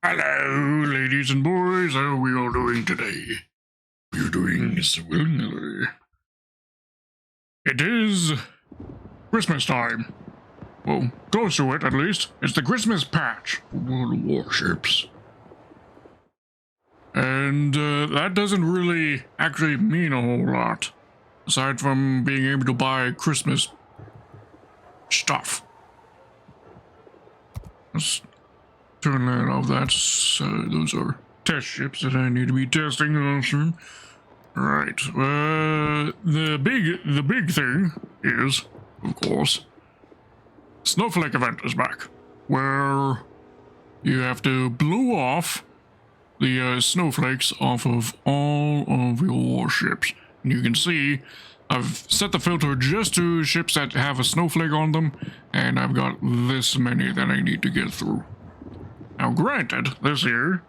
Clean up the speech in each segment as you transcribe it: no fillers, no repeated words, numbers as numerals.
Hello, ladies and boys. How are we all doing today? We're doing swillingly. It is Christmas time. Well, close to it at least. It's the Christmas patch for World of Warships. And that doesn't really actually mean a whole lot. Aside from being able to buy Christmas stuff. Let's turn that off. Those are test ships that I need to be testing also. Right. The big thing is, of course, Snowflake event is back, where you have to blow off the snowflakes off of all of your warships. And you can see I've set the filter just to ships that have a snowflake on them, and I've got this many that I need to get through. Now, granted, this year,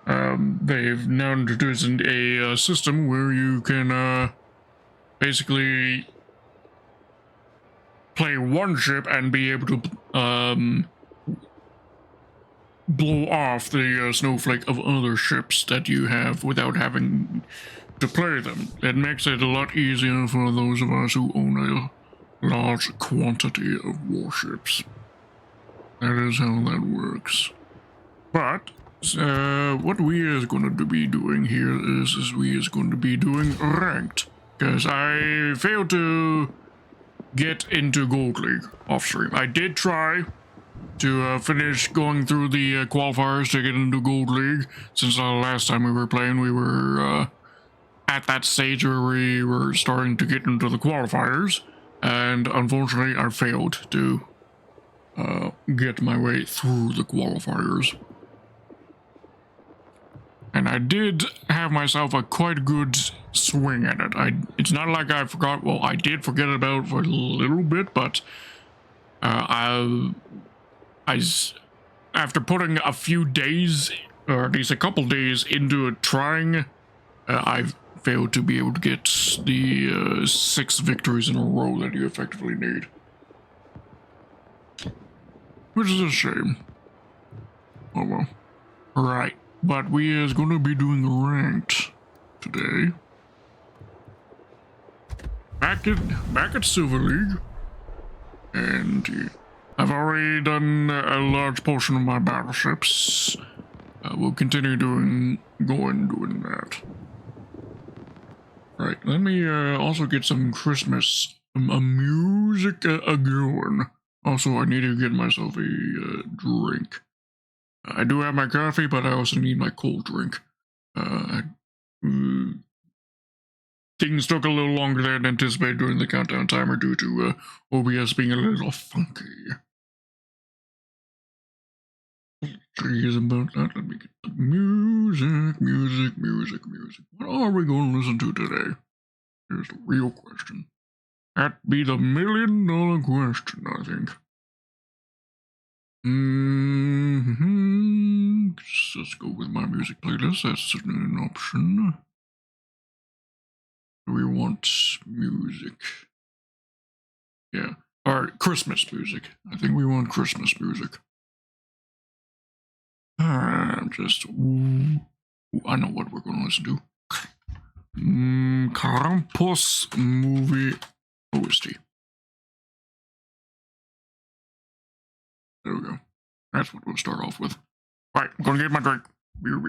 they've now introduced a system where you can basically play one ship and be able to blow off the snowflake of other ships that you have without having to play them. It makes it a lot easier for those of us who own a large quantity of warships. That is how that works. But what we is going to be doing here is we is going to be doing ranked, because I failed to get into Gold League off stream. I did try to finish going through the qualifiers to get into Gold League. Since the last time we were playing, we were at that stage where we were starting to get into the qualifiers, and unfortunately I failed to get my way through the qualifiers. And I did have myself a quite good swing at it. It's not like I forgot. Well, I did forget about it for a little bit, but after putting a few days, or at least a couple days into it trying, I've failed to be able to get the 6 victories in a row that you effectively need. Which is a shame. Oh well. Right. But we is going to be doing ranked today. Back at Silver League. And I've already done a large portion of my battleships. We'll continue doing that. Right, let me also get some Christmas music going. Also, I need to get myself a drink. I do have my coffee, but I also need my cold drink. Things took a little longer than anticipated during the countdown timer due to OBS being a little funky. Is about that. Let me get the music. What are we going to listen to today? Here's the real question. That'd be the $1 million question, I think. Let's go with my music playlist. That's an option. Do we want music? Yeah. Alright, Christmas music. I think we want Christmas music. I know what we're going to listen to. Krampus movie OST. There we go. That's what we'll start off with. Alright, I'm gonna get my drink. Beer.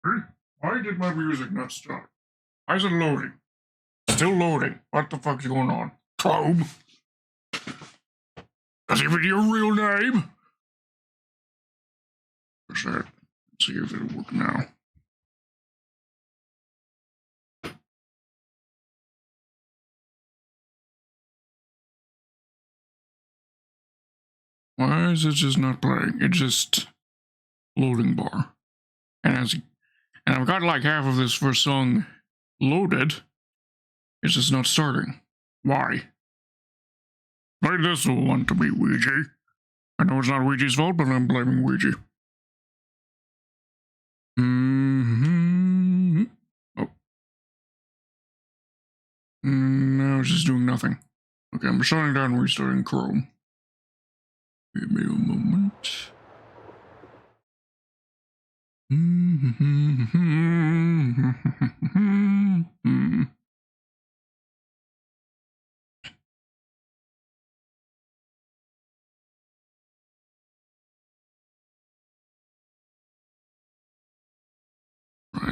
Hey, why did my music not stop? Why is it loading? Still loading. What the fuck's going on? Chrome? That's even your real name? What's that? Let's see if it'll work now. Why is it just not playing? It's just loading bar. And I've got like half of this first song loaded. It's just not starting. Why? Play this one to me, Ouija. I know it's not Ouija's fault, but I'm blaming Ouija. Oh. No, it's just doing nothing. Okay, I'm shutting down and restarting Chrome. Give me a moment.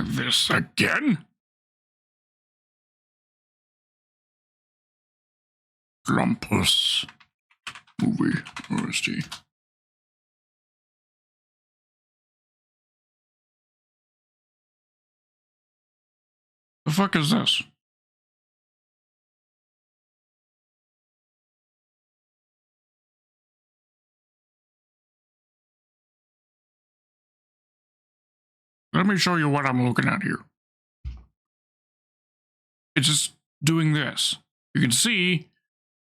This again? Grumpus. Movie. OST. The fuck is this? Let me show you what I'm looking at here. It's just doing this. You can see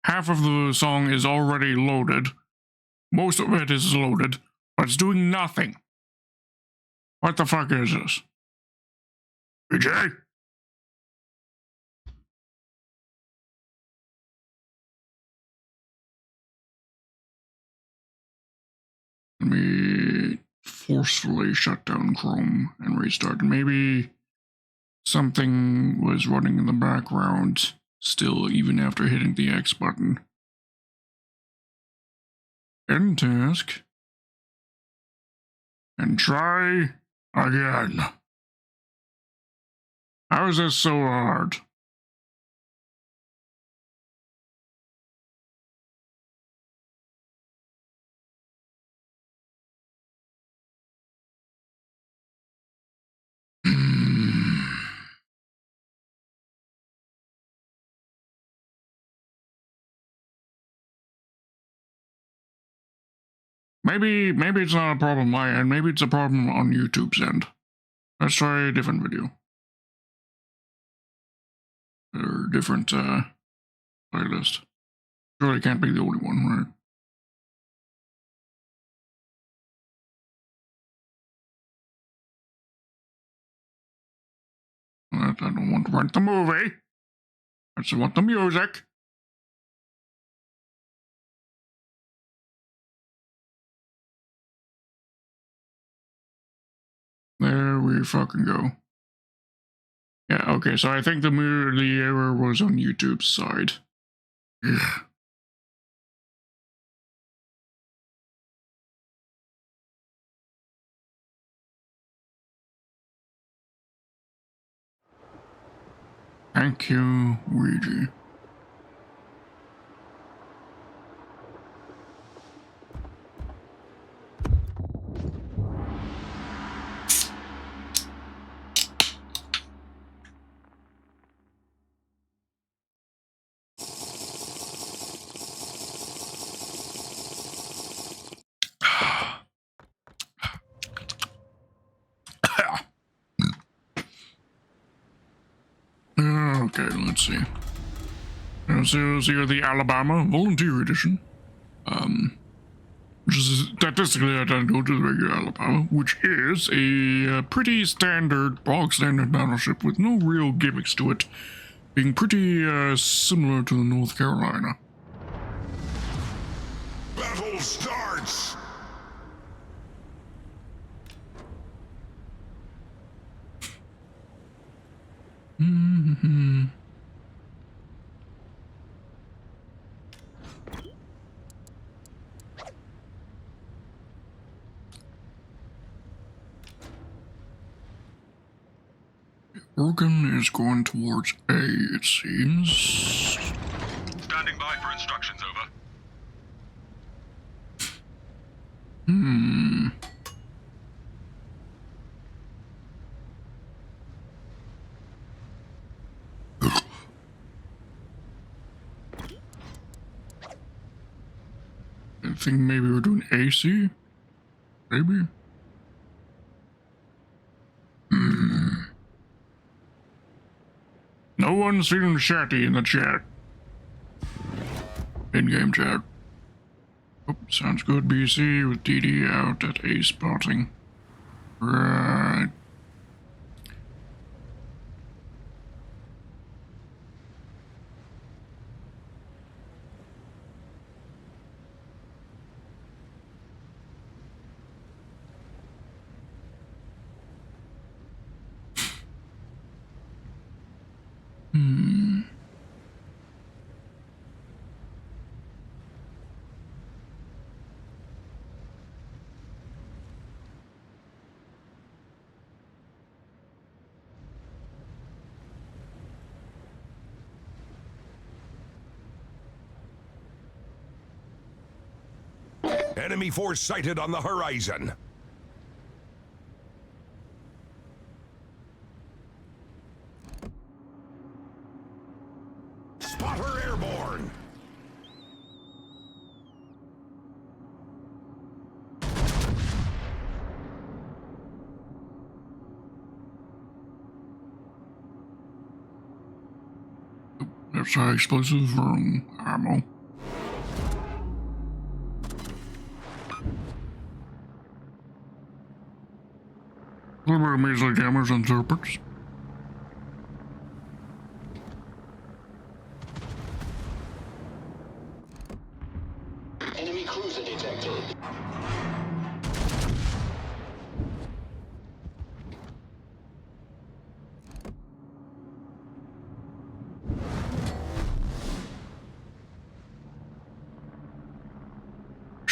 half of the song is already loaded. Most of it is loaded, but it's doing nothing. What the fuck is this? BJ? Let me forcefully shut down Chrome and restart. Maybe something was running in the background still, even after hitting the X button. End task. And try again. How is this so hard? Maybe it's not a problem on my end. Maybe it's a problem on YouTube's end. Let's try a different video. Or different playlist. Surely can't be the only one, right? I don't want to rent the movie. I just want the music. There we fucking go. Yeah, okay, so I think the error was on YouTube's side. Ugh. Thank you, Ouija. Okay, let's see. This is here the Alabama Volunteer Edition. Which is statistically identical to the regular Alabama, which is a pretty standard, bog standard battleship with no real gimmicks to it, being pretty similar to the North Carolina. Battle starts! Organ is going towards A, it seems. Standing by for instructions, over. I think maybe we're doing AC? Maybe? No one's feeling chatty in the chat. In-game chat. Oh, sounds good, BC, with DD out at A spotting. Right. Enemy force sighted on the horizon. Spotter airborne. That's high explosive ammo. A little bit of measly damage on serpents. Enemy cruiser detected.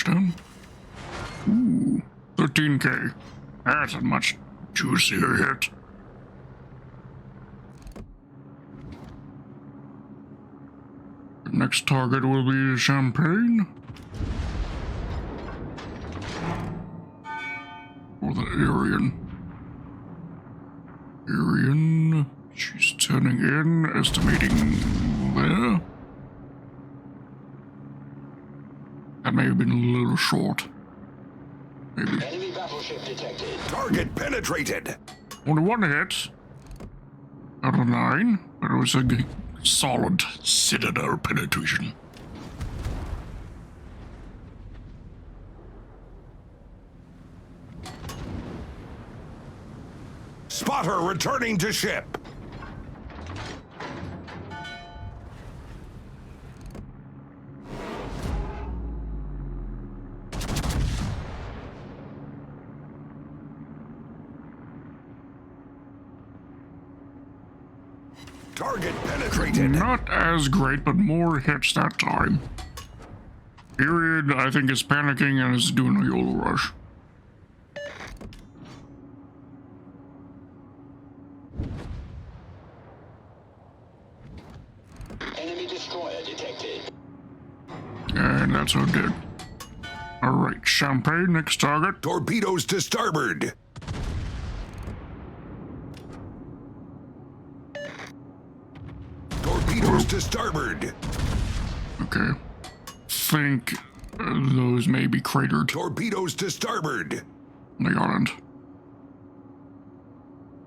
Done. Ooh, 13K. That's a much juicier hit. The next target will be Champagne. Or the Aryan. Aryan. She's turning in, estimating there. That may have been a little short. Maybe. Enemy battleship detected. Target penetrated. Only one hit out of 9, but it was a solid Citadel penetration. Spotter returning to ship. Target penetrated. Not as great, but more hits that time. Period, I think, is panicking and is doing a YOLO rush. Enemy destroyer detected. And that's how it did. Alright, Champagne, next target. Torpedoes to starboard. Torpedoes to starboard. Okay. Think those may be cratered. Torpedoes to starboard. They aren't.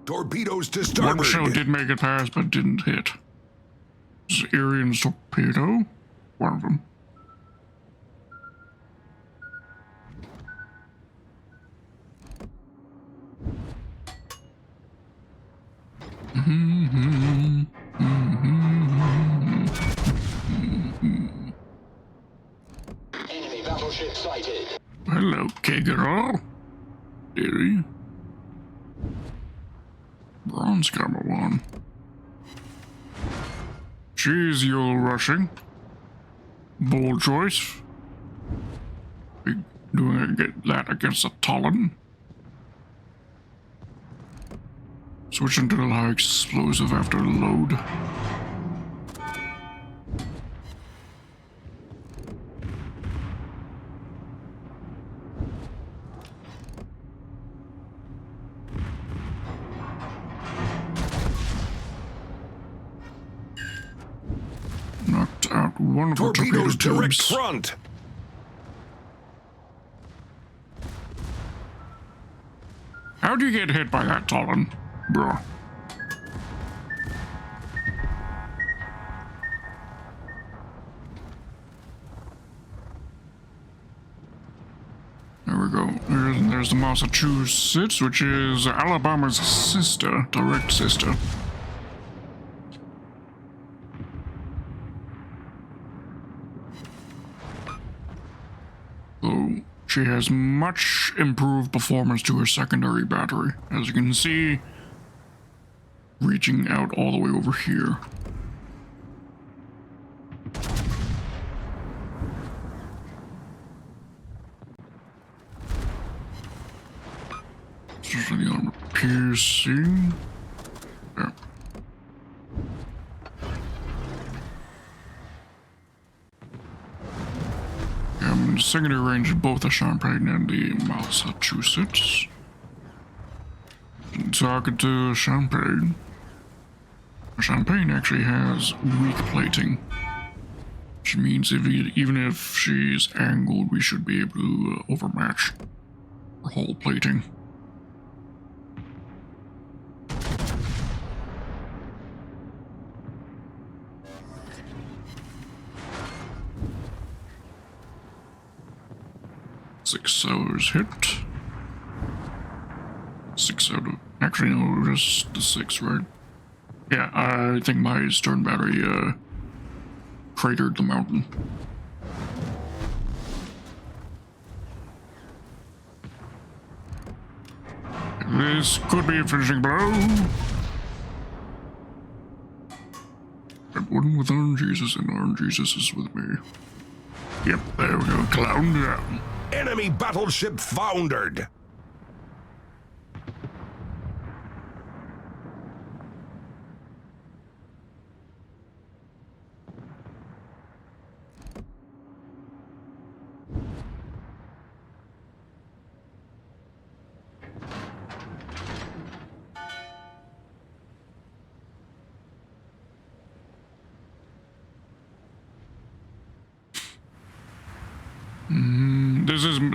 Torpedoes to One starboard. shell did make it past, but didn't hit. This is Aryan's torpedo. One of them. Enemy battleship sighted. Hello, Kegaro. Dearie. Bronze Gamma 1. She's YOLO rushing. Bold choice. Be doing that against a Talon. Switching to the high explosive after load. Knocked out one of her torpedo Torpedoes direct tubes. front. How'd you get hit by that, Talon? Bruh. and there's the Massachusetts, which is Alabama's sister, direct sister. So she has much improved performance to her secondary battery, as you can see, reaching out all the way over here. This is the armor piercing. There. I'm in secondary range of both the Champagne and the Massachusetts. Talking to Champagne. Champagne actually has weak plating, which means even if she's angled, we should be able to overmatch her hull plating. Six hours hit. 6 out of... Actually, no, just the 6, right? Yeah, I think my stern battery, cratered the mountain. This could be a finishing blow. Red one with Orange Jesus, and Orange Jesus is with me. Yep, there we go, clown down. Enemy battleship foundered.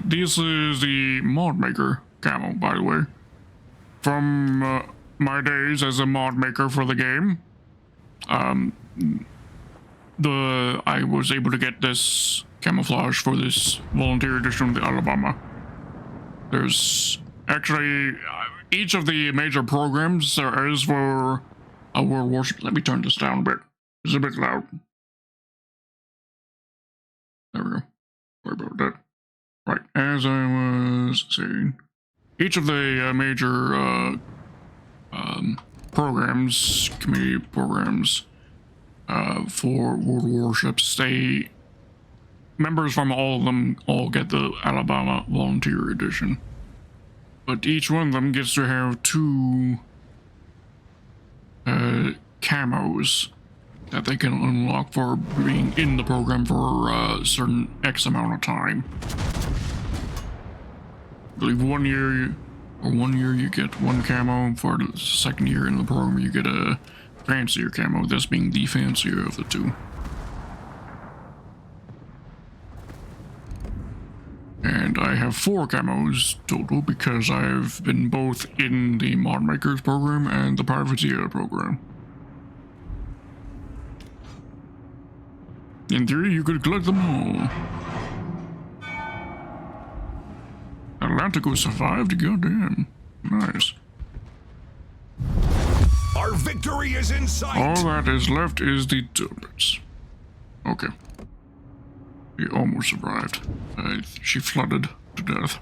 This is the mod maker camo, by the way. From my days as a mod maker for the game, I was able to get this camouflage for this volunteer edition of the Alabama. There's actually each of the major programs there is for a World of Warships. Let me turn this down a bit. It's a bit loud. There we go. Sorry about that. Right, as I was saying, each of the major programs, community programs for World of Warships, members from all of them all get the Alabama Volunteer Edition. But each one of them gets to have 2 camos that they can unlock for being in the program for a certain X amount of time. I believe 1 year you get 1 camo. For the second year in the program you get a fancier camo, this being the fancier of the 2. And I have 4 camos total because I've been both in the Mod Makers program and the Privateer program. In theory, you could collect them all. Atlantico survived? Goddamn. Nice. Our victory is in sight. All that is left is the turbines. Okay. She almost survived. She flooded to death.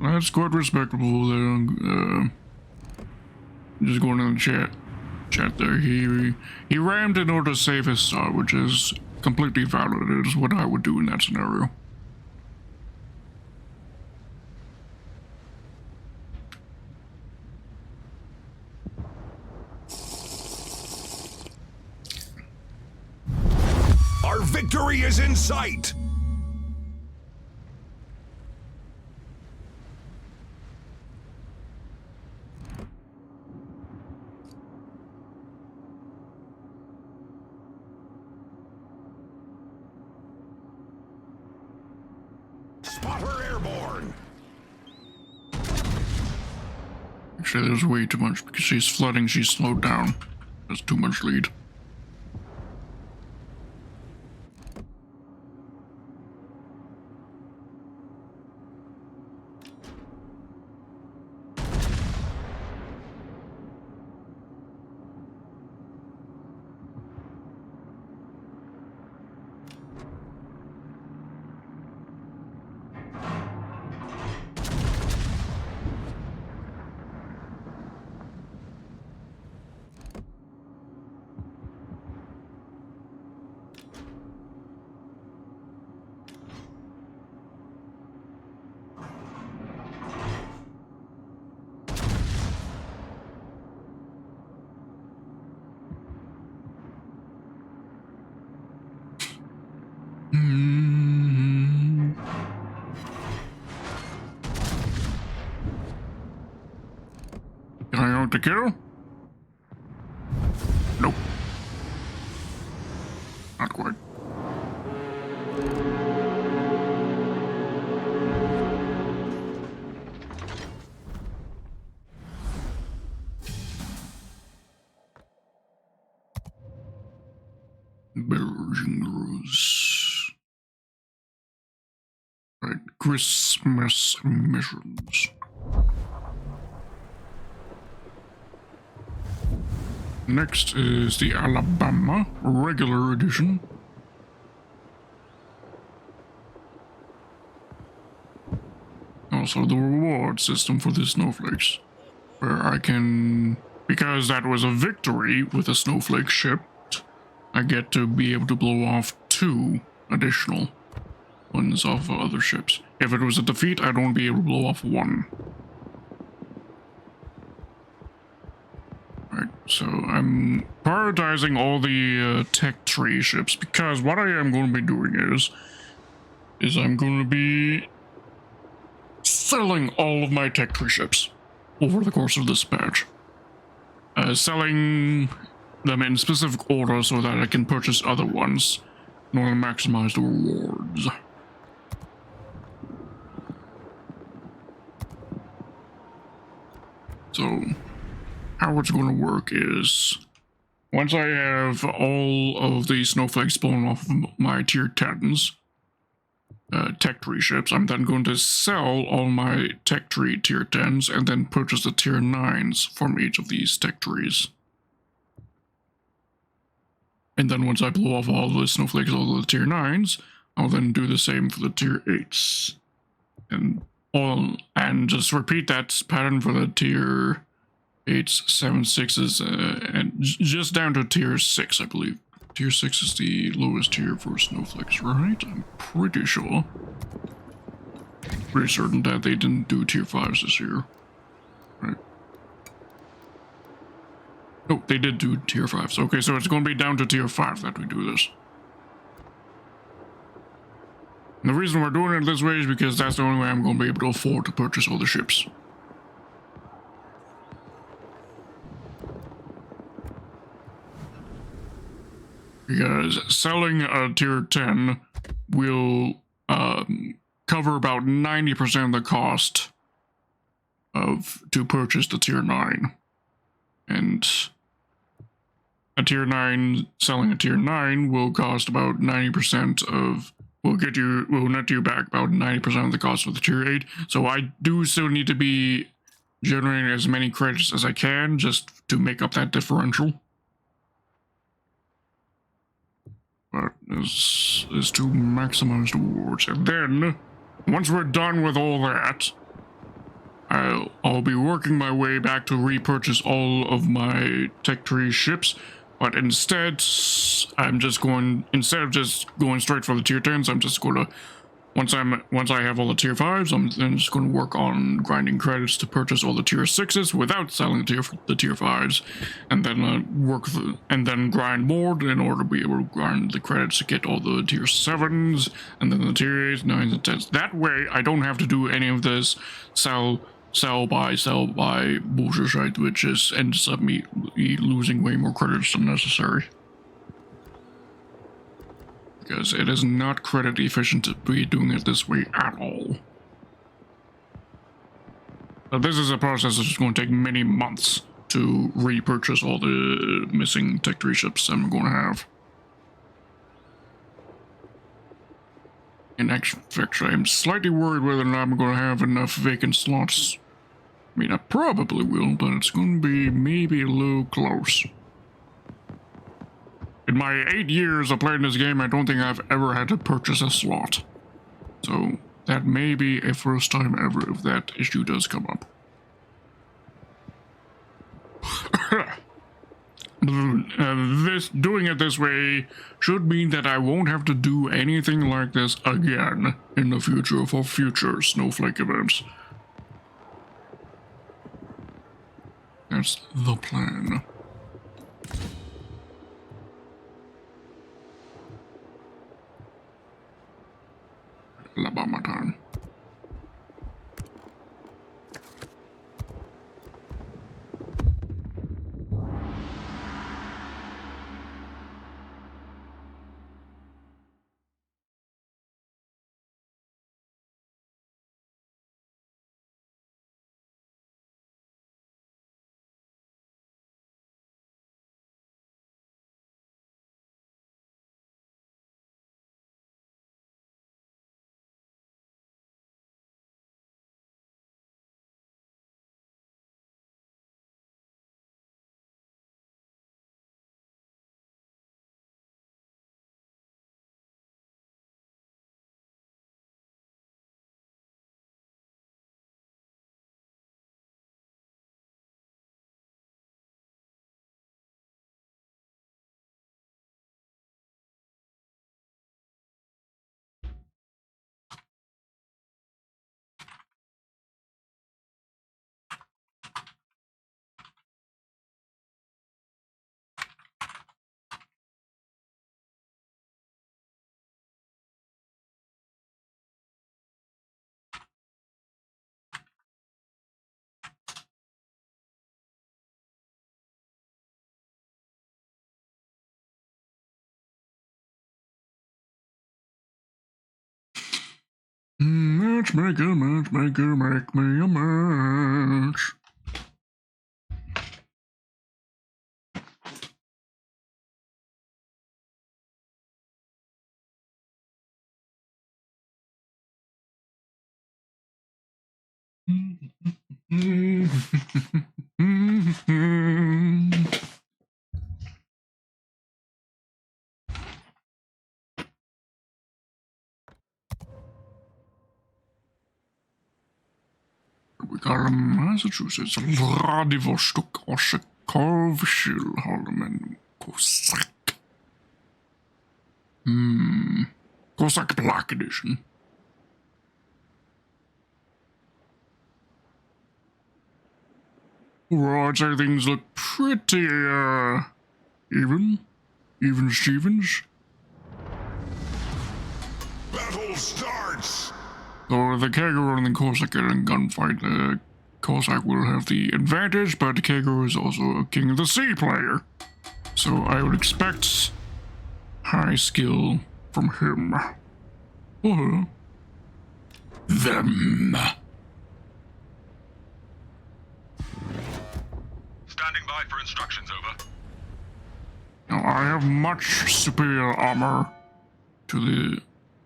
That's quite respectable there. Just going in the chat there. He rammed in order to save his star, which is completely valid. It is what I would do in that scenario. Our victory is in sight. Actually, there's way too much because she's flooding. She's slowed down. There's too much lead. Can I out the kill? Nope. Not quite. Belgians. Right, Christmas missions. Next is the Alabama regular edition. Also the reward system for the snowflakes, where I can, because that was a victory with a snowflake ship, I get to be able to blow off 2 additional ones off of other ships. If it was a defeat, I'd only be able to blow off 1. Right, so I'm prioritizing all the tech tree ships, because what I am going to be doing is I'm going to be selling all of my tech tree ships over the course of this patch. Selling them in specific order so that I can purchase other ones in order to maximize the rewards. So, how it's going to work is, once I have all of the snowflakes blown off of my tier 10s, tech tree ships, I'm then going to sell all my tech tree tier 10s and then purchase the tier 9s from each of these tech trees. And then once I blow off all the snowflakes, all the tier 9s, I'll then do the same for the tier 8s. And just repeat that pattern for the tier 8s, 7s, 6s, and just down to tier 6, I believe. Tier 6 is the lowest tier for snowflakes, right? I'm pretty sure. Pretty certain that they didn't do tier 5s this year. Right. Oh, they did do tier 5s. Okay, so it's going to be down to tier 5 that we do this. And the reason we're doing it this way is because that's the only way I'm going to be able to afford to purchase all the ships. Because selling a tier 10 will cover about 90% of the cost to purchase the tier 9. And selling a tier 9 will cost about 90% of, will net you back about 90% of the cost of the tier 8. So I do still need to be generating as many credits as I can just to make up that differential. But this is to maximize the rewards. And then, once we're done with all that, I'll be working my way back to repurchase all of my tech tree ships. But instead, instead of just going straight for the tier 10s, I'm just going to, once I have all the tier 5s, I'm then just going to work on grinding credits to purchase all the tier 6s without selling the tier 5s, and then and then grind more in order to be able to grind the credits to get all the tier 7s, and then the tier 8s, 9s, and 10s. That way, I don't have to do any of this sell by bullshit shit, which just ends up me losing way more credits than necessary. Because it is not credit efficient to be doing it this way at all. But this is a process that's going to take many months to repurchase all the missing Tech 3 ships I'm going to have. And actually, I'm slightly worried whether or not I'm going to have enough vacant slots. I mean, I probably will, but it's going to be maybe a little close. In my 8 years of playing this game, I don't think I've ever had to purchase a slot. So that may be a first time ever if that issue does come up. Doing it this way should mean that I won't have to do anything like this again in the future for future snowflake events. That's the plan. Alabama time. Matchmaker, matchmaker, make me a match. We got a Massachusetts, Vladivostok, Oshakov, Shilholmen, Cossack. Cossack Black Edition. Overall, I'd say things look pretty, even Stevens. Battle starts! So the Kegger and the Cossack get in gunfight. The Cossack will have the advantage, but the Kegger is also a King of the Sea player. So I would expect high skill from him. Or them. Standing by for instructions, over. Now I have much superior armor to the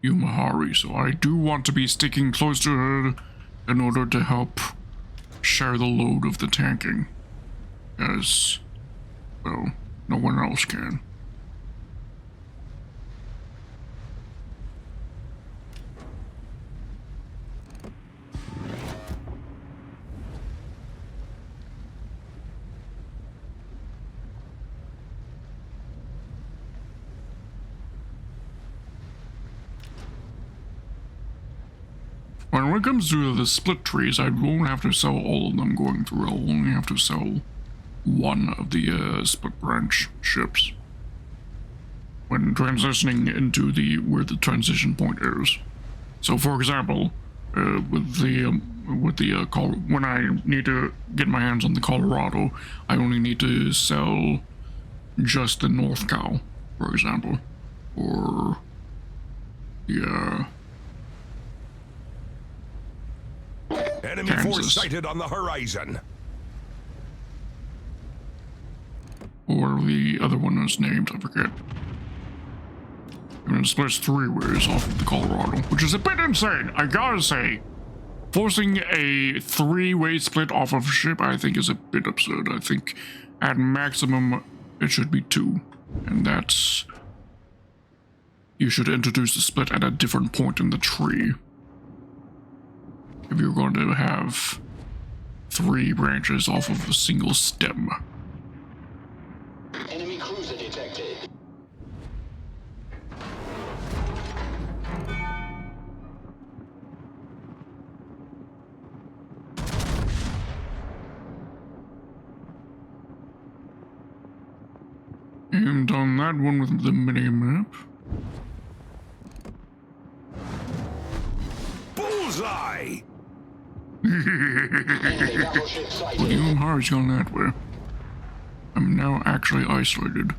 Umahari, so I do want to be sticking close to her in order to help share the load of the tanking, as, well, no one else can. When it comes to the split trees, I won't have to sell all of them going through. I'll only have to sell one of the split branch ships when transitioning into where the transition point is. So, for example, when I need to get my hands on the Colorado, I only need to sell just the North Cow, for example, or the Enemy force Kansas. sighted on the horizon. Or the other one is named, I forget. And it splits 3 ways off of the Colorado, which is a bit insane, I gotta say. Forcing a 3-way split off of a ship, I think, is a bit absurd. I think at maximum it should be 2. And that's... You should introduce the split at a different point in the tree. If you're going to have 3 branches off of a single stem. Enemy cruiser detected. And on that one with the mini-map. Bullseye! Enemy battleship Well, sighted. you and Harry's gone that way. I'm now actually isolated.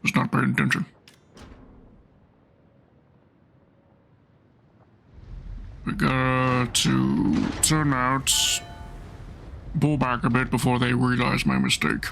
Just not paying attention. We got to turn out, pull back a bit before they realize my mistake.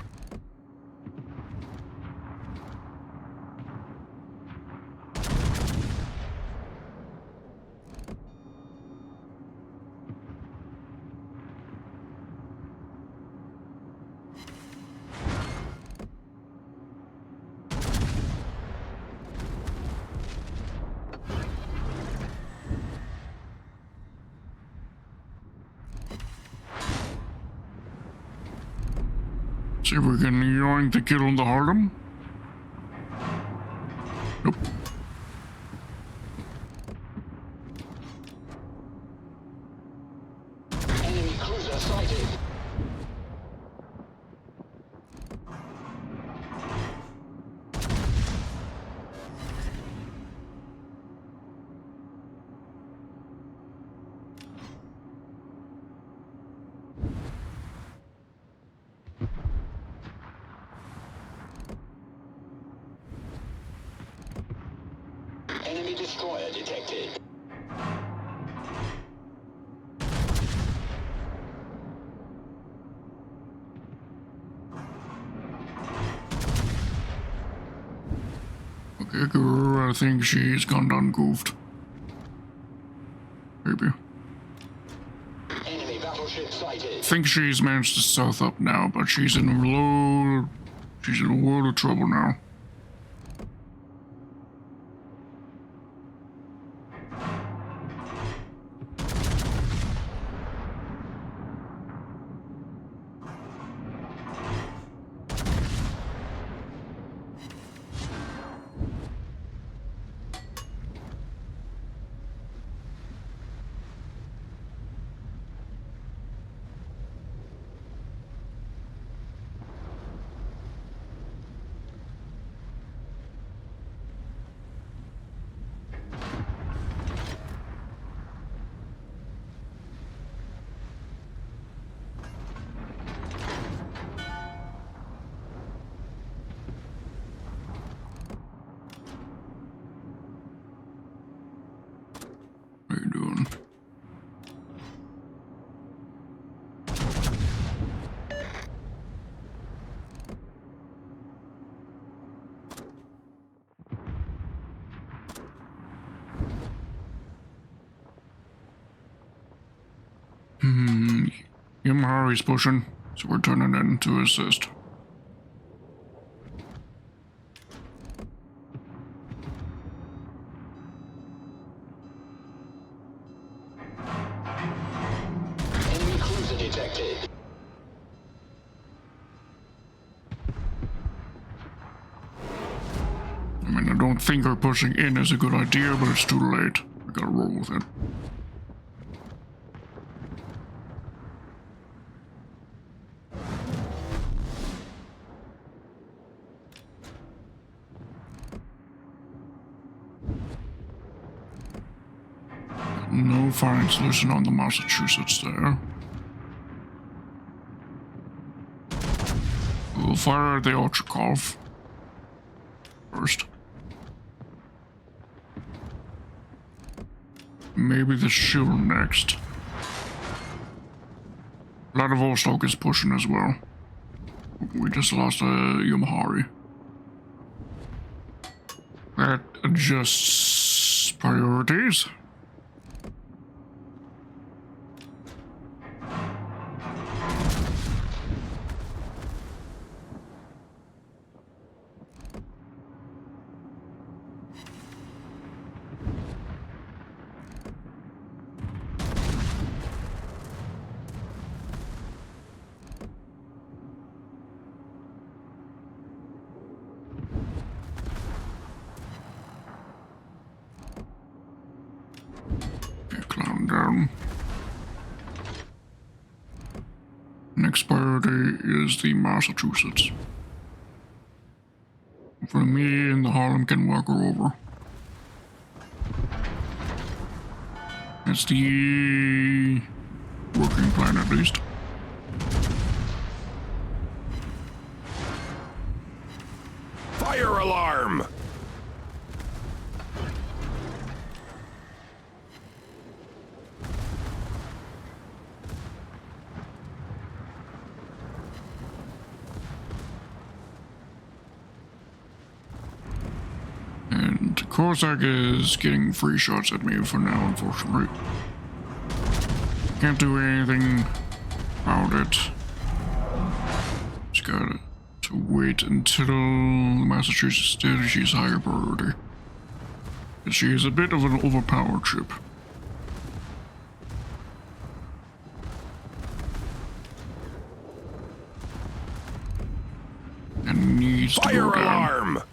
See if we can yoink the kill on the Harlem. Nope. Enemy cruiser sighted. Enemy destroyer detected. Okay, girl, I think she's gone done goofed. Maybe. Enemy battleship sighted. I think she's managed to south up now, but she's in a world of trouble now. What are you doing? Yamahari's pushing, so we're turning in to assist. Enemy cruiser detected. I mean, I don't think her pushing in is a good idea, but it's too late. I gotta roll with it. No firing solution on the Massachusetts there. We'll fire at the Ochakov first. Maybe the shield next. A lot of Vostok is pushing as well. We just lost Yamahari. That adjusts priorities. Down. Next priority is the Massachusetts. For me and the Harlem can walk her over. That's the working plan at least. Fire alarm! Corsac is getting free shots at me for now, unfortunately. Can't do anything about it. Just gotta wait until Massachusetts did. She's higher priority. She is a bit of an overpowered ship. And needs to Fire go down. alarm!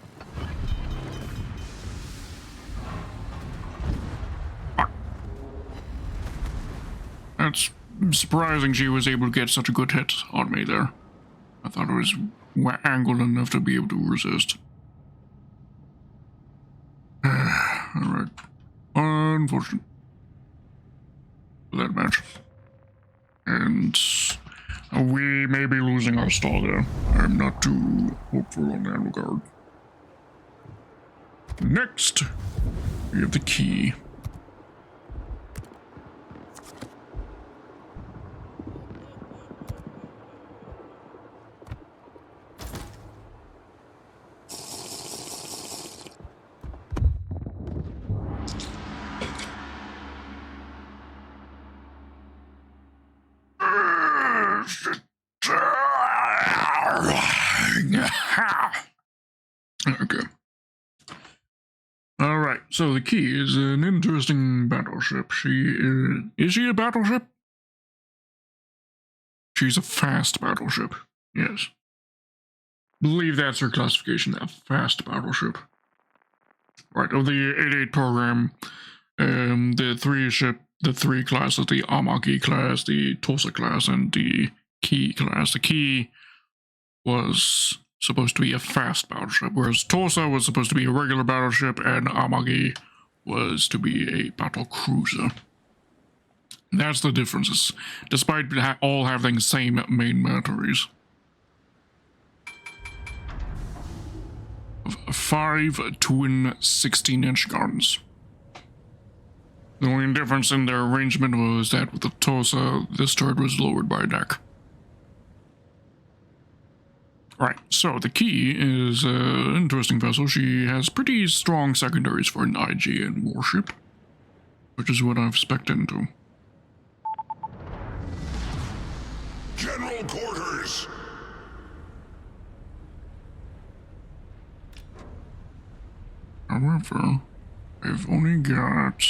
That's surprising she was able to get such a good hit on me there. I thought it was angled enough to be able to resist. Alright. Unfortunate. For that match. And we may be losing our stall there. I'm not too hopeful on that regard. Next, we have the key. Okay. Alright, so the key is an interesting battleship. Is she a battleship? She's a fast battleship. Yes. Believe that's her classification, a fast battleship. Right, of the 88 program, the three classes, the Amagi class, the Tosa class, and the Key class. The Key was supposed to be a fast battleship, whereas Tosa was supposed to be a regular battleship, and Amagi was to be a battle cruiser. That's the differences, despite all having the same main batteries. 5 twin 16-inch guns. The only difference in their arrangement was that with the Tosa, this turret was lowered by a deck. Right, so the Key is an interesting vessel. She has pretty strong secondaries for an IGN warship, which is what I've spec'd into. General quarters! However, I've only got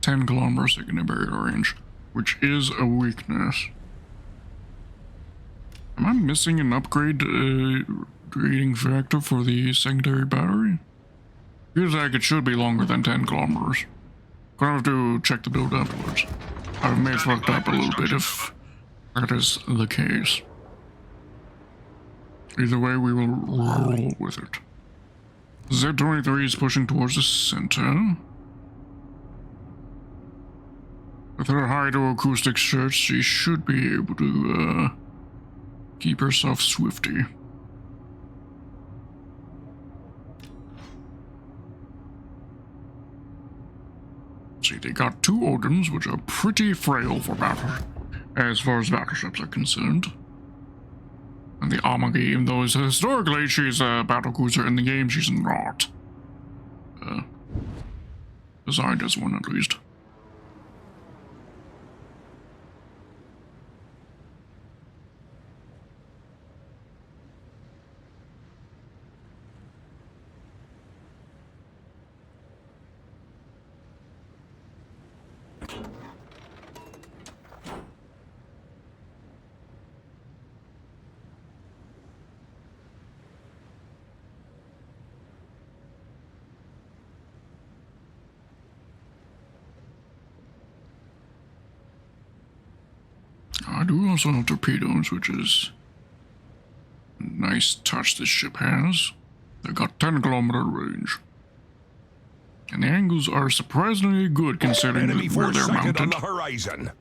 10 kilometers secondary range, which is a weakness. Am I missing an upgrade rating factor for the secondary battery? Feels like it should be longer than 10 kilometers. Gonna have to check the build afterwards. I may have fucked up a little bit if that is the case. Either way, we will roll with it. Z-23 is pushing towards the center. With her hydroacoustic shirts, she should be able to keep herself swifty. See, they got 2 Odins, which are pretty frail for battle. as far as battleships are concerned. And the Amagi, even though historically she's a battlecruiser in the game, she's not. Designed as one, at least. I do also have torpedoes, which is a nice touch this ship has. They got 10-kilometer range. And the angles are surprisingly good considering Enemy where force they're sighted mounted. on the horizon.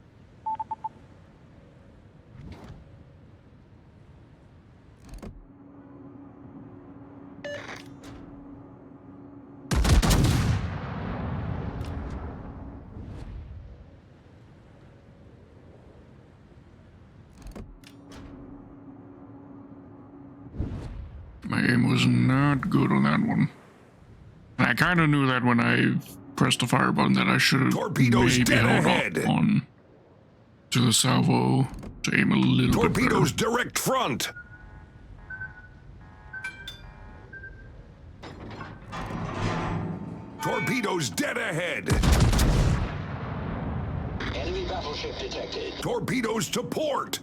My aim was not good on that one. And I kind of knew that when I pressed the fire button that I should have Torpedoes maybe dead held ahead. up on to the salvo to aim a little bit better. Torpedoes direct front. Torpedoes dead ahead. Enemy battleship detected. Torpedoes to port.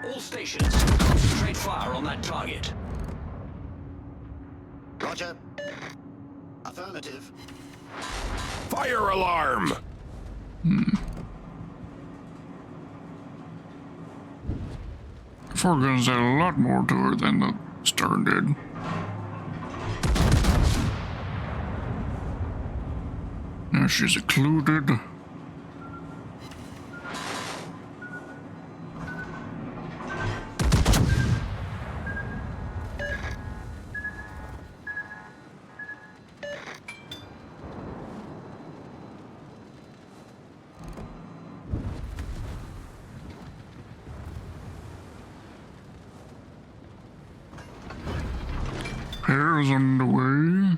All stations, concentrate fire on that target. Roger. Affirmative. Fire alarm. Foreguns had a lot more to her than the stern did. Now she's occluded. Repairs underway.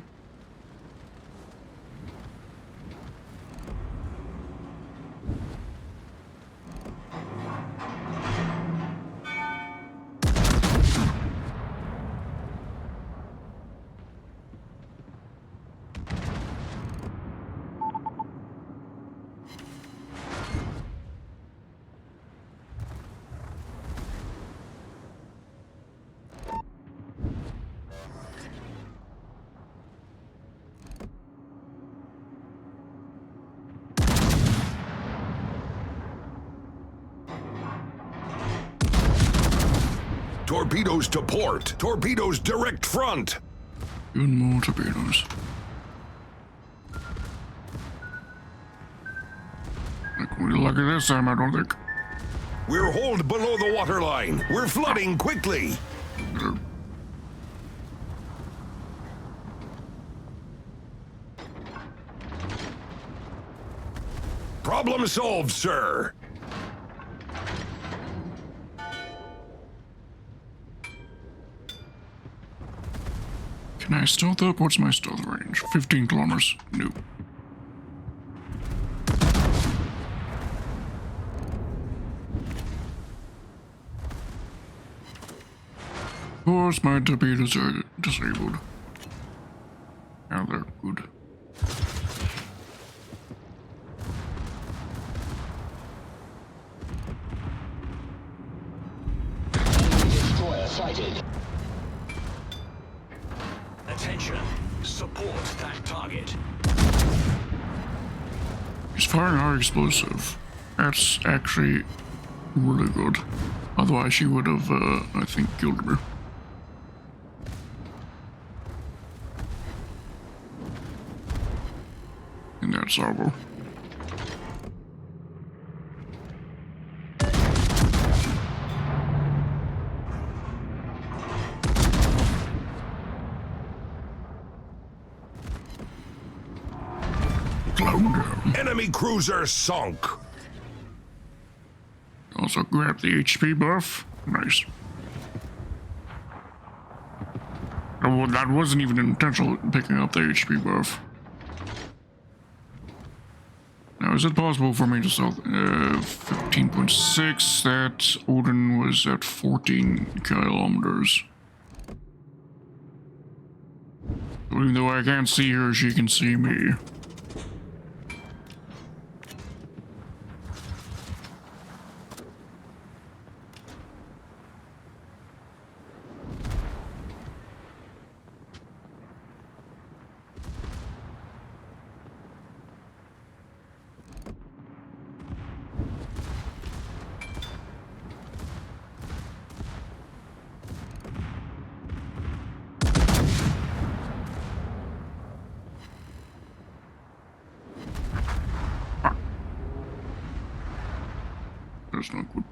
Torpedoes to port. Torpedoes direct front. Even more torpedoes. Like we're lucky this time, I don't think. We're holed below the waterline. We're flooding quickly. Problem solved, sir. Can I stealth up? What's my stealth range? 15 kilometers. Nope. Of course, my torpedoes are disabled. Now they're good. Enemy destroyer sighted. Attention, support that target. He's firing our explosive. That's actually really good. Otherwise, she would have, I think, killed me. And that's horrible. Clown down. Enemy cruiser sunk. Also grab the HP buff. Nice. Oh, well, that wasn't even intentional picking up the HP buff. Now, is it possible for me to sell 15.6? That Odin was at 14 kilometers. Even though I can't see her, she can see me. That's not good.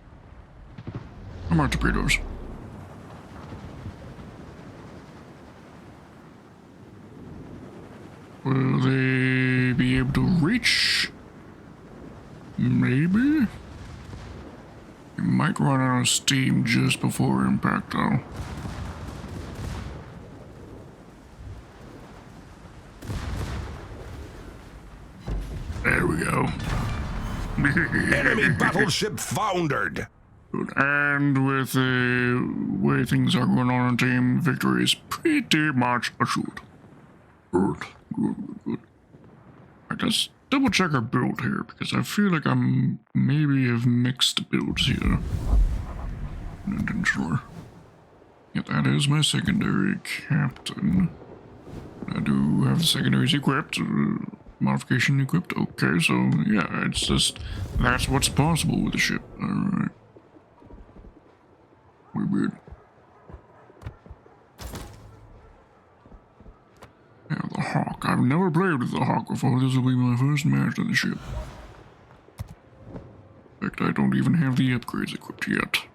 I'm out torpedoes. Will they be able to reach? Maybe? You might run out of steam just before impact, though. There we go. Enemy battleship foundered. And with the way things are going on in team, victory is pretty much assured. Good. I just double check our build here because I feel like I'm maybe have mixed builds here. Unintentionally. Yeah, that is my secondary captain. I do have secondaries equipped. Modification equipped. Okay, so yeah, it's just that's what's possible with the ship. Alright. Weird. Yeah, the Hawk. I've never played with the Hawk before. This will be my first match on the ship. In fact, I don't even have the upgrades equipped yet.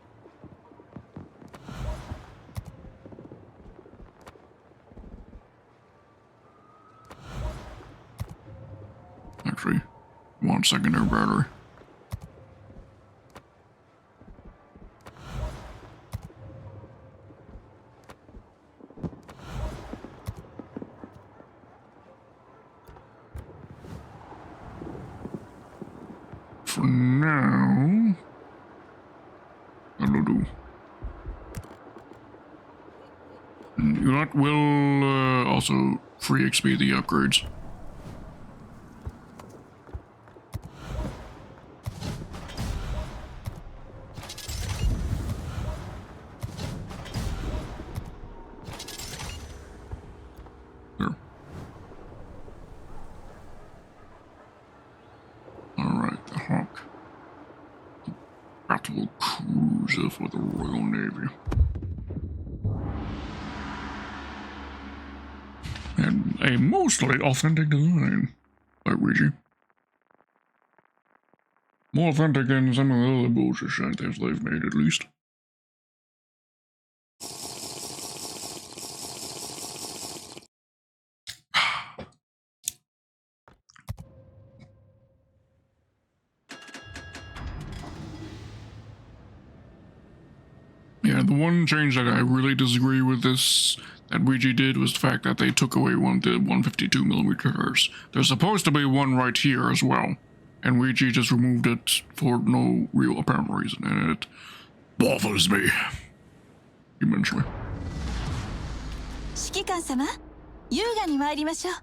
Actually, one secondary battery. For now, that'll do. You know what? We'll also free XP the upgrades. There. Alright, the Hawk. Battle cruiser for the Royal Navy. And a mostly authentic design by Ouija. More authentic than some of the other bullshit shit they've made, at least. Yeah, the one change that I really disagree with this that Ouija did was the fact that they took away the 152mm. There's supposed to be one right here as well, and Ouija just removed it for no real apparent reason, and it bothers me immensely. 指揮官様、優雅に参りましょう。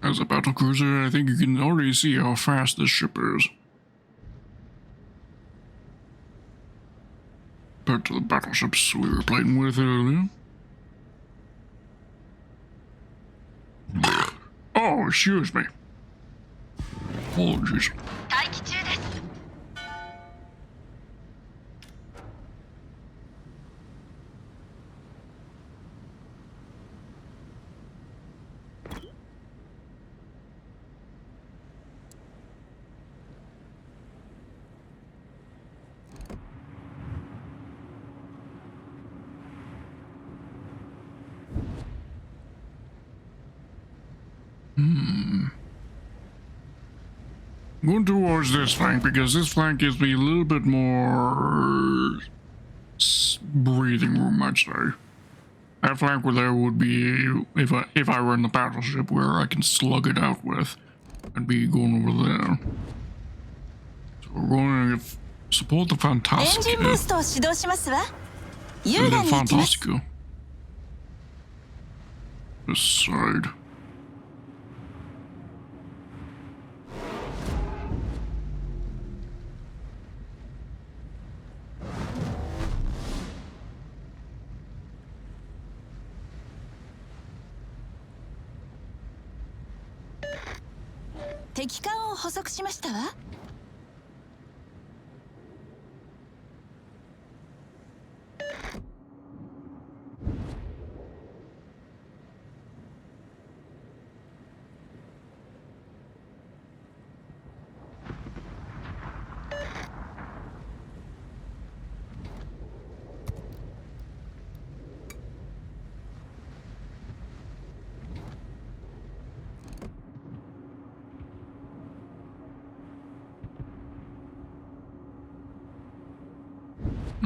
As a battlecruiser, I think you can already see how fast this ship is. Compared to the battleships we were playing with earlier. Oh, excuse me. Apologies. 待機中です。 Alright, Going towards this flank because this flank gives me a little bit more breathing room, I'd say. That flank where there would be, if I were in the battleship, where I can slug it out with, I'd be going over there. So we're going to support the エンジンブー Fantastica. ストを始動しますわ。優 The 雅に行きます。 Fantastica. This side. .敵艦を捕捉しましたわ。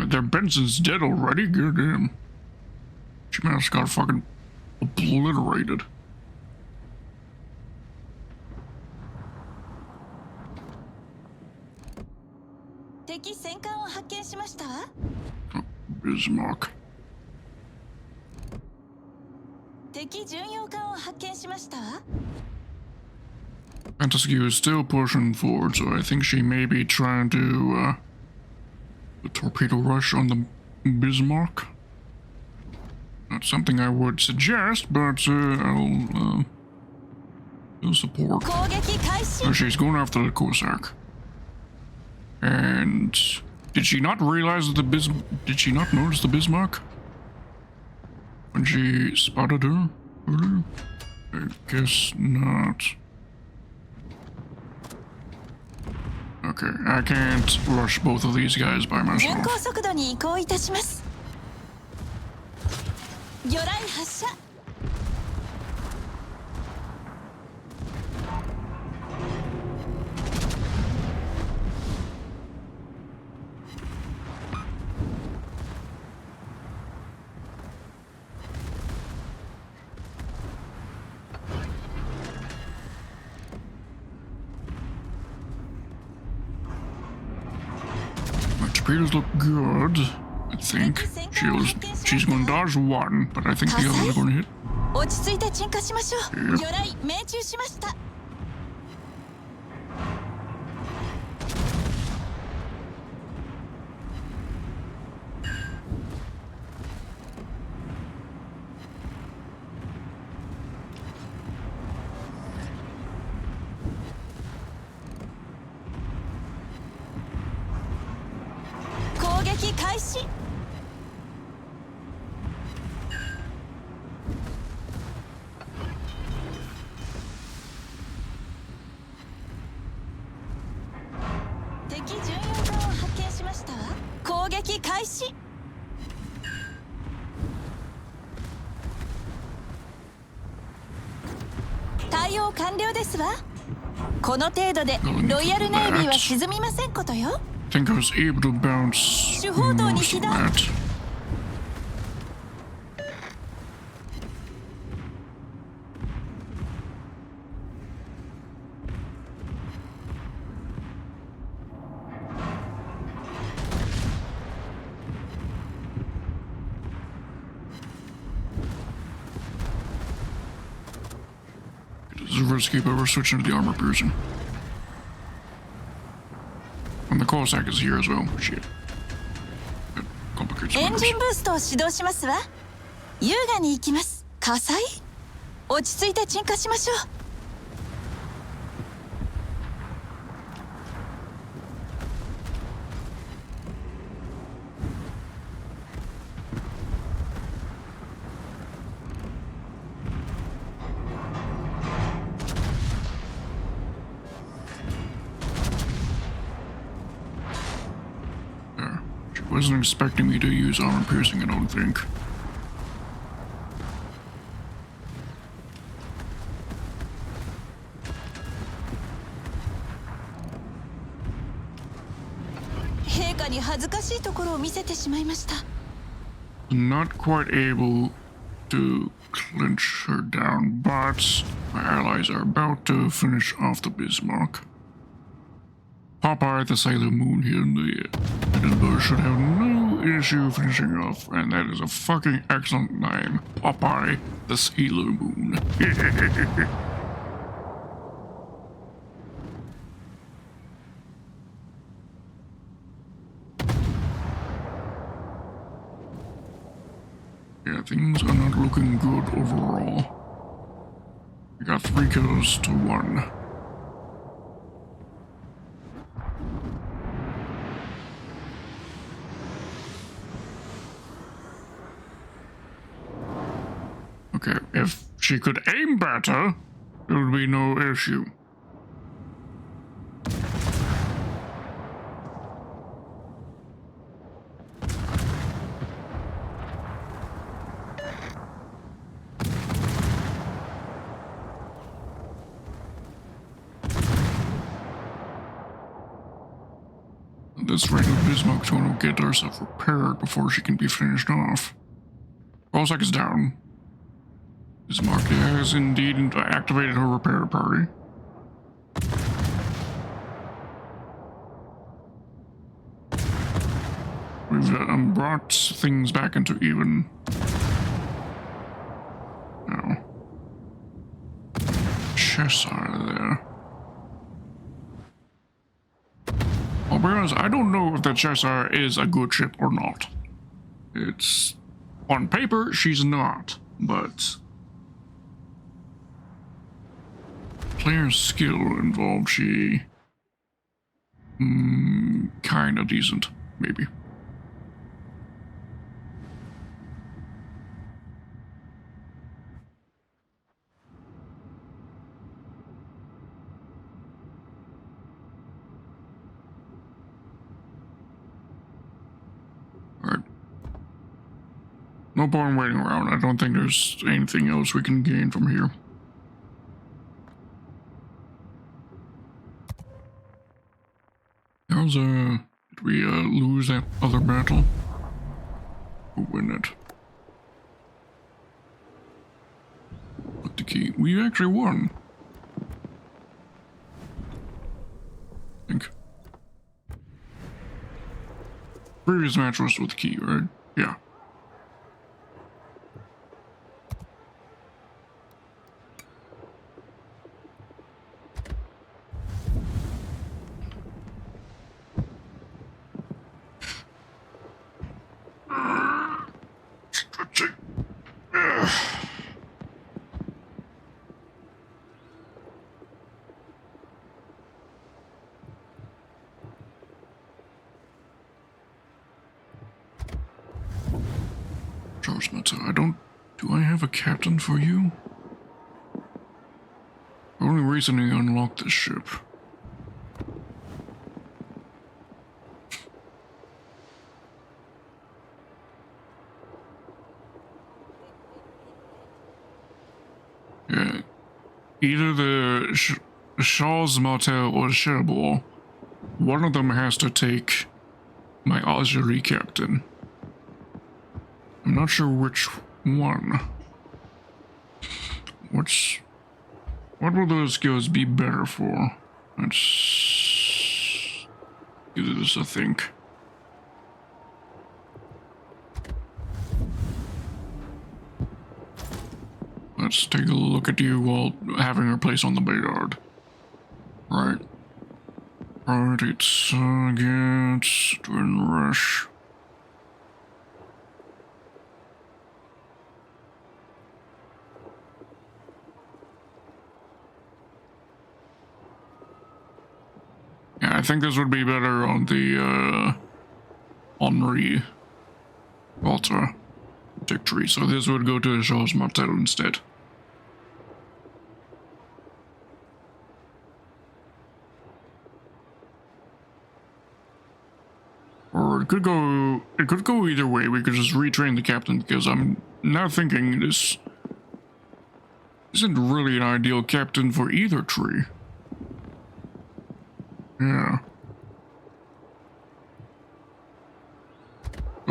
Their Benson's dead already? Good damn. She must have got fucking obliterated. .敵戦艦を発見しましたわ。 Bismarck. 敵巡洋艦を発見しましたわ。 Fantastica is still pushing forward, so I think she may be trying to, the torpedo rush on the Bismarck. Not something I would suggest, but I'll support. 攻撃開始。 So she's going after the Cossack. And did she not realize that did she not notice the Bismarck when she spotted her earlier? I guess not. Okay, I can't rush both of these guys by 巡 myself. 航速度に移行いたします。魚雷発射。 My torpedoes look good, I think. She's going to dodge one, but I think the others are going to hit. 落ち着いて鎮火しましょう。 Yep. 魚雷命中しました。 攻撃開始。 敵巡洋艦を発見しましたわ。攻撃開始。 対応完了ですわ。この程度でロイヤルネイビーは沈みませんことよ。 I think I was able to bounce 主砲塔に most 被 of 弾。 that. It's risky, but we're switching to the armor piercing. And the Cossack is here as well. Shit. That complicates エン matters. ジンブーストを始動しますわ。優雅に行きます。火災？落ち着いて鎮火しましょう。 There. She wasn't expecting me to use armor piercing, I don't think. かに恥ずかしいところを見せてしまいました。 Not quite able to clinch her down, but my allies are about to finish off the Bismarck. Popeye the Sailor Moon here in the Edinburgh should have no issue finishing off, and that is a fucking excellent name. Popeye the Sailor Moon. Yeah, things are not looking good overall. We got 3 kills to 1. Okay, if she could aim better, there would be no issue. This regular Bismarck tone will get herself repaired before she can be finished off. All seconds down. Bismarck has indeed activated her repair party. We've brought things back into even. Now, Cheshire there. I'll be honest, I don't know if the Cheshire is a good ship or not. It's on paper, she's not, but player skill involved, she kind of decent, maybe. Alright. No point waiting around. I don't think there's anything else we can gain from here. How's, did we, lose that other battle? Or win it? What the key? We actually won. I think. Previous match was with the key, right? Yeah. Do I have a captain for you? I only recently unlocked this ship. Yeah. Either the Shaw's Martel or Cherbourg. One of them has to take my Algerie captain. I'm not sure which one. What will those skills be better for? Let's do this, I think. Let's take a look at you while having her place on the Bayard. Right. Priority targets, twin rush. Yeah, I think this would be better on the Henri Walter victory, so this would go to Charles Martel instead. Or it could go either way. We could just retrain the captain, because I'm now thinking this isn't really an ideal captain for either tree. Yeah.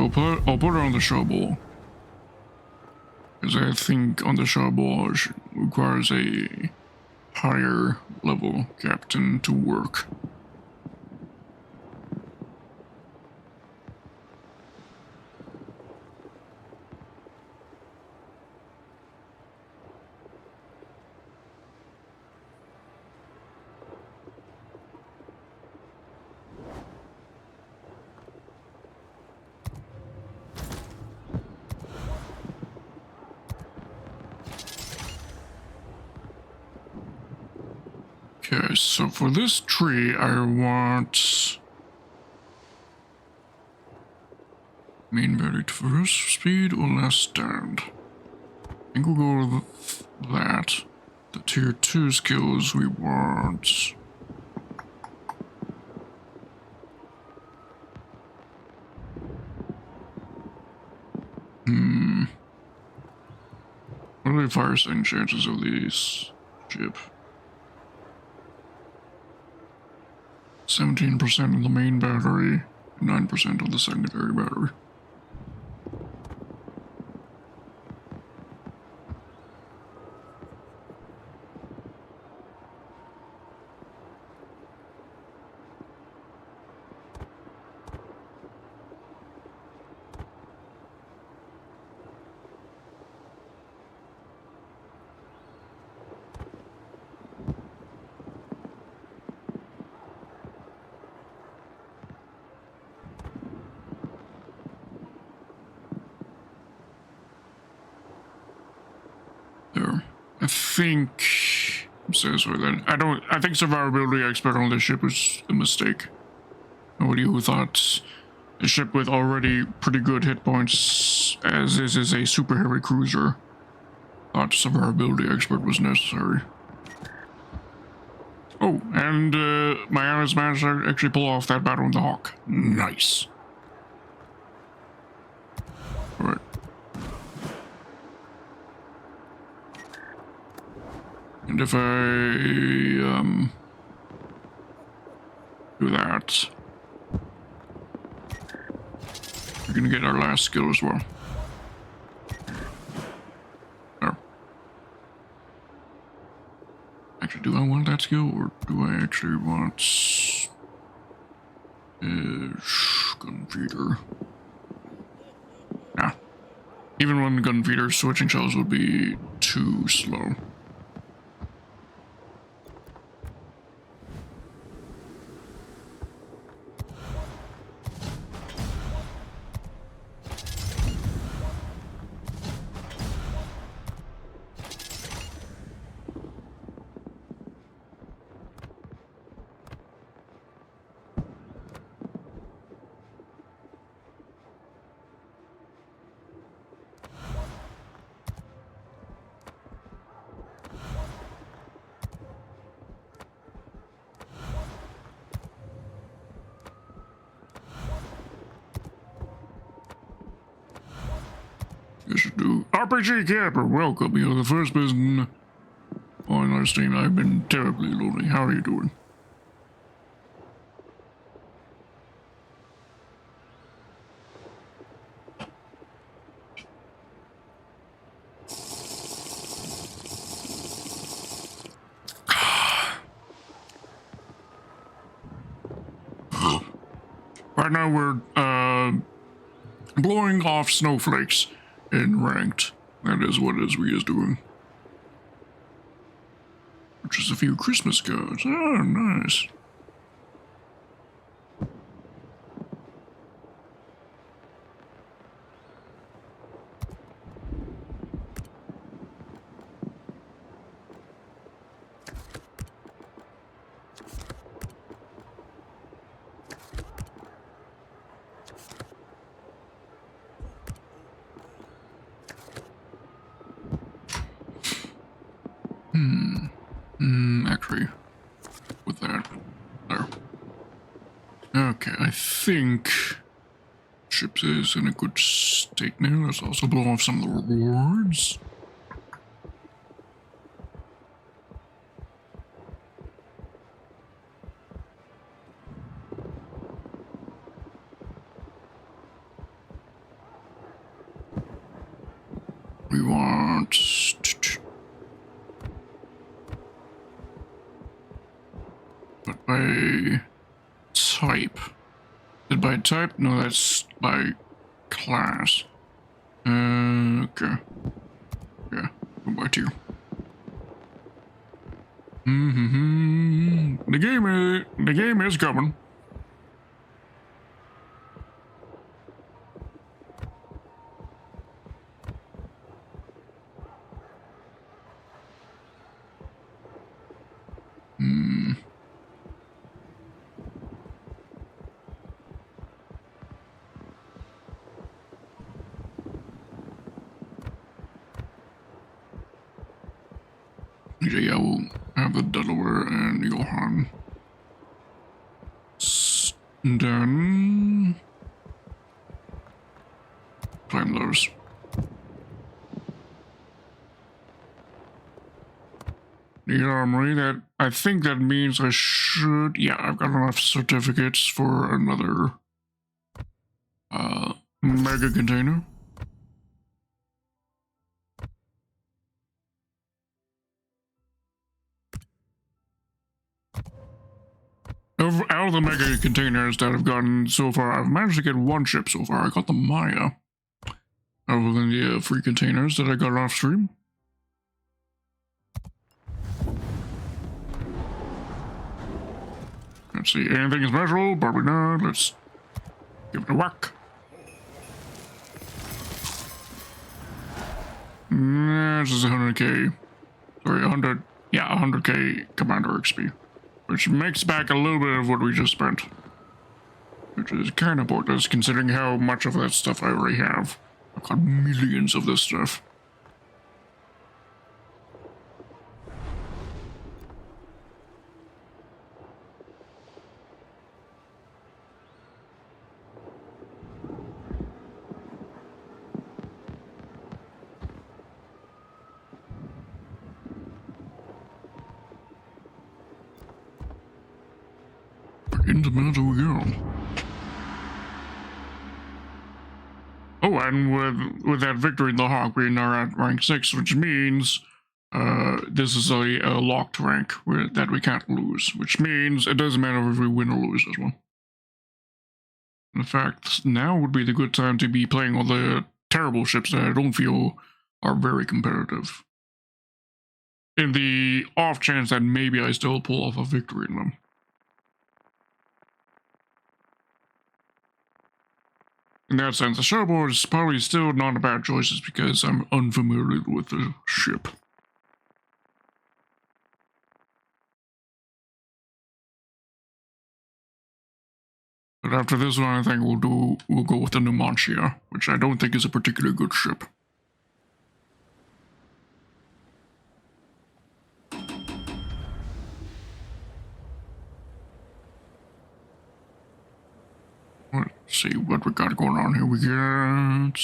I'll put it on the shovel. Because I think on the shovel it requires a higher level captain to work. Okay, so for this tree, I want main varied first speed or last stand. I think we'll go with that. The tier 2 skills we want. What are the fire setting chances of these ship? 17% on the main battery, 9% on the secondary battery. There. I think I'm so sorry then. I think survivability expert on this ship was a mistake. Nobody who thought a ship with already pretty good hit points as this is a super heavy cruiser thought survivability expert was necessary. Oh, and my allies managed to actually pull off that battle in the Hawk. Nice. Alright. And if I do that, we're gonna get our last skill as well. There. Actually, do I want that skill or do I actually want gun feeder? Nah. Even when gun feeder switching shells would be too slow. You should do RPG Camper. Welcome. You're the first person on our stream. I've been terribly lonely. How are you doing? Right now we're blowing off snowflakes in ranked. That is what Esri is doing. Which is a few Christmas cards. Oh, nice. Actually, with that, there. Okay, I think ships is in a good state now. Let's also blow off some of the rewards. we want. But by type. Is it by type? No, that's by class. Okay. Yeah, go by tier. The game is coming. Yeah, we'll have the Delaware and Johan. Then claim those. The armory, that I think that means I should. Yeah, I've got enough certificates for another mega container. Out of the mega containers that I've gotten so far, I've managed to get one ship so far. I got the Maya. Other than the free containers that I got off stream. Let's see, anything special? Probably not. Let's give it a whack. Nah, this is 100k. Sorry, 100. Yeah, 100k Commander XP. Which makes back a little bit of what we just spent. Which is kind of pointless considering how much of that stuff I already have. I've got millions of this stuff. Into Manta we go. Oh, and with that victory in the Hawk, we are now at rank 6, which means this is a locked rank that we can't lose, which means it doesn't matter if we win or lose as well. In fact, now would be the good time to be playing all the terrible ships that I don't feel are very competitive. In the off chance that maybe I still pull off a victory in them. In that sense, the showboard is probably still not a bad choice because I'm unfamiliar with the ship. But after this one, I think we'll go with the Numancia, which I don't think is a particularly good ship. Let's see what we got going on here. We got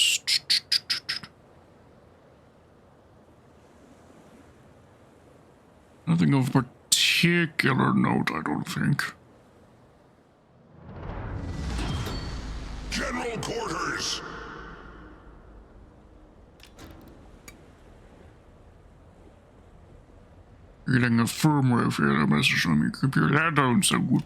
nothing of particular note, I don't think. General quarters! You're getting a firmware failure message on your computer. That doesn't sound good.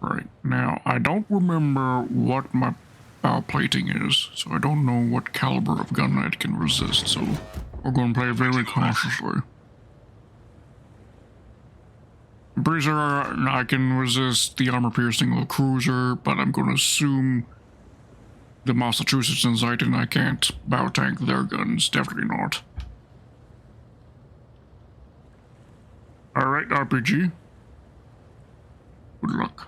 Right, now, I don't remember what my bow plating is, so I don't know what caliber of gun it can resist, so we're going to play very cautiously. I'm pretty sure I can resist the armor piercing of a cruiser, but I'm going to assume the Massachusetts and Titan I can't bow tank their guns, definitely not. Alright, RPG. Good luck.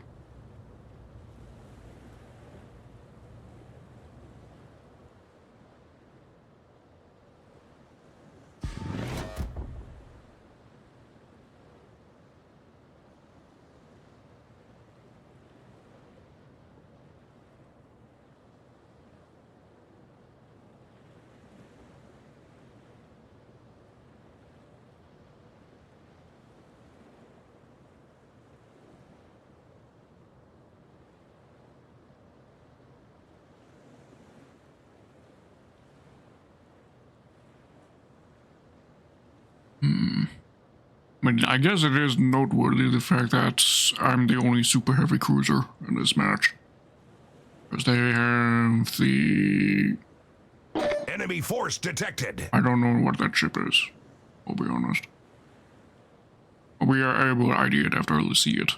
I mean, I guess it is noteworthy the fact that I'm the only super heavy cruiser in this match. Because they have the... Enemy force detected. I don't know what that ship is, I'll be honest. We are able to ID it after I see it.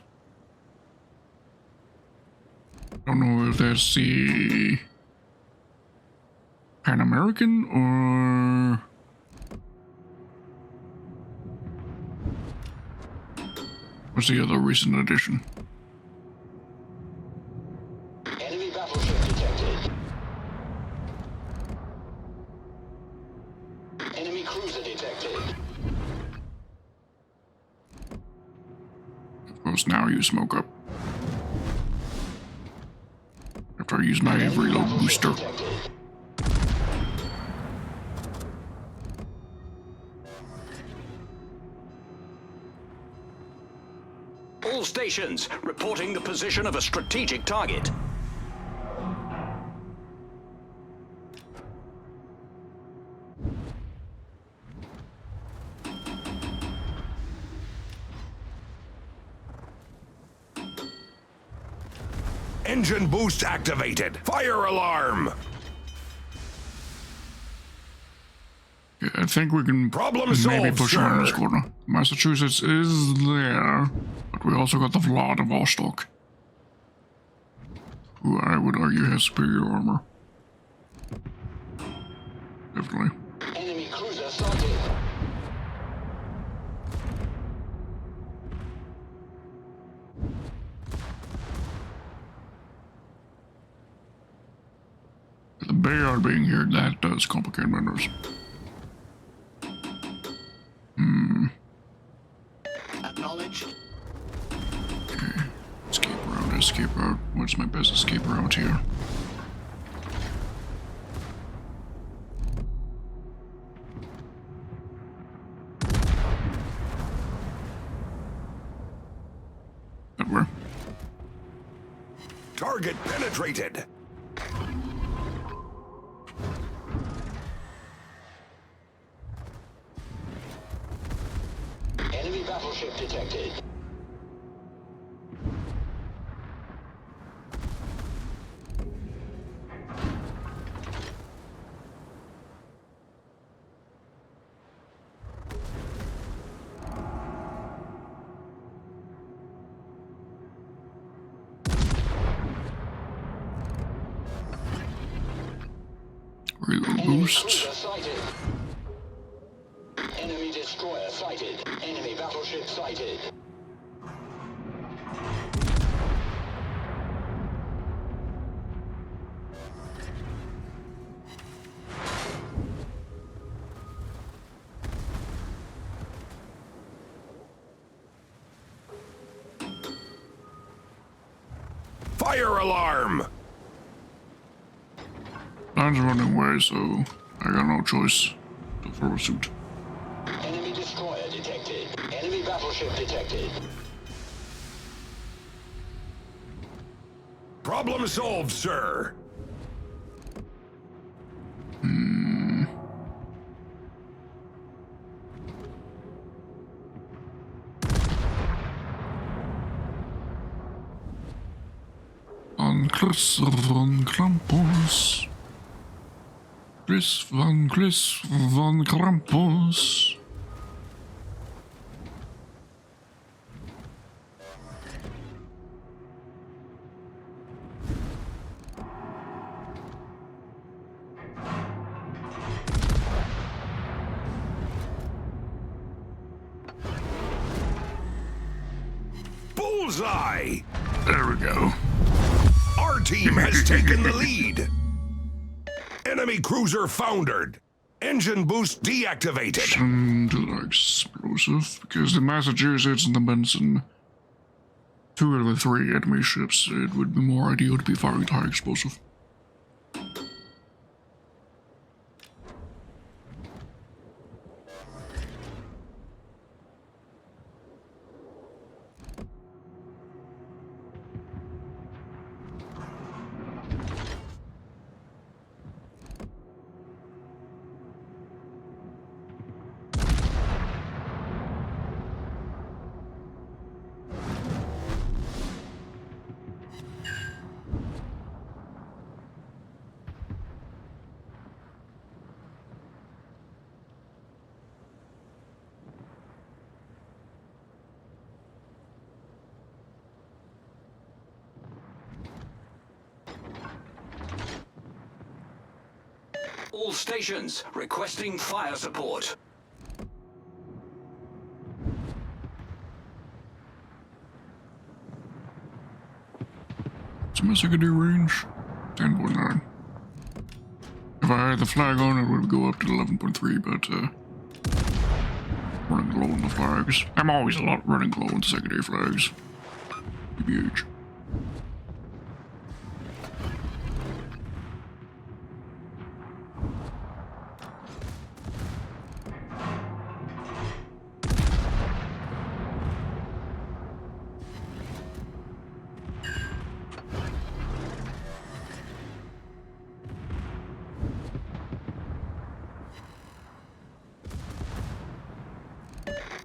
I don't know if that's the Pan American or what's the other recent addition? Enemy battleship detected. Enemy cruiser detected. Of course, now you smoke up. After I use my reload booster. Detected. All stations reporting the position of a strategic target. Engine boost activated. Fire alarm. Yeah, I think we can Problem maybe solved, push around this sir. corner. Massachusetts is there, but we also got the World of Warships, who I would argue has superior armor. Definitely. Enemy cruiser sighted. The Bayard being here, that does complicate matters. Acknowledged. Okay. Escape route. What's my best escape route here? That way. Target penetrated. Enemy battleship detected. Reload Enemy boost. cruiser sighted. Enemy destroyer sighted. Enemy battleship sighted. Fire alarm. Line's running away, so I got no choice to follow suit. Enemy destroyer detected. Enemy battleship detected. Problem solved, sir. Van Chris van Krampus. Chris van Krampus. Bullseye. There we go. Our team has taken the lead. Enemy cruiser foundered. Engine boost deactivated. Sound explosive because the Massachusetts and the Benson, two of the three enemy ships, it would be more ideal to be firing high explosive. All stations requesting fire support. What's my secondary range? 10.9. If I had the flag on, it would go up to 11.3, but running low on the flags. I'm always running low on the secondary flags. BBH.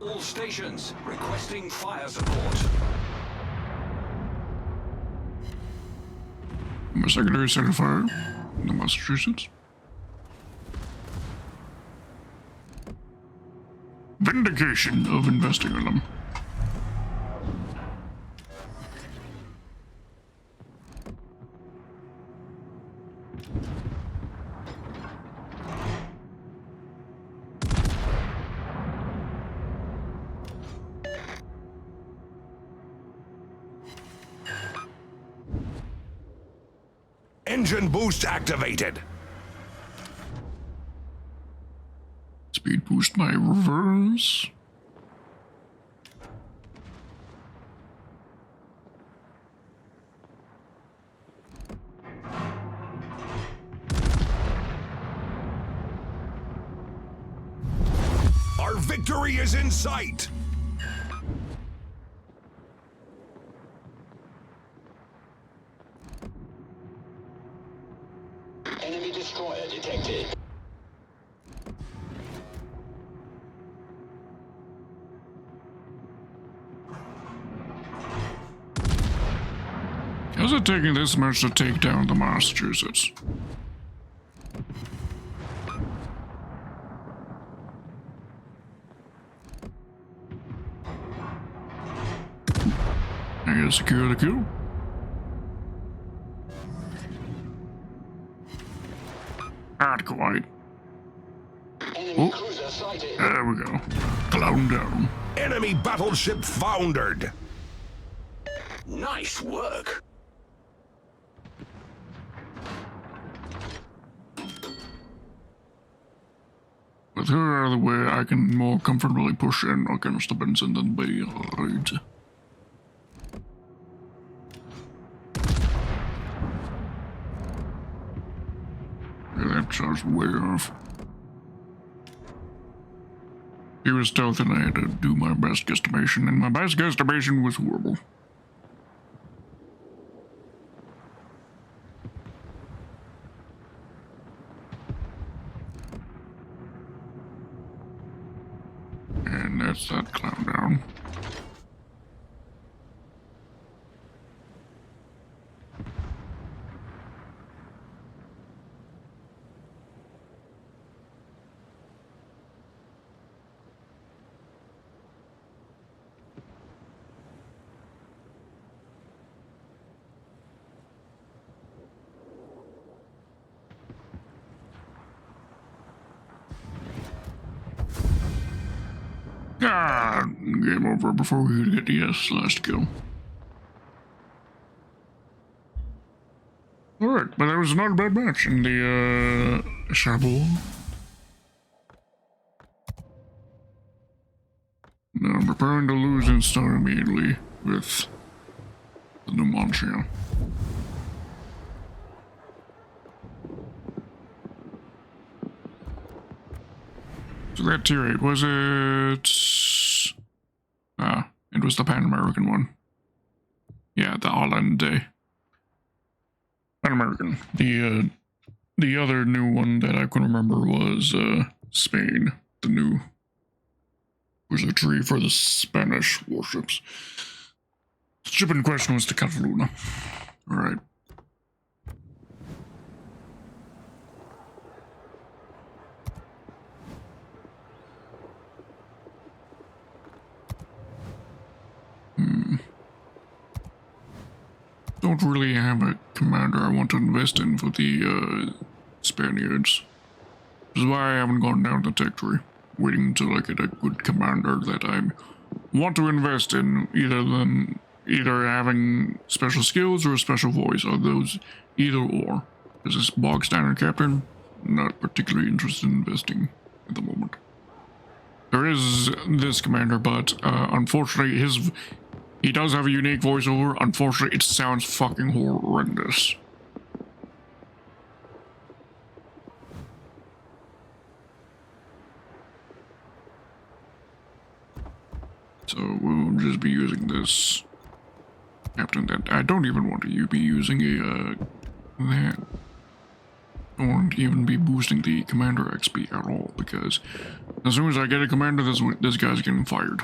All stations requesting fire support. My secondary set of fire in Massachusetts. Vindication of investing in them. Engine boost activated. Speed boost by reverse. Our victory is in sight. Enemy destroyer detected. How's it taking this much to take down the Massachusetts? I gotta secure the kill. Not quite. Enemy cruiser sighted. There we go. Clown down. Enemy battleship foundered. Nice work. With her out of the way, I can more comfortably push in against the Benson than be right. Yeah, that charged way off. He was stealth and I had to do my best guesstimation, and my best guesstimation was horrible. And that's that clown down. Ah, game over before we could get the last kill. Alright, but that was not a bad match in the, Chabot. Now I'm preparing to lose and start immediately with the Numancia. So that tier 8, was it... it was the Pan American one. Yeah, the Holland Day. Pan American. The other new one that I couldn't remember was, Spain. The new... was a tree for the Spanish warships. The ship in question was the Cataluna. Alright. Don't really have a commander I want to invest in for the Spaniards. Which is why I haven't gone down the tech tree. Waiting until I get a good commander that I want to invest in. Either having special skills or a special voice, or those either or. As this bog standard captain, not particularly interested in investing at the moment. There is this commander, but unfortunately he does have a unique voiceover. Unfortunately, it sounds fucking horrendous. So we'll just be using this captain that I don't even want to be using that. I won't even be boosting the commander XP at all, because as soon as I get a commander, this guy's getting fired.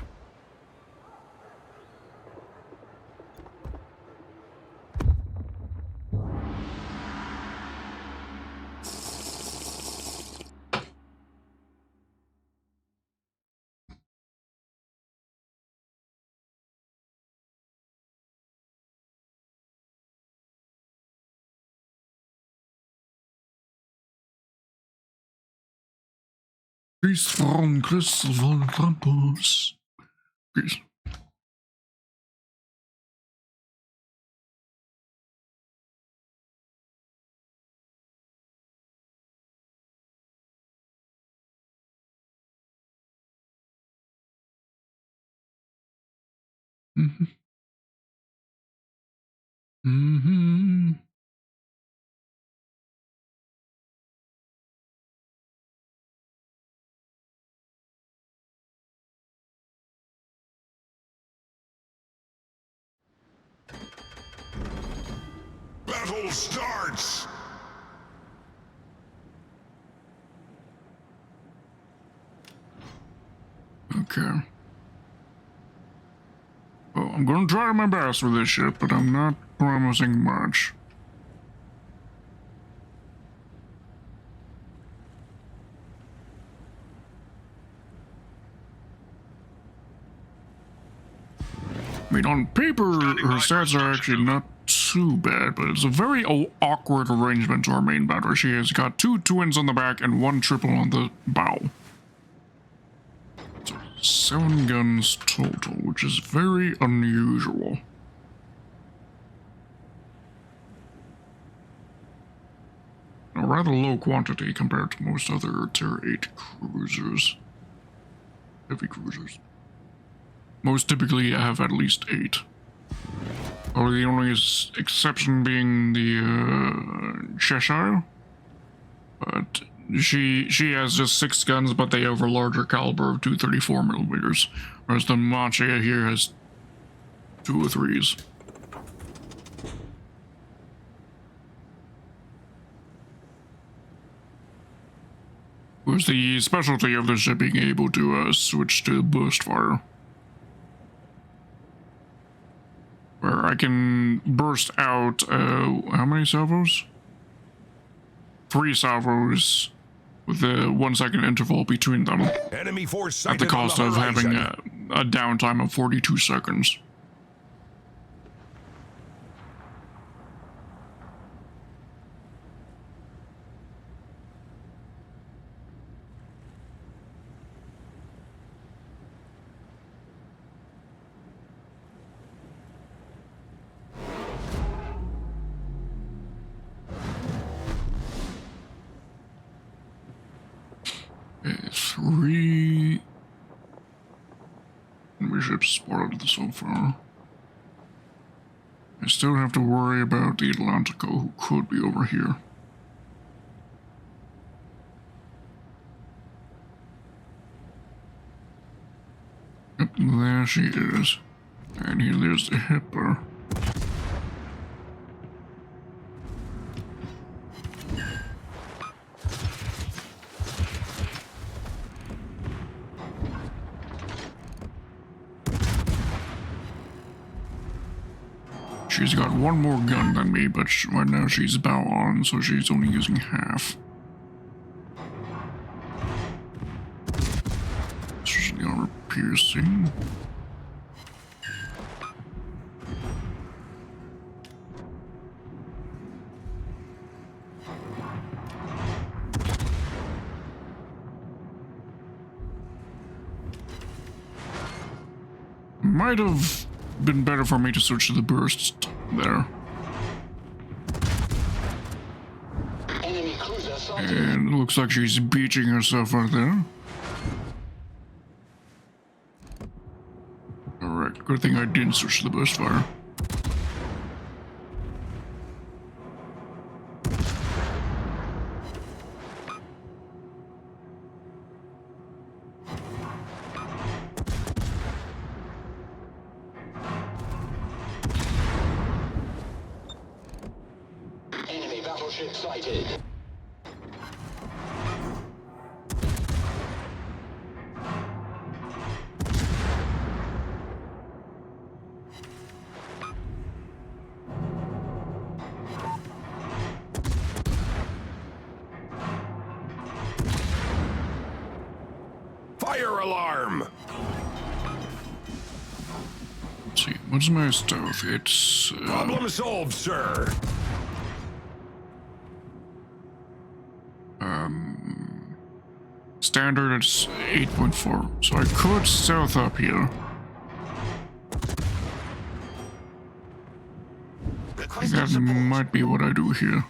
Peace from Christopher Campus. Peace. Mm-hmm. Mm-hmm. Battle starts! Okay. Well, I'm gonna try my best with this ship, but I'm not promising much. I mean, on paper, her stats are actually not too bad, but it's a very awkward arrangement to our main battery. She has got 2 twins on the back and 1 triple on the bow. So 7 guns total, which is very unusual. A rather low quantity compared to most other Tier 8 cruisers. Heavy cruisers. Most typically have at least 8. Or the only exception being the Cheshire. But she has just 6 guns, but they have a larger caliber of 234 millimeters. Whereas the Machia here has 203s. Whereas the specialty of the ship being able to switch to burst fire. Where I can burst out, how many salvos? 3 salvos with a 1 second interval between them. Enemy force At the sighted on cost of having horizon. a downtime of 42 seconds. Okay, 3 enemy ships spotted so far. I still have to worry about the Atlantico, who could be over here. Yep, there she is. And here there's the Hipper. She's got 1 more gun than me, but right now she's bow on, so she's only using half. She's the armor piercing. Might have been better for me to switch to the burst there. Enemy cruiser sighted. And it looks like she's beaching herself right there. Alright, good thing I didn't switch to the burst fire. Enemy battleship sighted. Fire alarm! Let's see, what's my stealth? It's Problem solved, sir. standard, it's 8.4. So I could stealth up here. That might be what I do here.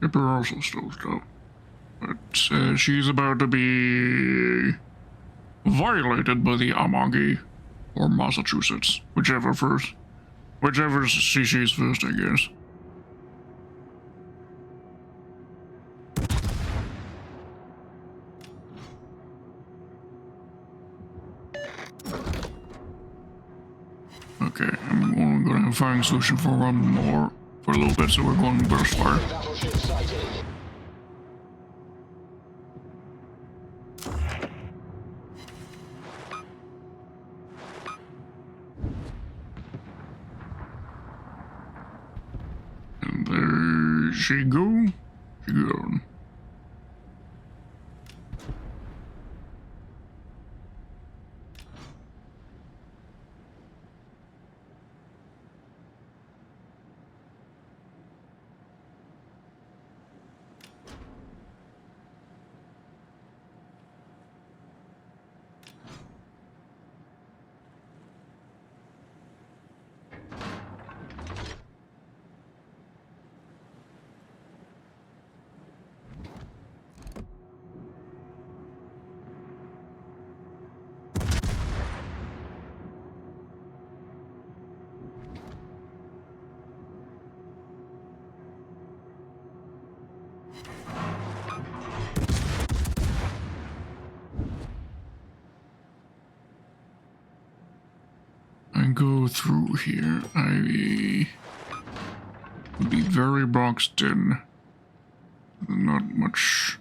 Ripper also stealthed up. But she's about to be violated by the Amagi or Massachusetts, whichever first. Whichever she's first, I guess. Okay, I'm only gonna have a firing solution for one more for a little bit, so we're going burst fire. Battleship sighted. And there she go. She gone. And go through here. I would be very boxed in. Not much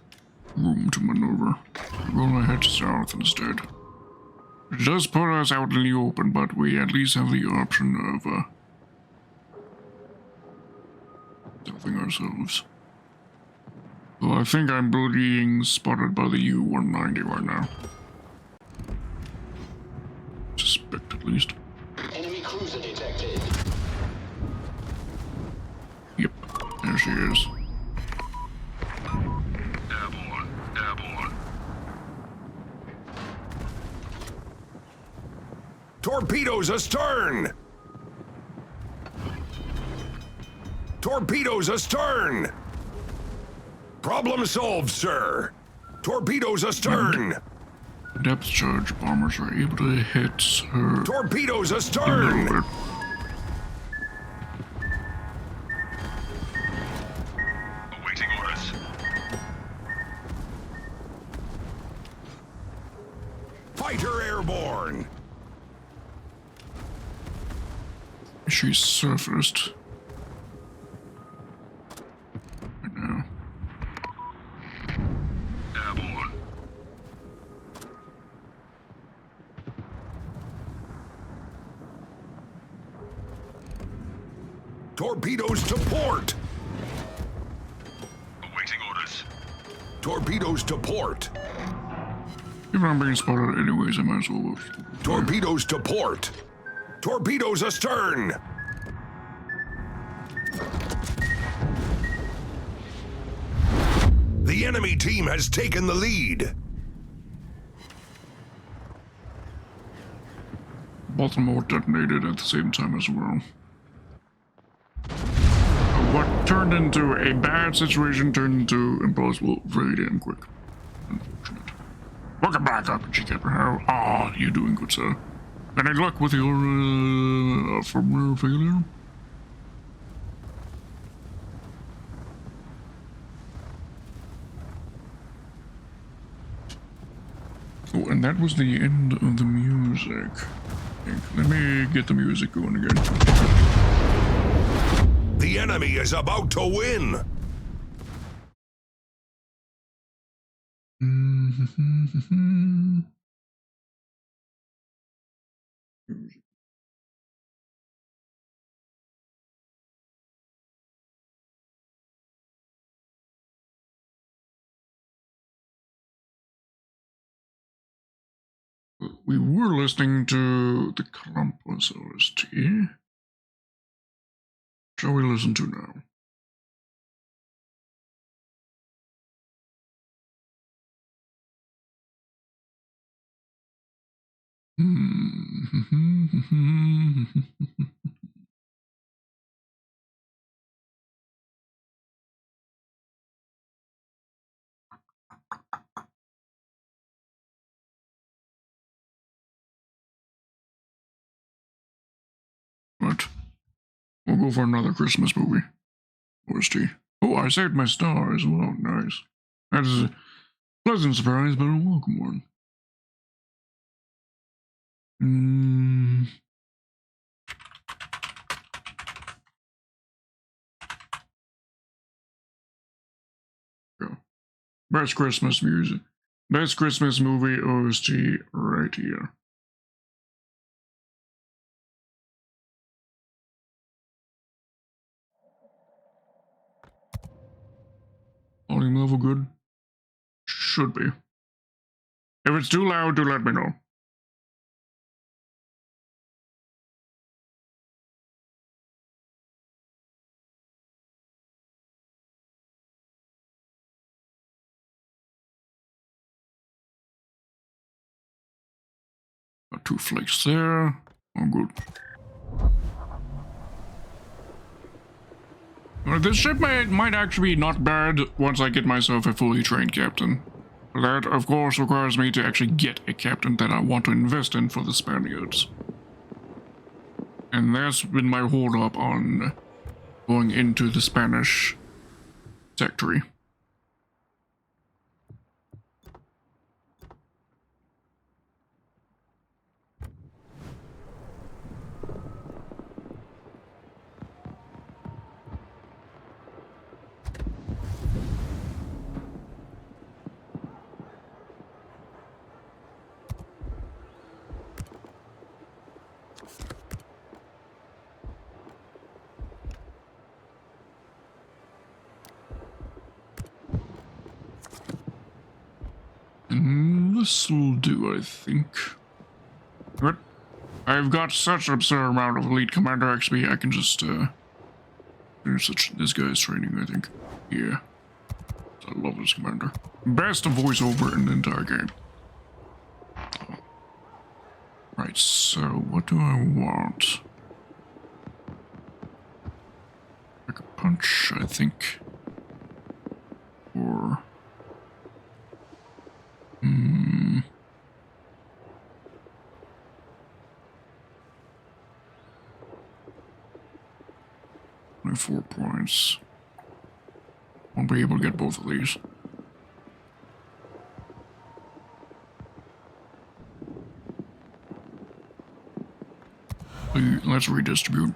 room to maneuver. We're gonna head south instead. It does put us out in the open, but we at least have the option of stealthing ourselves. Well, I think I'm being spotted by the U-190 right now. Suspect at least. Enemy cruiser detected. Yep, there she is. Airborne. Airborne. Torpedoes astern! Torpedoes astern! Problem solved, sir. Torpedoes astern! Depth charge bombers are able to hit her. Torpedoes astern! Awaiting orders. Fighter airborne! She surfaced. Right now. Airborne. Torpedoes to port! Awaiting orders. Torpedoes to port! If I'm being spotted anyways, I might as well. Torpedoes to port! Torpedoes astern! The enemy team has taken the lead. Baltimore detonated at the same time as well. What turned into a bad situation turned into impossible very damn quick. Unfortunate. Welcome back, RPG Captain. How are you doing, good sir? Any luck with your firmware failure? Oh, and that was the end of the music. Let me get the music going again. The enemy is about to win. We were listening to the Columbus OST. Shall we listen to now? But we'll go for another Christmas movie. OST. Oh, I saved my star as well. Nice. That is a pleasant surprise, but a welcome one. Go. Best Christmas music. Best Christmas movie OST right here. Volume level good? Should be. If it's too loud, do let me know. Got 2 flakes there. All good. Well, this ship might actually be not bad once I get myself a fully trained captain. That, of course, requires me to actually get a captain that I want to invest in for the Spaniards. And that's been my hold up on going into the Spanish sector. This'll do, I think. But I've got such an absurd amount of elite commander XP, I can just finish this guy's training, I think. Yeah. I love this commander. Best voiceover in the entire game. Right, so what do I want? Like a punch, I think. Or... 24 points. Won't be able to get both of these. Let's redistribute.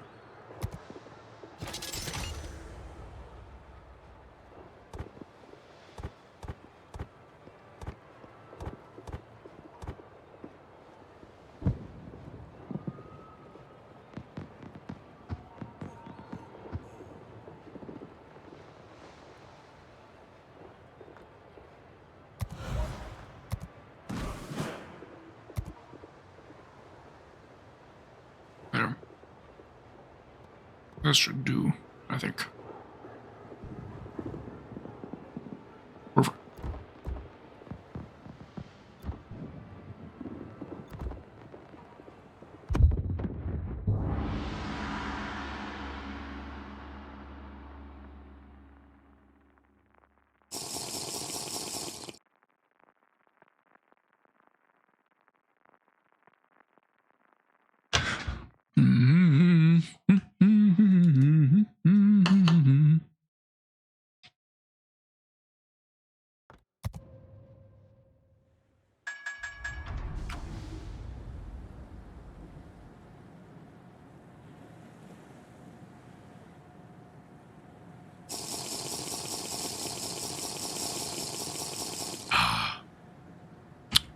This should do, I think. Perfect.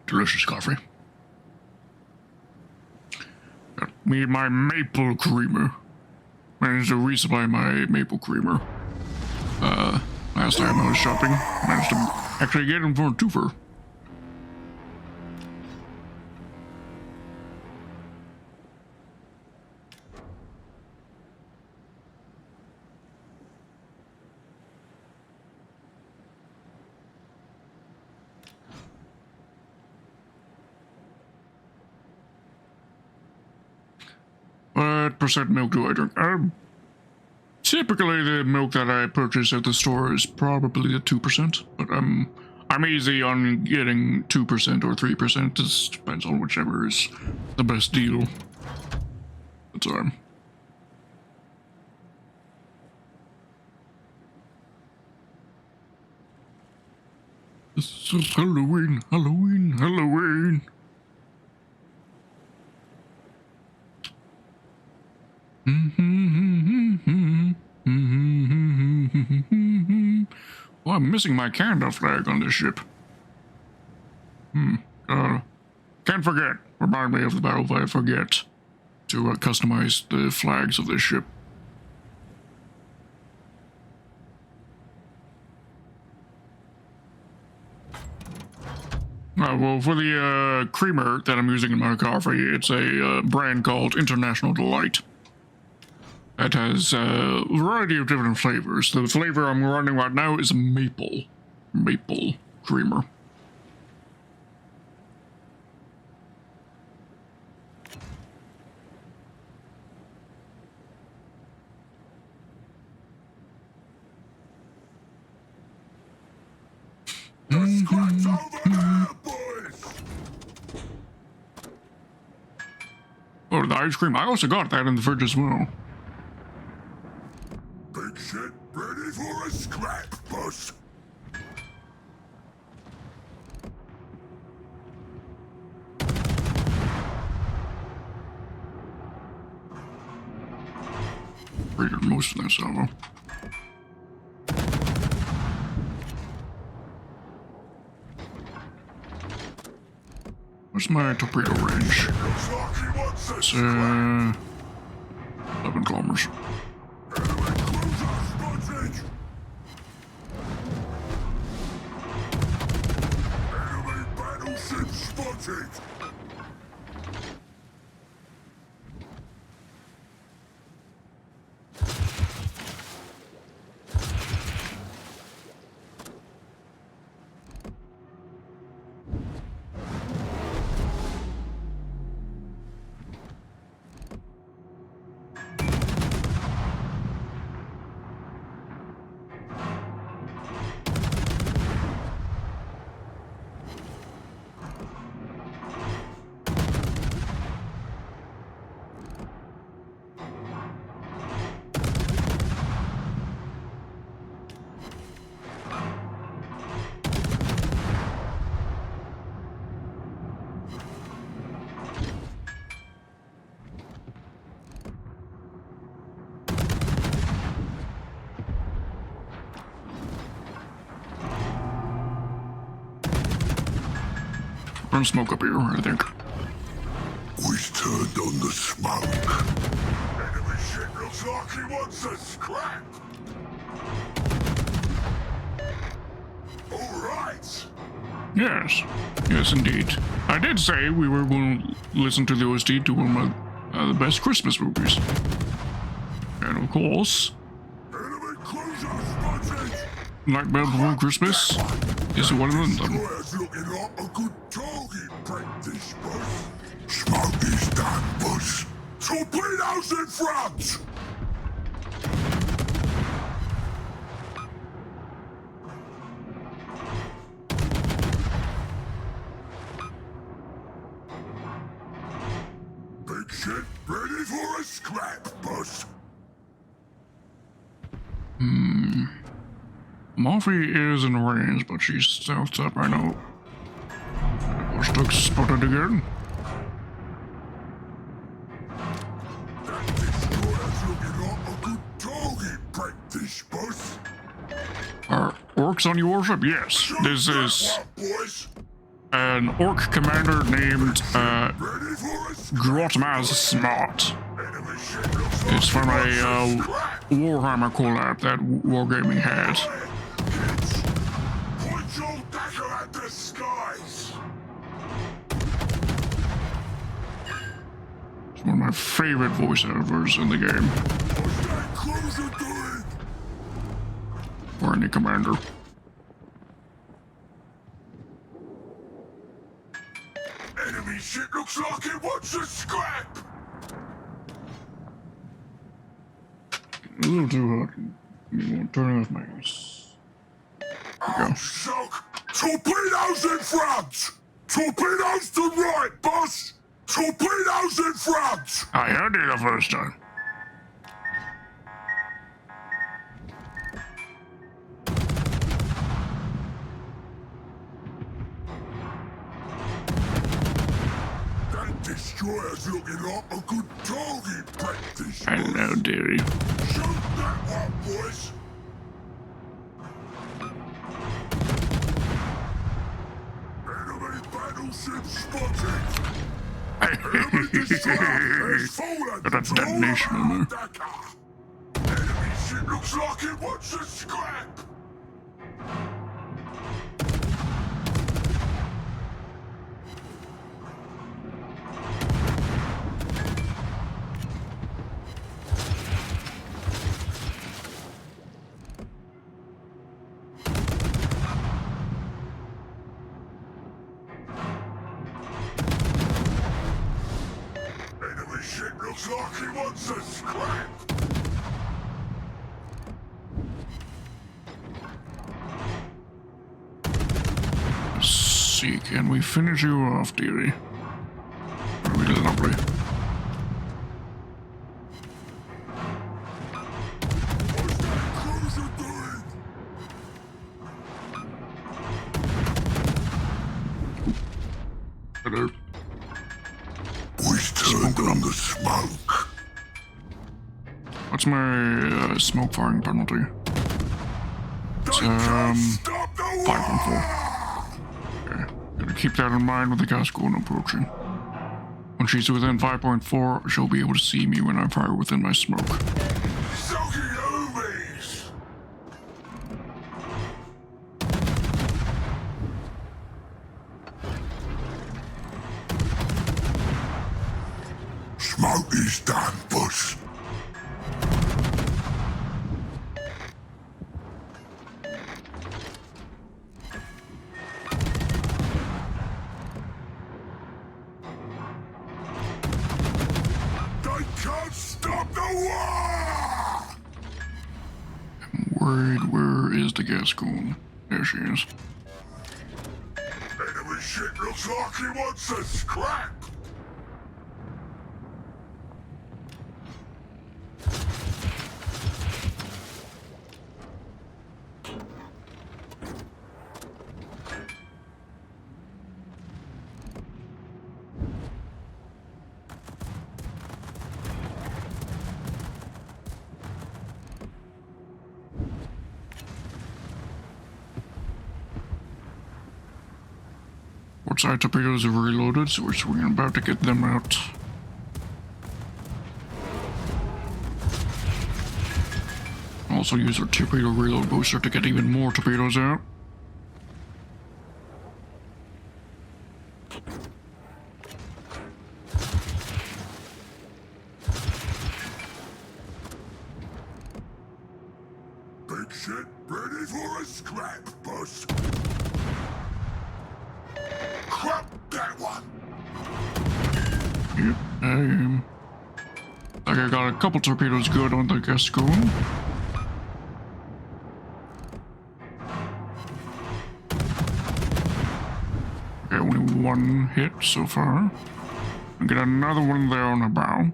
Delicious coffee. Got me my maple creamer. Managed to resupply my maple creamer. Last time I was shopping, managed to actually get him for a twofer. What percent milk do I drink? Typically, the milk that I purchase at the store is probably at 2%, but I'm easy on getting 2% or 3%. Just depends on whichever is the best deal. That's all. This is Halloween, Halloween, Halloween. Well, I'm missing my Canada flag on this ship. Can't forget. Remind me of the battle if I forget to customize the flags of this ship. Well, for the creamer that I'm using in my coffee, it's a brand called International Delight. It has a variety of different flavors. The flavor I'm running right now is maple creamer. Oh, the ice cream. I also got that in the fridge as well. Big shit ready for a scrap, boss. Raided most of that salvo. What's my torpedo range? It's 11 kilometers. Enemy battleship spotted. Burn smoke up here, I think. We've turned on the smoke. Enemy ship looks like he wants a scrap. All right. Yes. Yes, indeed. I did say we were going to listen to the OST to one of the best Christmas movies. And of course, Enemy cruiser spotted! Nightmare Before Christmas is one of them. Destroyer's looking like a good target practice, boss. Smoke is done, boss. Torpedoes in front! Big ship ready for a scrap, boss. Morphe is in range, but she's stealthed up, I know. Watchdog spotted again. That destroyer's looking like a good target practice, boss. Are orcs on your warship? Yes. This is Boys, an orc commander named ready for a scrap. Grotmaz Smart. Enemy ship looks like It's from it a wants a scrap. Warhammer collab that Wargaming had. Kids, point your dagger at the skies. It's one of my favorite voiceovers in the game What's that cruiser doing? for any commander. Enemy ship looks like it wants a scrap. A little too hot. You won't turn off my Oh, soak. Torpedoes in front. Torpedoes to right, boss. Torpedoes in front. I heard it the first time. That destroyer's looking like a good target practice. Hello, dearie. Shoot that one, boys. Enemy battleship spotted. Enemy destroyer has fallen. Got a detonation in there. Decker. Enemy ship looks like it wants a scrap. Enemy ship looks like it wants a scrap. Let's see, can we finish you off, dearie? That'd be lovely. What's that cruiser doing? Hello. We've turned on the smoke. What's my smoke firing penalty? It's, They can't stop the 5.4. war! Okay. Gotta keep that in mind with the Gascon approaching. When she's within 5.4, she'll be able to see me when I fire within my smoke. Soggy Obies! Smoke is done, boss. They can't stop the war! I'm worried, where is the Gascon? There she is. Enemy ship looks like he wants a scrap. Port side torpedoes are reloaded, so we're about to get them out. Also use our torpedo reload booster to get even more torpedoes out. ship ready for a scrap, boss. Crap that one. Yep, I am. Like I got a couple torpedoes good on the Gascon. Okay, only one hit so far. I'll get another one there on the bow.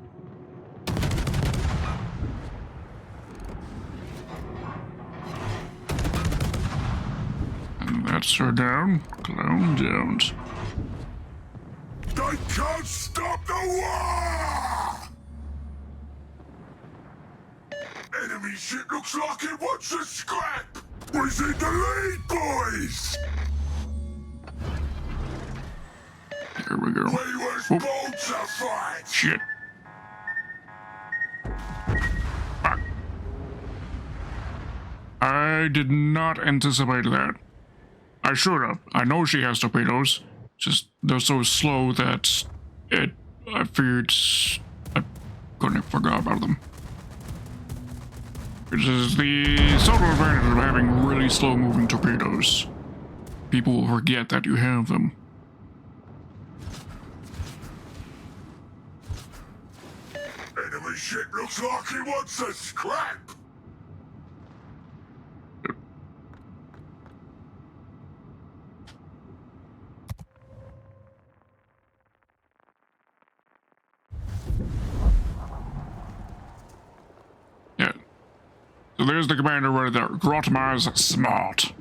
And that's her down. Clown downs. They can't stop the war! Enemy ship looks like it wants a scrap! We's in the lead, boys! There we go. We was Oh. born to fight! Shit. Fuck. I did not anticipate that. I should have. I know she has torpedoes. Just they're so slow that I feared I couldn't forget about them. Which is the total advantage of having really slow moving torpedoes. People will forget that you have them. Enemy ship looks like it wants a scrap! Yeah. So there's the commander right there. Grotmar's smart.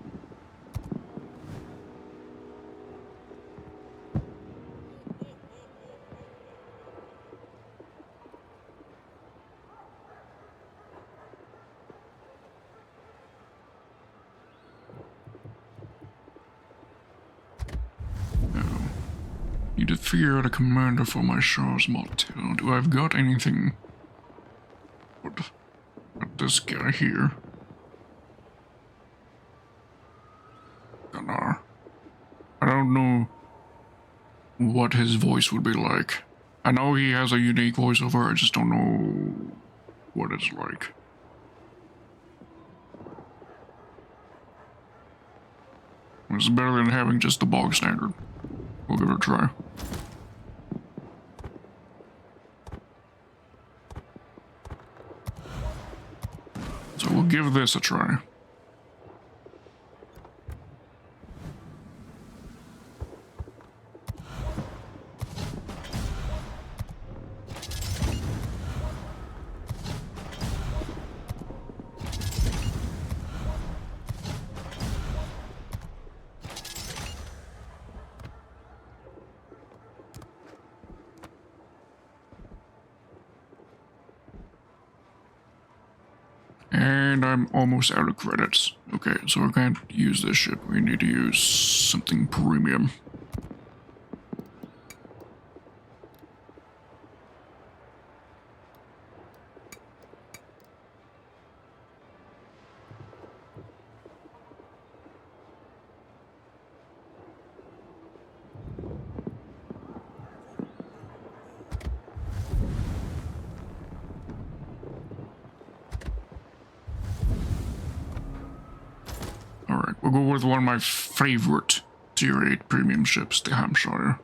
Need to figure out a commander for my Charles Martel. Do I've got anything? What? Got this guy here. Gunnar. I don't know what his voice would be like. I know he has a unique voiceover, I just don't know what it's like. It's better than having just the bog standard. We'll give it a try. So we'll give this a try. And I'm almost out of credits. Okay, so we can't use this ship. We need to use something premium. Alright, we'll go with one of my favorite Tier 8 premium ships, the Hampshire.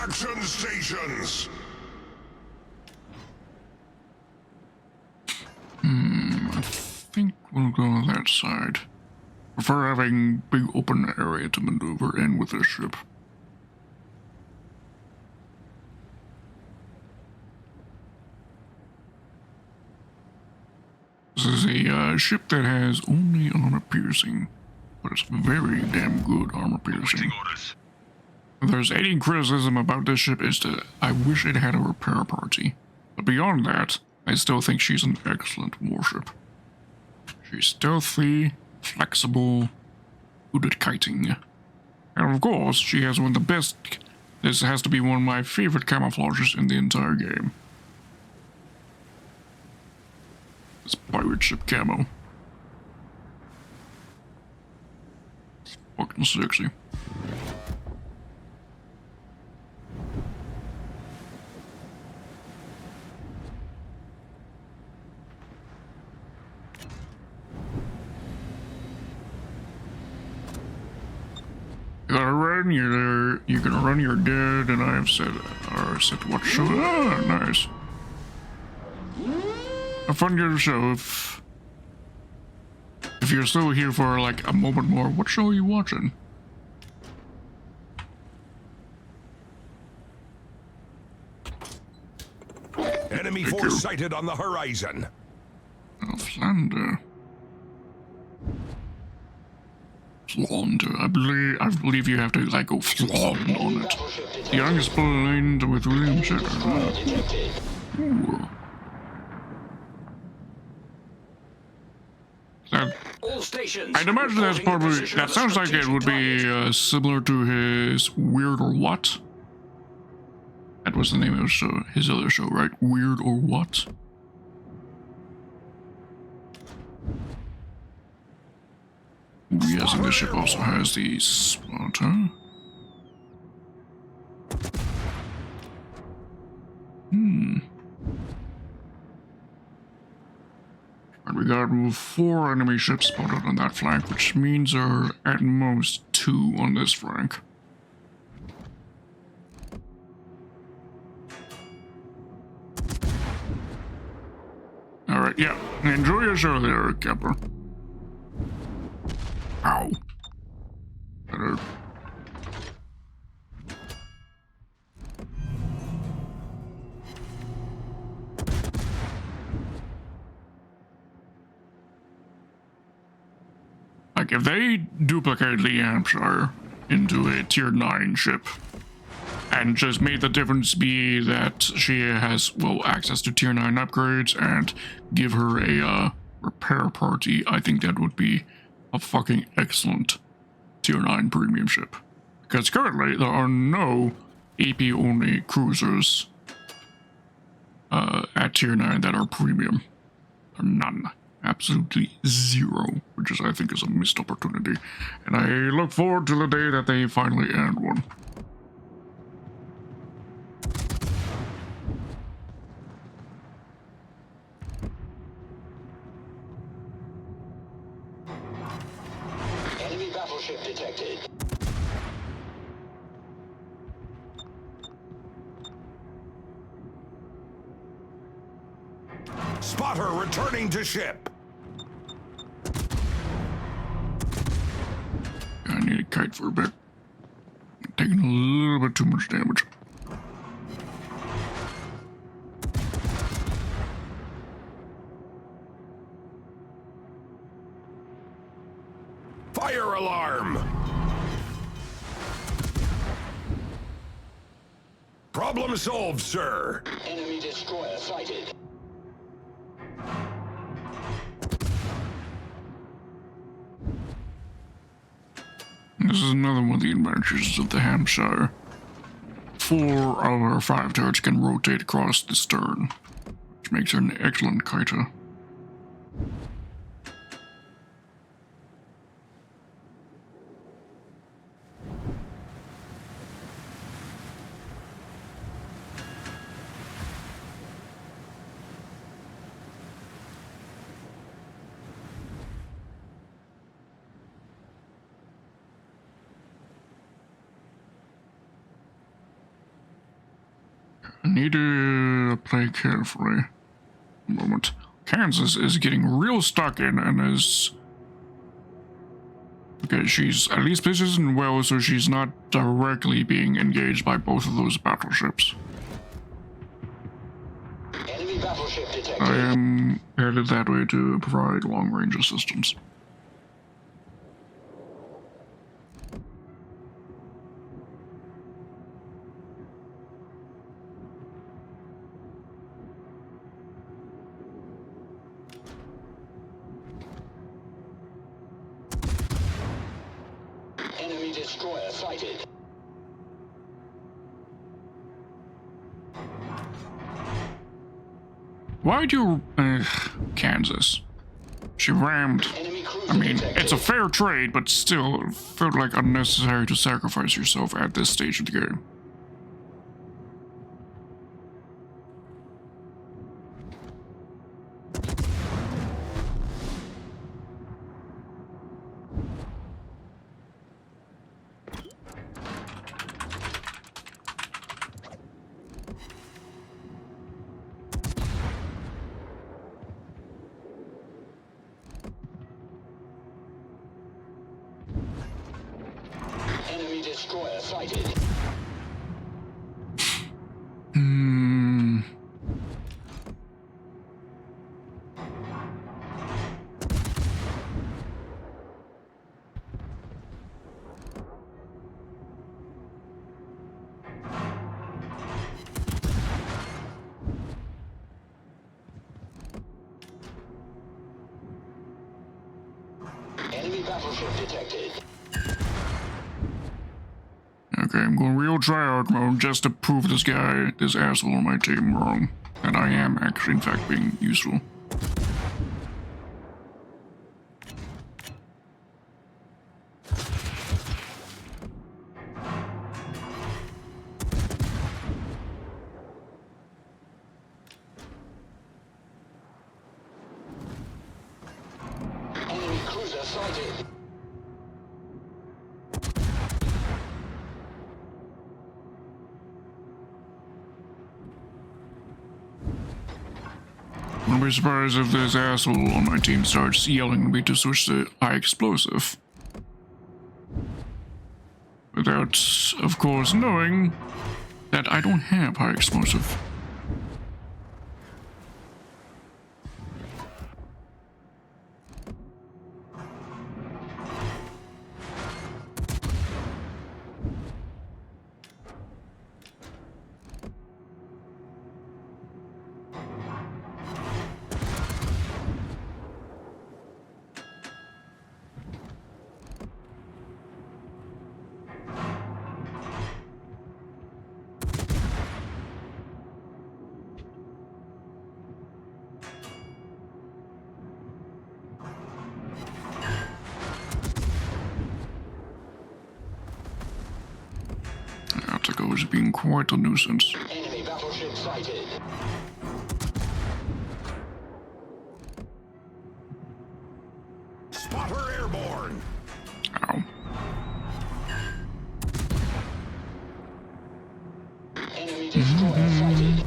Extraction stations! I think we'll go on that side. Prefer having big open area to maneuver in with this ship. This is a ship that has only armor piercing, but it's very damn good armor piercing. Waiting orders. If there's any criticism about this ship is that I wish it had a repair party. But beyond that, I still think she's an excellent warship. She's stealthy, flexible, good at kiting. And of course, she has one of the best... This has to be one of my favorite camouflages in the entire game. This pirate ship camo. It's fucking sexy. You gotta run, you're gonna run, you're dead, and I've said what show. Ah, nice. Have fun your show. If you're still here for like a moment more, what show are you watching? Enemy force sighted on the horizon. Flander. Flander. I believe you have to like go flan on it. The unexplained with William Shatner. Detected. Ooh. That, All stations. I'd imagine that's reporting the probably, position that of a sounds like it would strategic target. be similar to his Weird or What? That was the name of his other show, right? Weird or What? Ooh, yes, and this ship also has the spotter. And we got 4 enemy ships spotted on that flank, which means there are at most 2 on this flank. Alright, yeah. Enjoy your show there, Kepler. Ow. Better. Like, if they duplicate the Hampshire into a tier 9 ship, and just made the difference be that she has, well, access to tier 9 upgrades and give her a repair party, I think that would be a fucking excellent tier 9 premium ship. Because currently there are no AP only cruisers at tier 9 that are premium. None. Absolutely 0, which is, I think, is a missed opportunity. And I look forward to the day that they finally add one. Enemy battleship detected. Spotter returning to ship. I need a kite for a bit. Taking a little bit too much damage. Fire alarm. Problem solved, sir. Enemy destroyer sighted. This is another one of the advantages of the Hampshire. 4 of her 5 turrets can rotate across the stern, which makes her an excellent kiter. I need to play carefully. A moment. Kansas is getting real stuck in and is... Okay, she's at least positioned well, so she's not directly being engaged by both of those battleships. Enemy battleship detected. I am headed that way to provide long-range assistance. Enemy destroyer sighted. Why'd you... Kansas. She rammed... Enemy cruiser I mean, detected. it's a fair trade, but still, it felt like unnecessary to sacrifice yourself at this stage of the game. Enemy destroyer sighted. Hmm... Enemy battleship detected. Okay, I'm going real tryhard mode just to prove this guy, this asshole on my team wrong. That I am actually, in fact, being useful. Enemy cruiser sighted. Wouldn't be surprised if this asshole on my team starts yelling at me to switch to high explosive. Without, of course, knowing that I don't have high explosive. Attico is being quite a nuisance. Enemy battleship sighted. Spotter airborne. Ow. Enemy destroyer sighted.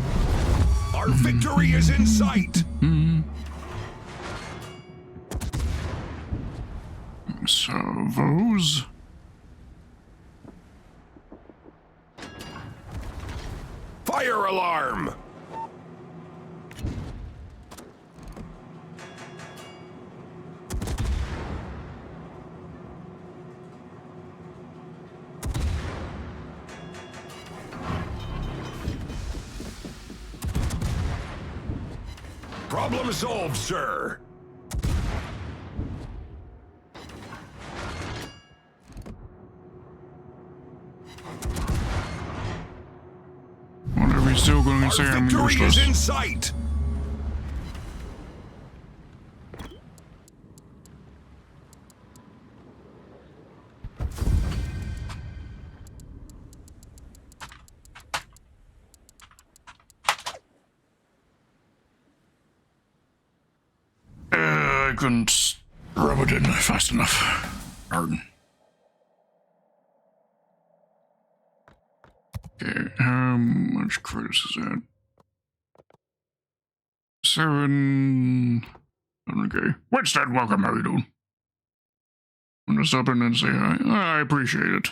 Our victory is in sight. Servos. Fire alarm. Problem solved, sir. Whatever he's still going to Our say I'm victory useless. is in sight. I couldn't rub it in fast enough. Pardon. Okay, how much credits is that? 7. Okay. Winston, welcome. How you doing? I'm gonna stop in and say hi. I appreciate it.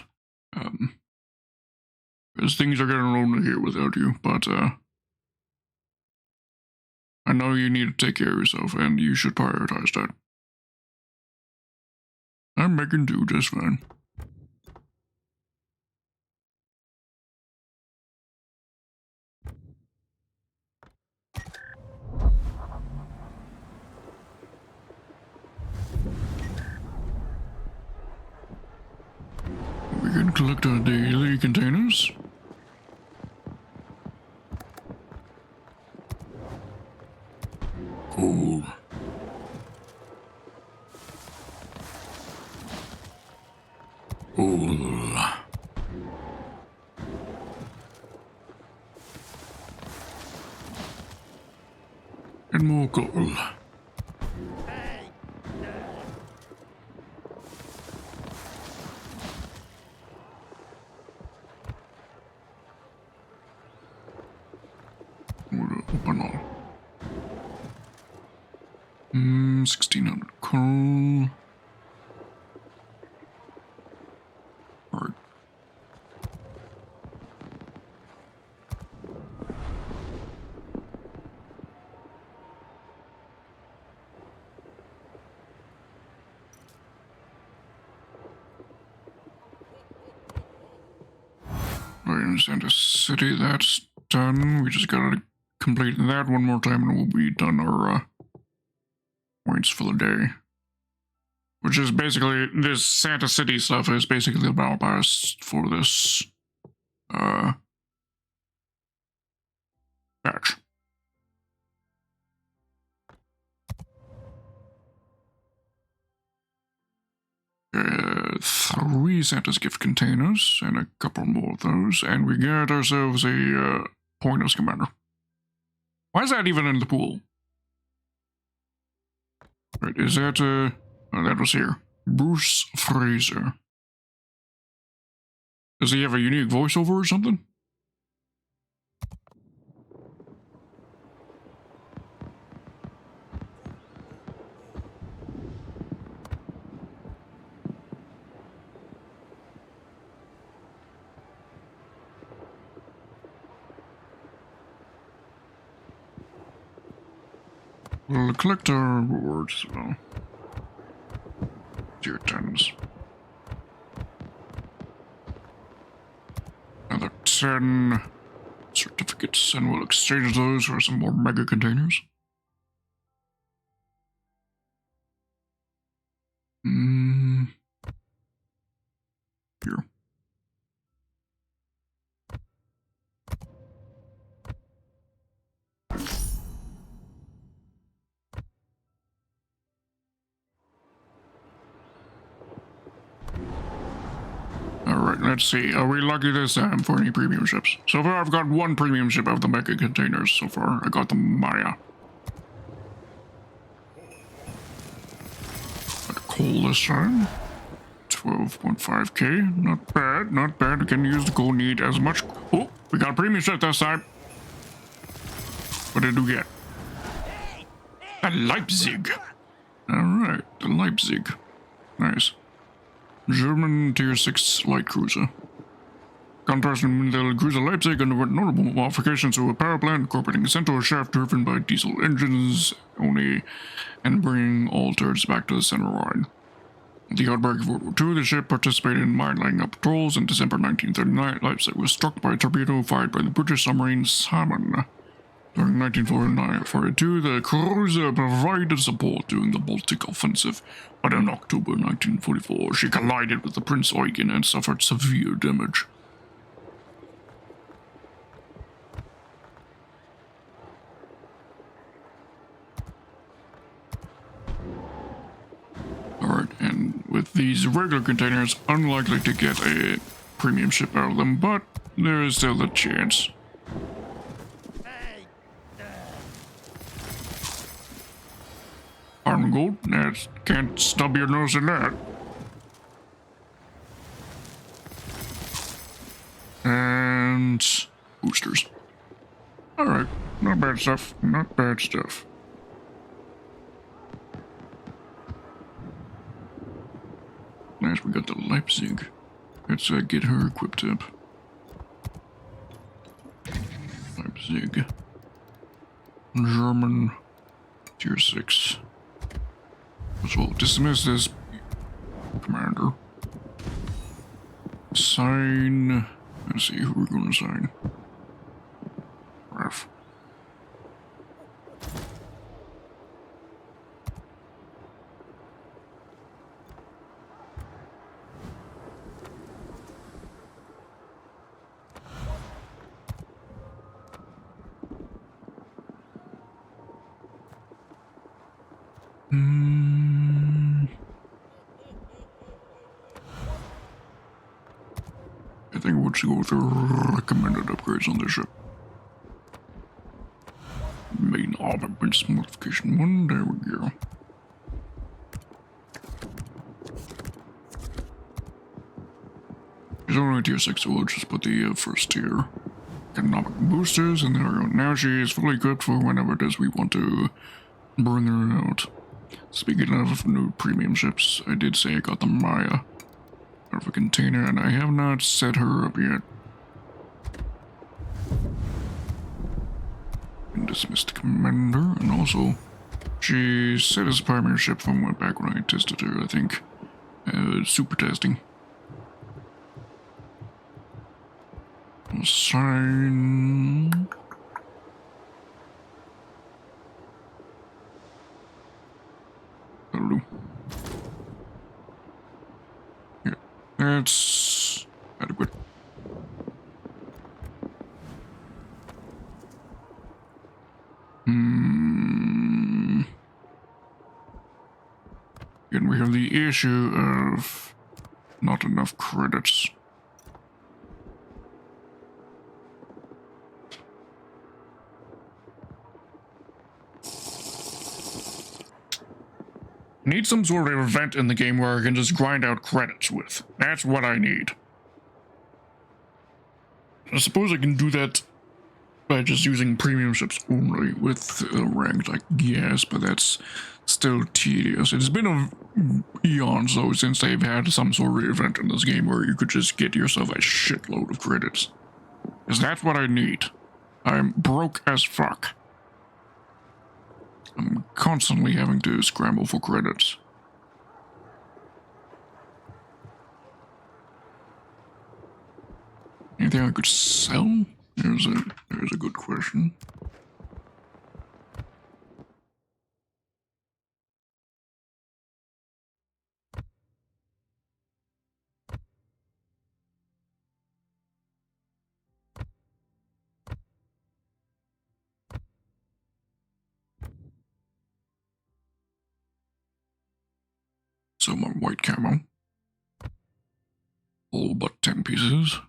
Because things are getting lonely here without you, but I know you need to take care of yourself, and you should prioritize that. I'm making do just fine. We can collect our daily containers. Cool. Cool. And more coal. Open all. 1600 coal. Alright. Right, in Santa City, that's done. We just gotta complete that one more time and we'll be done our points for the day. Which is basically, this Santa City stuff is basically the battle pass for this patch. Three Santa's gift containers and a couple more of those, and we get ourselves a pointless commander. Why is that even in the pool? Right, is that oh, that was here. Bruce Fraser. Does he have a unique voiceover or something? We'll collect our rewards as well. Tier 10s. Another 10 certificates, and we'll exchange those for some more mega containers. Here. Alright, let's see. Are we lucky this time for any premium ships? So far, I've got one premium ship of the mega containers. So far, I got the Maya. Got coal this time. 12.5k. Not bad, not bad. We can use the coal need as much. Oh, we got a premium ship this time. What did we get? A Leipzig. Alright, the Leipzig. Nice. German Tier 6 light cruiser. Contrasting the cruiser Leipzig underwent notable modifications to a power plant incorporating a central shaft driven by diesel engines only and bringing all turrets back to the center line. At the outbreak of World War II, the ship participated in mine lighting up patrols. In December 1939, Leipzig was struck by a torpedo fired by the British submarine Salmon. During 1942, the cruiser provided support during the Baltic Offensive, but in October 1944, she collided with the Prince Eugen and suffered severe damage. Alright, and with these regular containers, unlikely to get a premium ship out of them, but there is still a chance. Iron gold? That can't stub your nose at that. And defense boosters. Alright, not bad stuff, not bad stuff. Nice, we got the Leipzig. Let's get her equipped up. Leipzig. German tier 6. So we'll dismiss this commander. Sign. Let's see who we're going to sign. Ref. I think we'll just go with the recommended upgrades on this ship. Main armaments modification 1, there we go. She's only tier 6, so we'll just put the first tier economic boosters, and there we go. Now she is fully equipped for whenever it is we want to bring her out. Speaking of new premium ships, I did say I got the Maya out of a container, and I have not set her up yet. And dismissed commander, and also she set as a primary ship from back when I tested her, I think. Super testing. Sign. That'll do. Yeah, that's adequate. Again, we have the issue of not enough credits. Need some sort of event in the game where I can just grind out credits with. That's what I need. I suppose I can do that by just using premium ships only with ranked, I guess, but that's still tedious. It's been eons though since they've had some sort of event in this game where you could just get yourself a shitload of credits. Because that's what I need. I'm broke as fuck. I'm constantly having to scramble for credits. Anything I could sell? There's a good question. So my white camo. All but 10 pieces.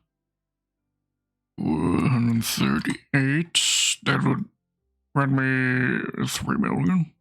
138. That would run me 3 million.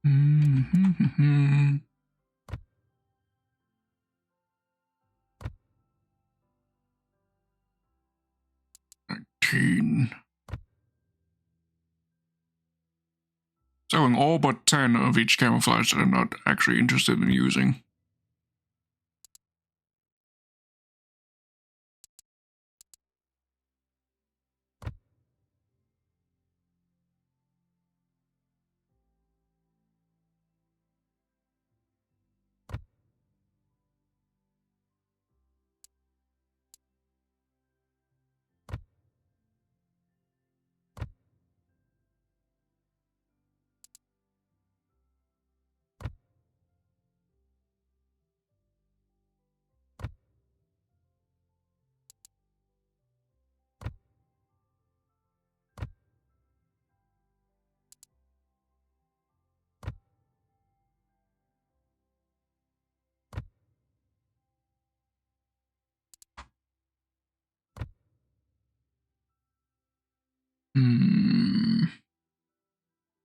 Mm-hmm. 19. Selling all but 10 of each camouflage that I'm not actually interested in using.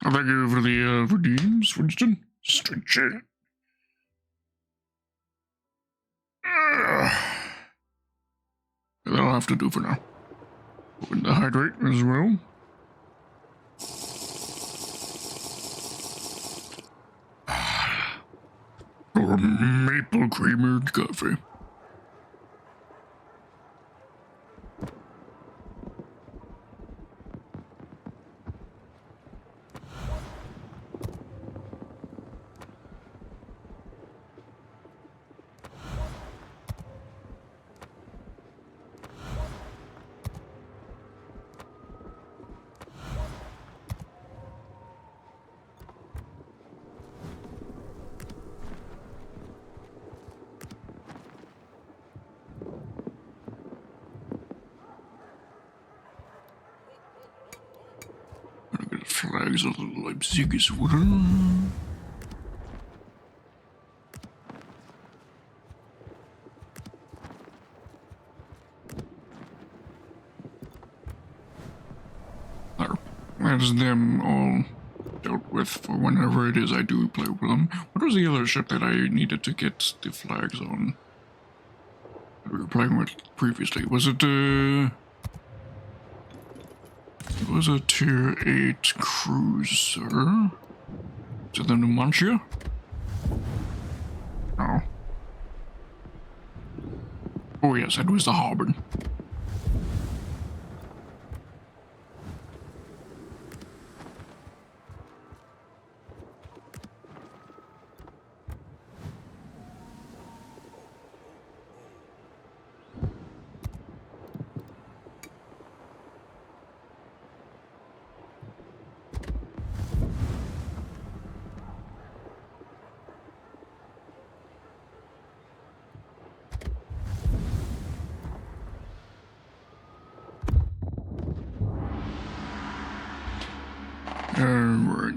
Thank you for the redeems, Winston. Stretch it. That'll have to do for now. Open the hydrate as well. Or maple creamered coffee. Flags of the Leipzig as well. There. That's them all dealt with for whenever it is I do play with them. What was the other ship that I needed to get the flags on that we were playing with previously? Was it it was a tier 8 cruiser. Is it the Numancia? No. Oh yes, it was the Harbin. Right.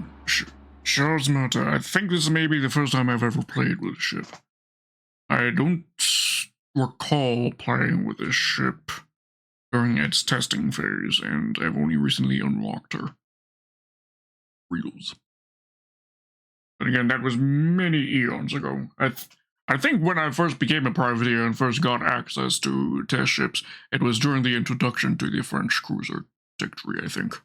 Charles Mata. I think this may be the first time I've ever played with a ship. I don't recall playing with this ship during its testing phase, and I've only recently unlocked her. Reels. But again, that was many eons ago. I think when I first became a privateer and first got access to test ships, it was during the introduction to the French cruiser Tech 3, I think.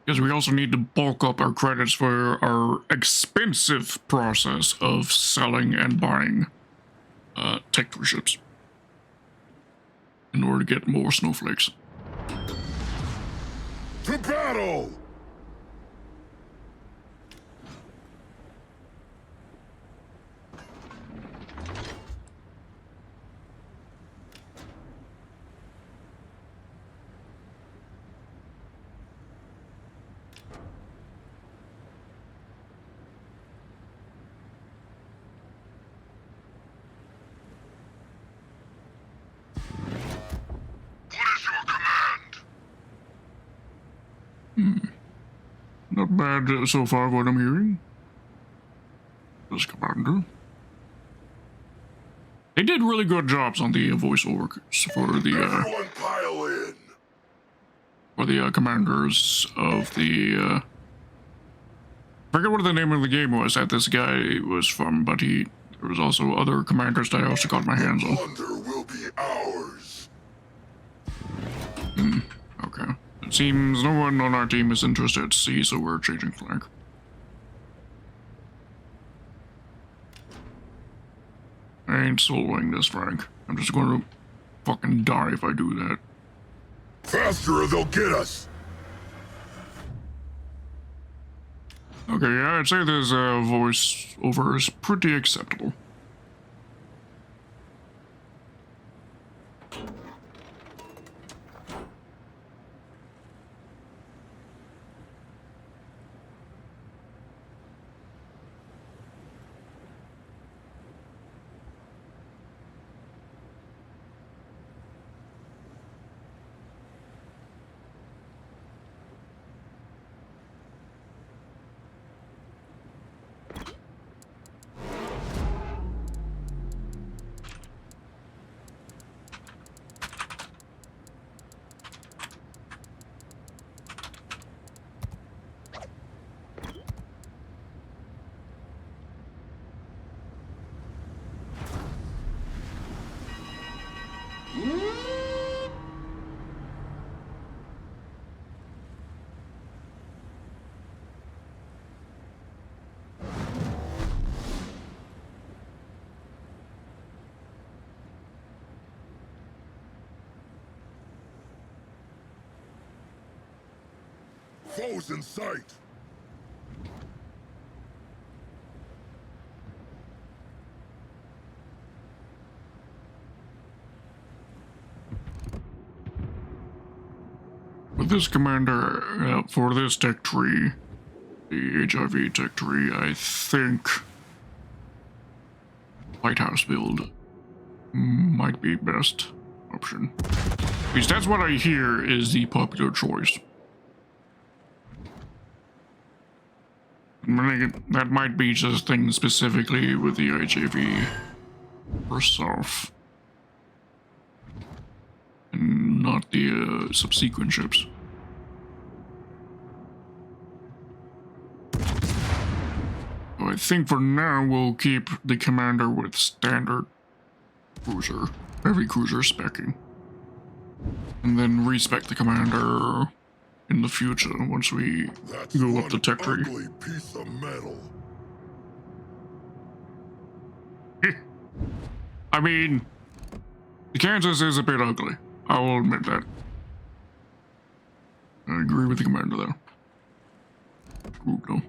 Because we also need to bulk up our credits for our expensive process of selling and buying tech 3 ships in order to get more snowflakes. To battle! Not bad so far, what I'm hearing. This commander. They did really good jobs on the voiceover for the Everyone pile in. for the commanders of the I forget what the name of the game was that this guy was from, but there was also other commanders that I also got my hands on. Plunder will be ours. Okay. It seems no one on our team is interested at sea, so we're changing flag. I ain't soloing this, Frank. I'm just gonna fucking die if I do that. Faster or they'll get us! Okay, yeah, I'd say this voice over is pretty acceptable. Foes in sight! With this commander, for this tech tree, the HIV tech tree, I think Lighthouse build might be best option. Because that's what I hear is the popular choice. That might be just things specifically with the HIV herself. And not the subsequent ships. So I think for now we'll keep the commander with standard cruiser, heavy cruiser specking. And then respec the commander in the future once we go up the tech tree. Ugly piece of metal. I mean, the Kansas is a bit ugly. I will admit that. I agree with the commander there. Ooh, no.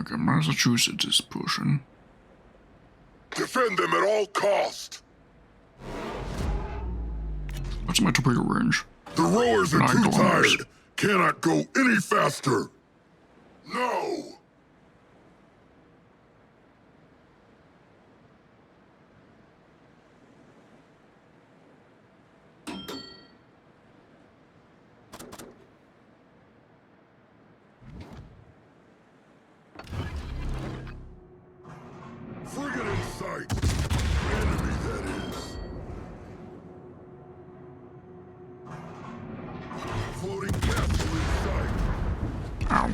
Okay, Massachusetts is pushing. Defend them at all cost! What's my torpedo range? The rowers are 9 too kilometers. tired! Cannot go any faster! No! Frigate in sight! Enemy, that is. Floating castle in sight! Ow.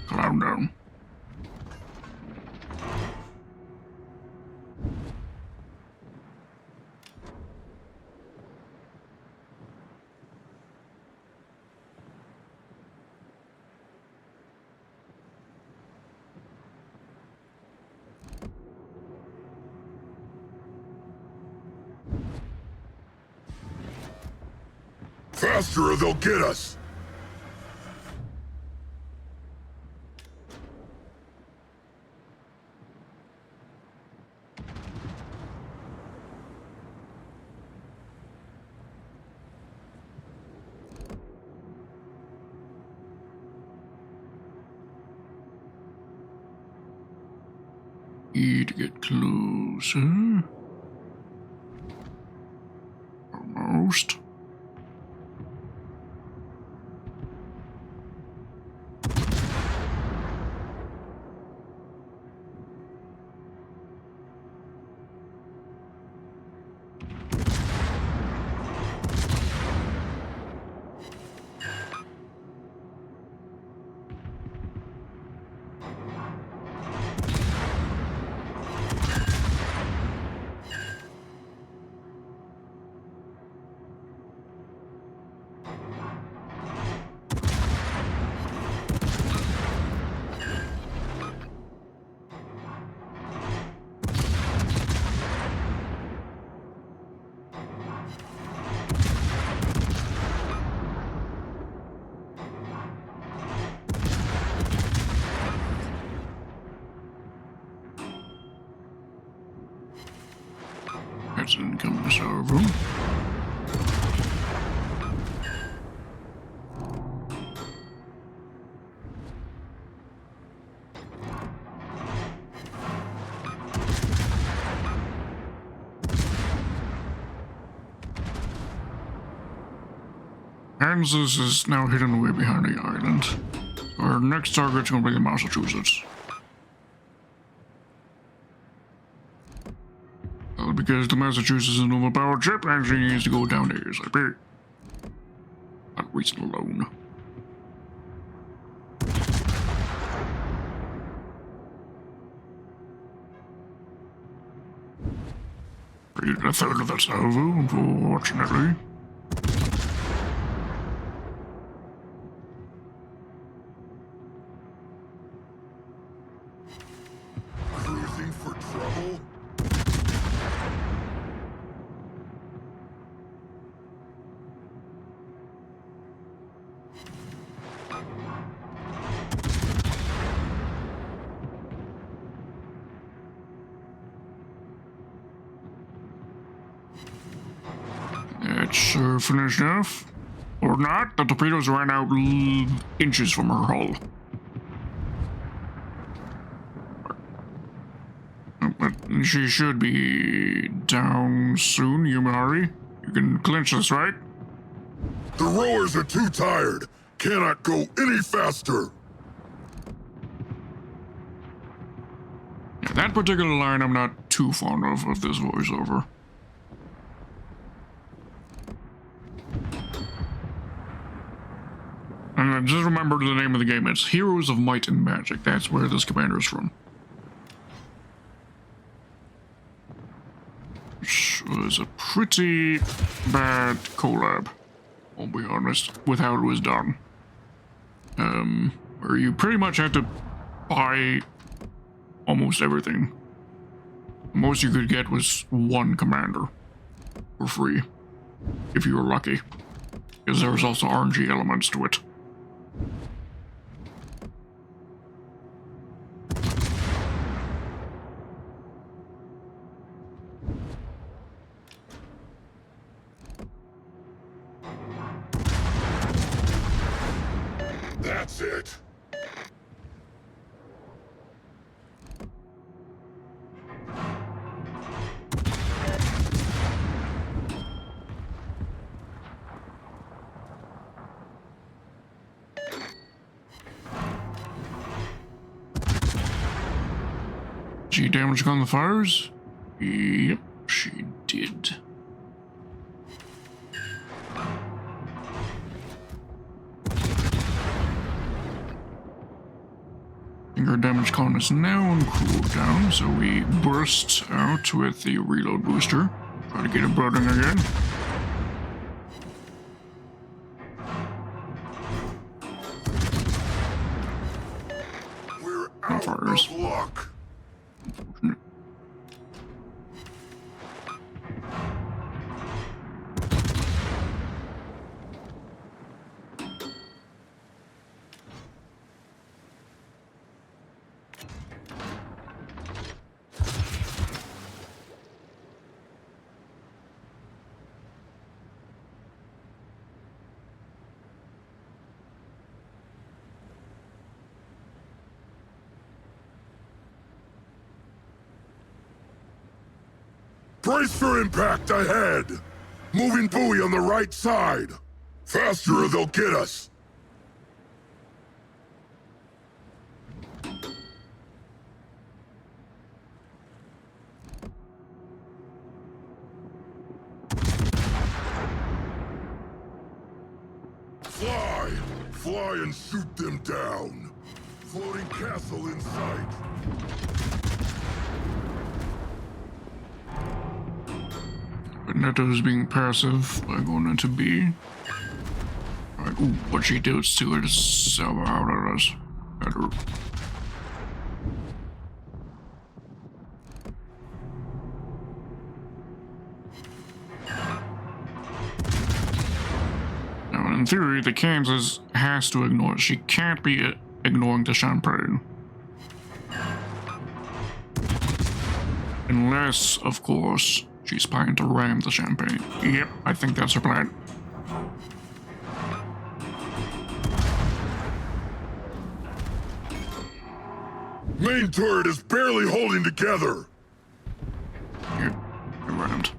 Calm down. Faster or they'll get us! E to get closer. Almost. That's an incoming server. Kansas is now hidden away behind the island. Our next target's gonna be Massachusetts. Because the Massachusetts is an overpowered ship and she needs to go down to ASAP. That reason alone. Created a third of that salvo, unfortunately. Cruising for trouble? It's finished off. Or not, the torpedoes ran out inches from her hull. But she should be down soon, Yumari. You can clinch this, right? The rowers are too tired. Cannot go any faster. Yeah, that particular line I'm not too fond of this voiceover. And just remember the name of the game. It's Heroes of Might and Magic. That's where this commander is from. Which was a pretty bad collab, I'll be honest, with how it was done. Where you pretty much had to buy almost everything. The most you could get was one commander for free, if you were lucky. Because there was also RNG elements to it. That's it. She damaged on the fires? Yep, she did. Our damage con is now on cooldown, so we burst out with the reload booster. Try to get it burning again. We're No out fires. of luck. Unfortunate. Brace for impact ahead! Moving buoy on the right side! Faster or they'll get us! Fly! Fly and shoot them down! Floating castle in sight! Neto's being passive by going into B. Alright, ooh, what she does to it is so out of us. Better. Now, in theory, the Kansas has to ignore it. She can't be ignoring the champagne. Unless, of course, she's planning to ram the champagne. Yep, I think that's her plan. Main turret is barely holding together! Yep, you're right.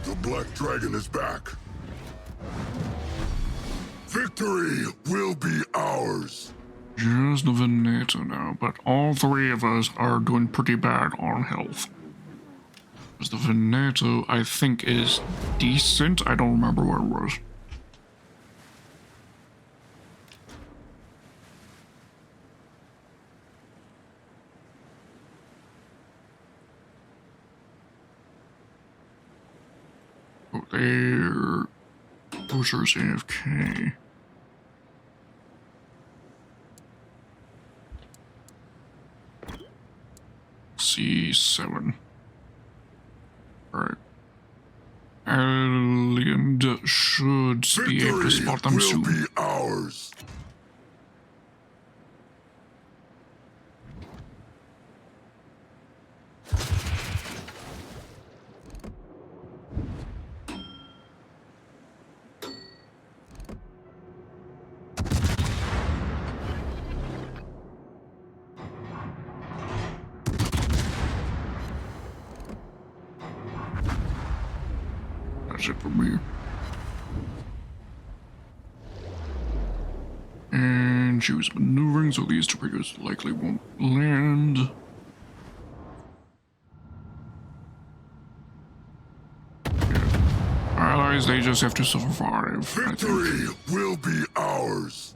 The Black Dragon is back. Victory will be ours. Just the Veneto now, but all three of us are doing pretty bad on health. Because the Veneto, I think, is decent. I don't remember where it was. Oh, they're pushers AFK. C7. Alright. Alien should be able to spot them soon. Victory will be ours. That's it for me. And she was maneuvering, so these torpedoes likely won't land. Yeah. Allies, they just have to survive. Victory will be ours.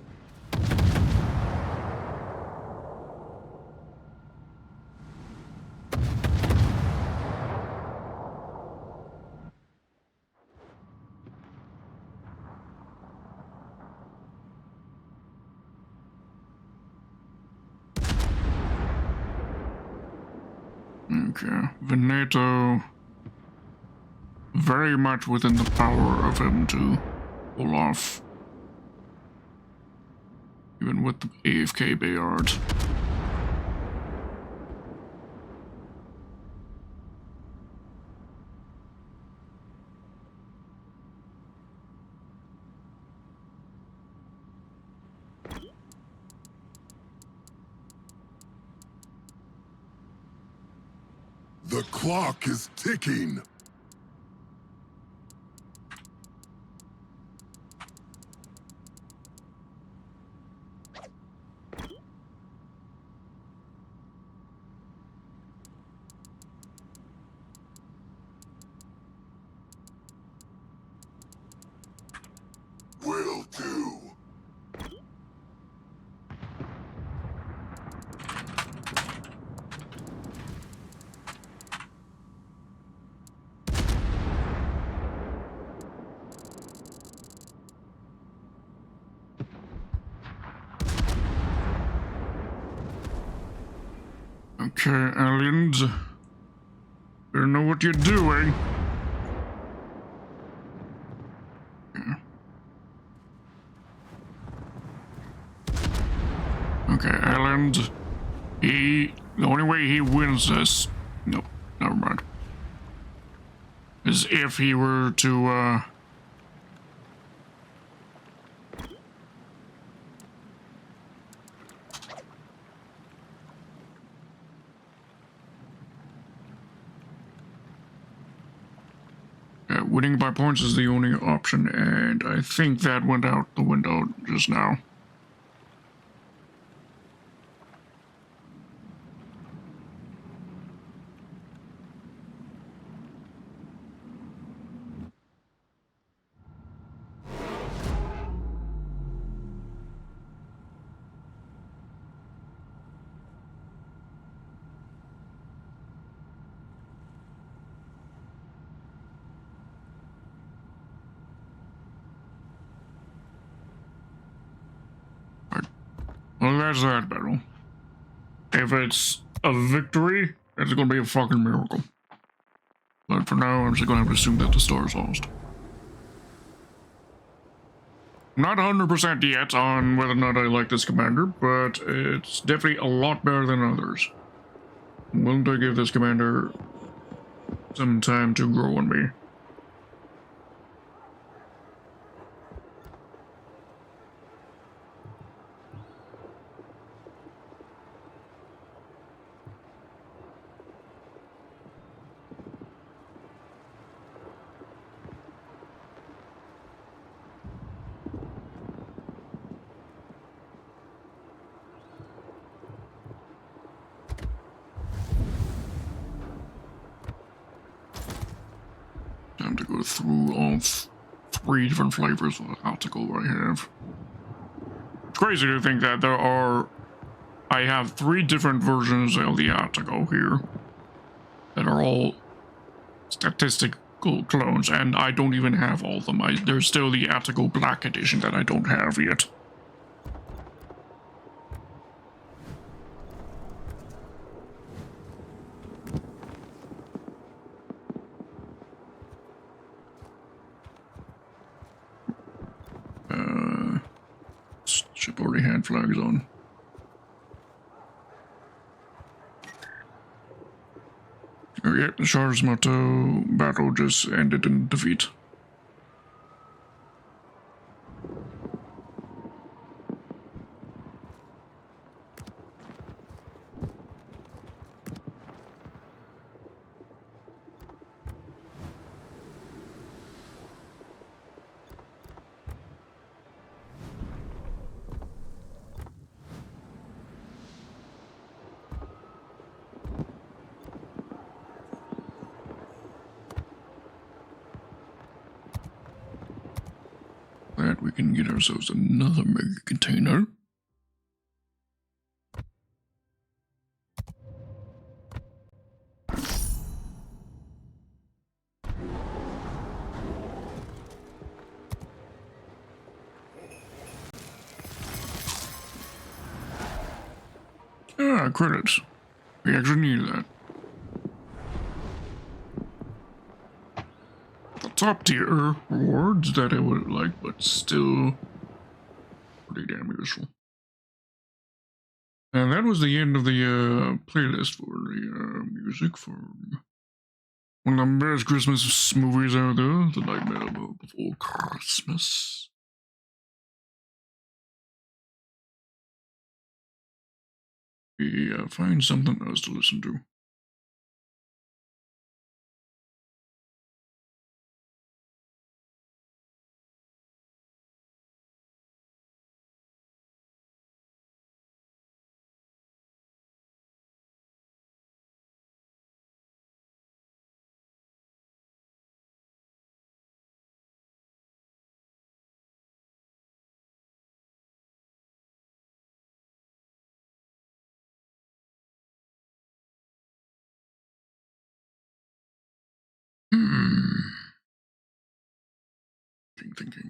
Okay, Veneto, very much within the power of him to pull off, even with the AFK Bayard. The clock is ticking. Will do. Okay, aliens, you know what you're doing. Yeah. Okay, aliens, the only way he wins this, nope, never mind, is if he were to, winning by points is the only option, and I think that went out the window just now. Well, that's that battle. If it's a victory, it's gonna be a fucking miracle. But for now, I'm just gonna have to assume that the star's lost. I'm not 100% yet on whether or not I like this commander, but it's definitely a lot better than others. I'm willing to give this commander some time to grow on me. Time to go through all three different flavors of article I have. It's crazy to think that I have three different versions of the article here that are all statistical clones, and I don't even have all of them. There's still the article Black Edition that I don't have yet. Ship already had flags on. Oh yeah, the Charles Motto battle just ended in defeat. That we can get ourselves another mega container. Ah, credits. We actually need that. The top tier rewards that I would like, but still pretty damn useful. And that was the end of the playlist for the music for one of the best Christmas movies out there, The Nightmare Before Christmas. We find something else to listen to.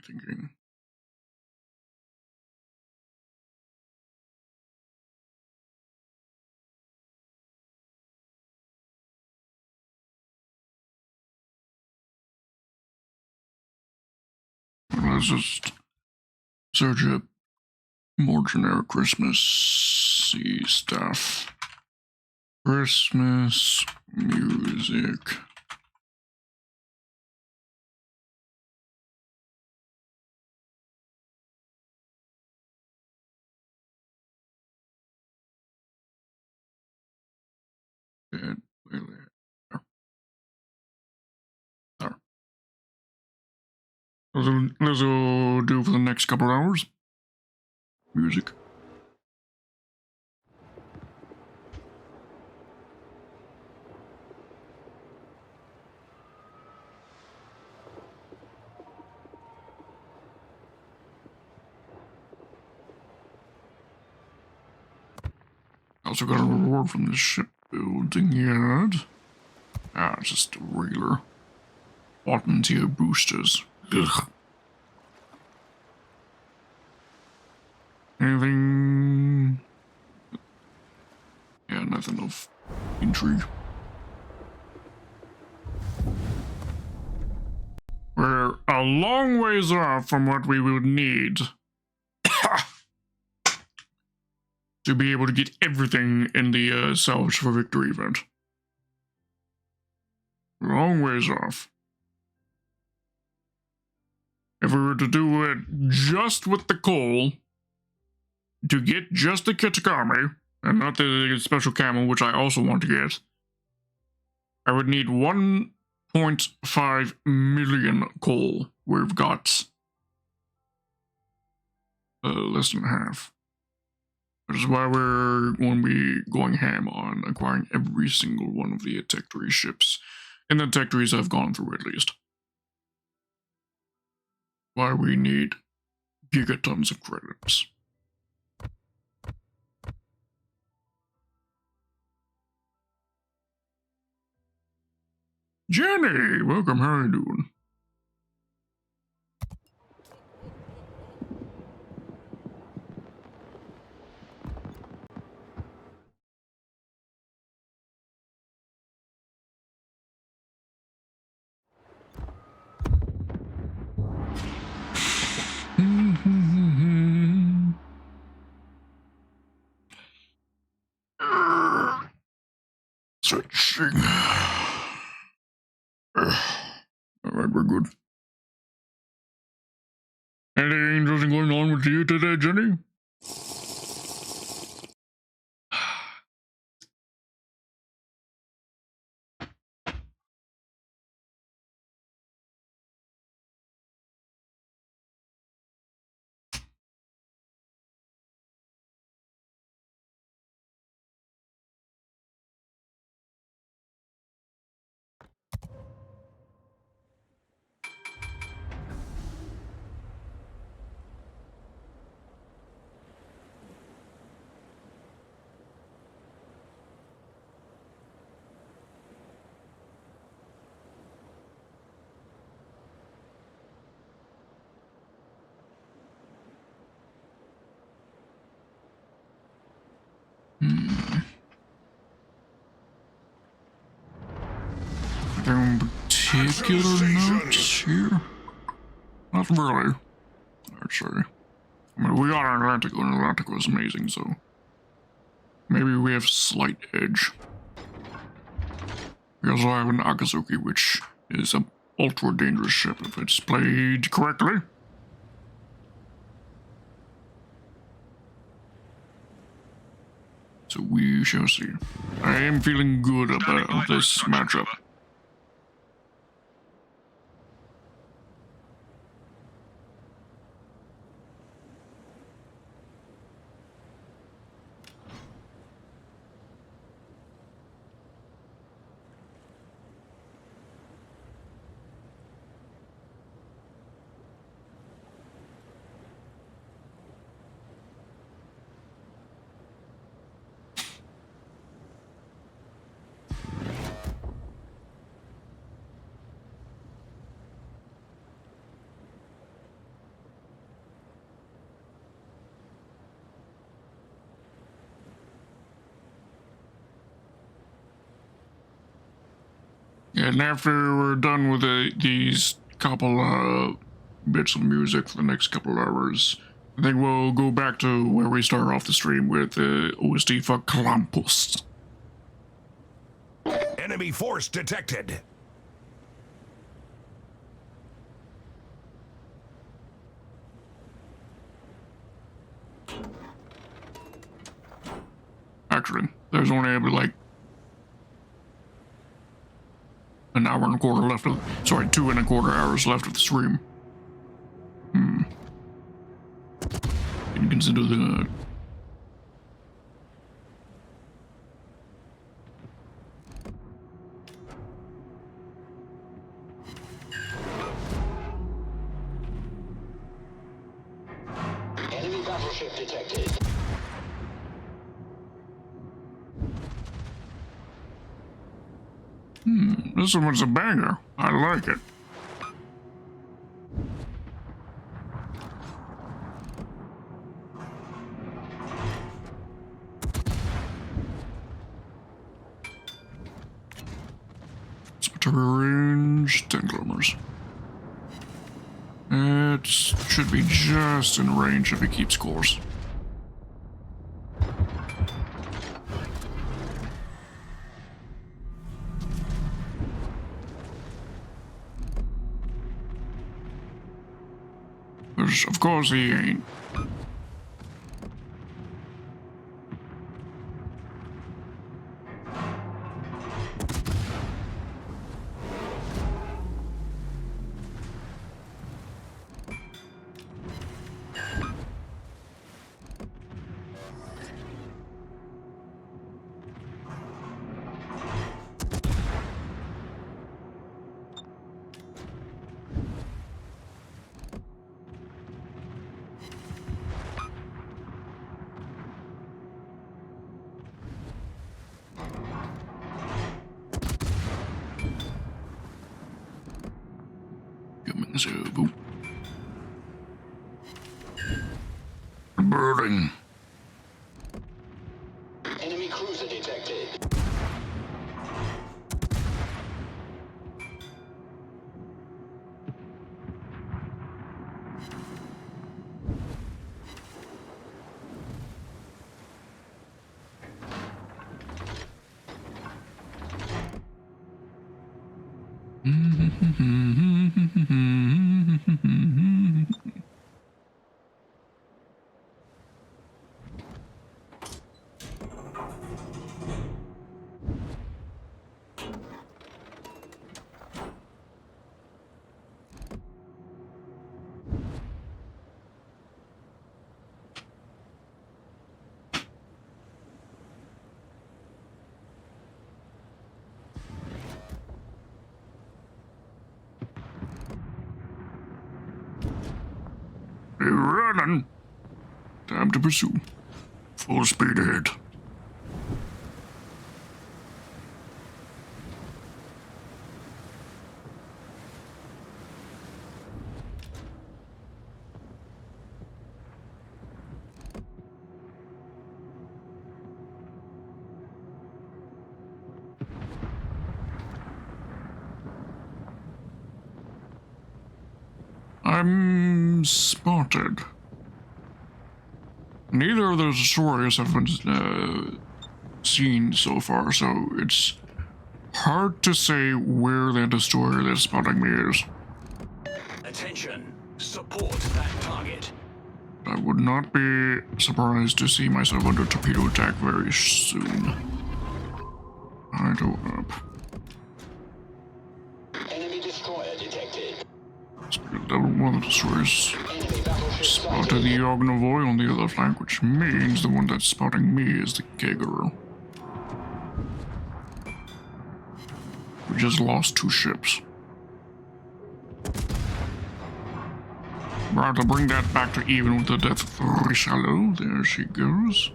Thinking. Let's just search up more generic Christmassy stuff. Christmas music. There. This'll do for the next couple hours. Music. Also got a reward from the shipbuilding yard. Ah, just regular bottom tier boosters. Ugh. Anything? Yeah, nothing of intrigue. We're a long ways off from what we would need to be able to get everything in the Salvage for Victory event. Long ways off. If we were to do it just with the coal, to get just the Kitakami, and not the special camel, which I also want to get, I would need 1.5 million coal. We've got less than half. Which is why we're going to be going ham on acquiring every single one of the Tech 3 ships. And the Tech 3s I've gone through at least. Why we need gigatons of credits. Jenny, welcome, how are you doing? Searching. Alright, we're good. Anything interesting going on with you today, Jenny? Any particular notes here? Not really, I'd say. I mean, we got Atlantico, and Atlantico is amazing, so maybe we have slight edge. We also have an Akazuki, which is an ultra dangerous ship if it's played correctly. So we shall see. I am feeling good about this matchup. And after we're done with these couple bits of music for the next couple of hours, I think we'll go back to where we started off the stream with the OST for Krampus. Enemy force detected. Actually, there's only like an hour and a quarter left of, sorry, 2.25 hours left of the stream. can consider that. Enemy battleship detected. This one's a banger. I like it. Range 10 kilometers. It should be just in range if it keeps course. Which, of course, he ain't. Boop. Birding. Enemy cruiser detected. Running. Time to pursue. Full speed ahead. I'm spotted. Neither of those destroyers have been seen so far, so it's hard to say where the destroyer that's spotting me is. Attention. Support that target. I would not be surprised to see myself under torpedo attack very soon. I don't know. Enemy destroyer detected. One of the destroyers Enemy battleship spotted sighted. the Yognovoy on the other flank, which means the one that's spotting me is the Kegaro. We just lost 2 ships. Right, I'll bring that back to even with the death of Richelieu. There she goes.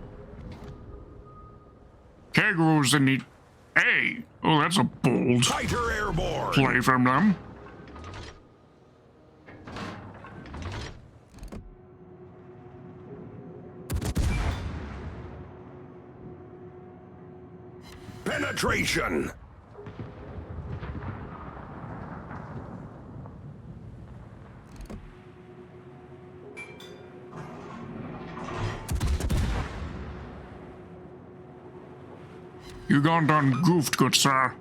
Kegaro's in the... Hey! Oh, that's a bold Fighter airborne. play from them. Penetration. You gone done goofed, good sir.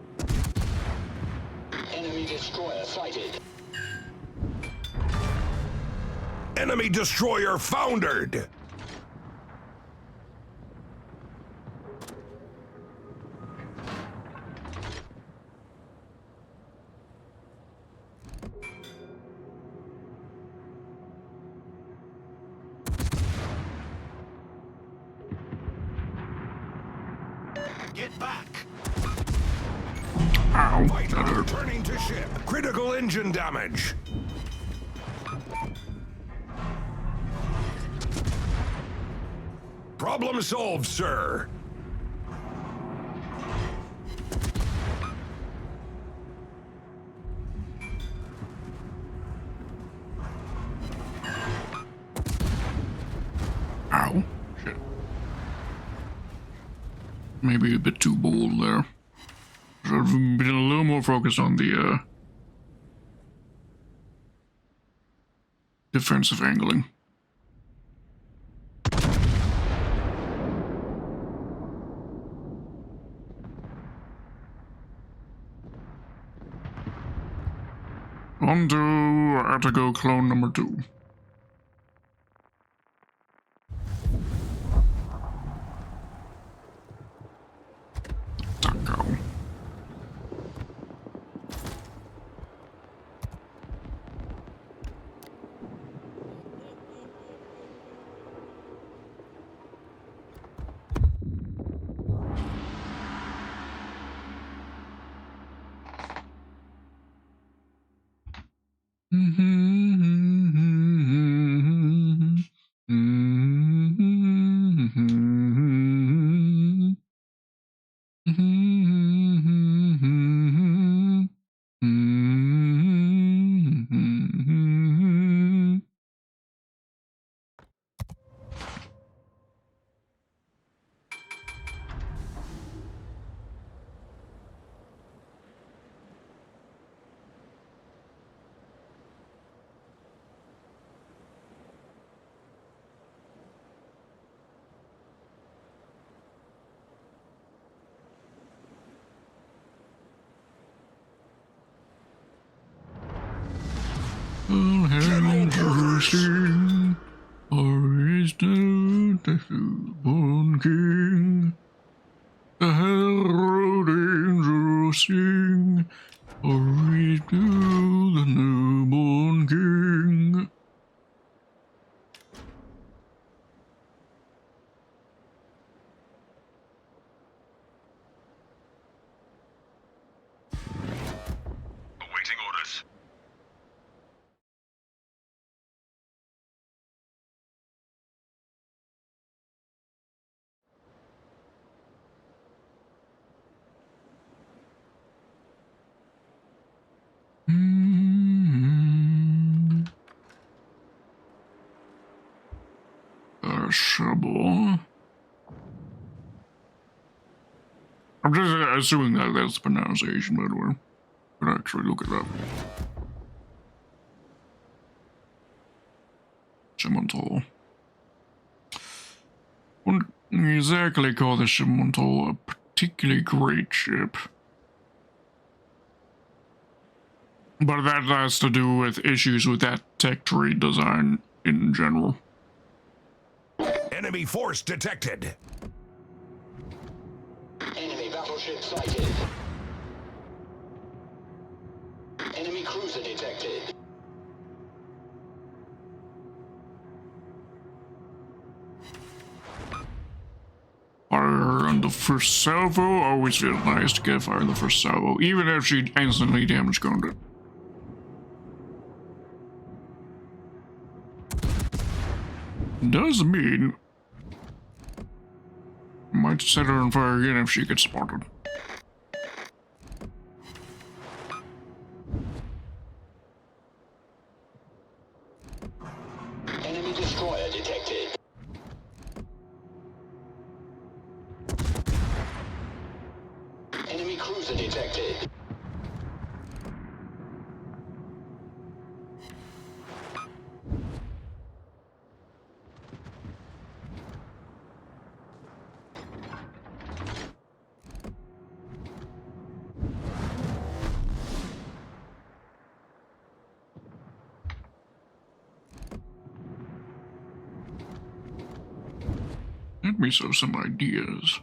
Enemy destroyer sighted. Enemy destroyer foundered. Get back. Ow. That Fighter hurt. returning to ship. Critical engine damage. Problem solved, sir. Ow. Shit. Maybe a bit too bold there. Should have been a little more focused on the defensive angling. On to Artigo clone number 2. Taco. Interesting, or is the newborn king? The herald angels sing, or is the newborn king? Awaiting orders. Trouble. I'm just assuming that that's the pronunciation, by the way. But actually look it up. Shimonto. Wouldn't exactly call the Shimonto a particularly great ship. But that has to do with issues with that tech tree design in general. Enemy force detected. Enemy battleship sighted. Enemy cruiser detected. Fire on the first salvo. Always feels nice to get fire on the first salvo, even if she instantly damage gunned it. Does mean might set her on fire again if she gets spotted. Enemy destroyer detected. Enemy cruiser detected. Let me show some ideas.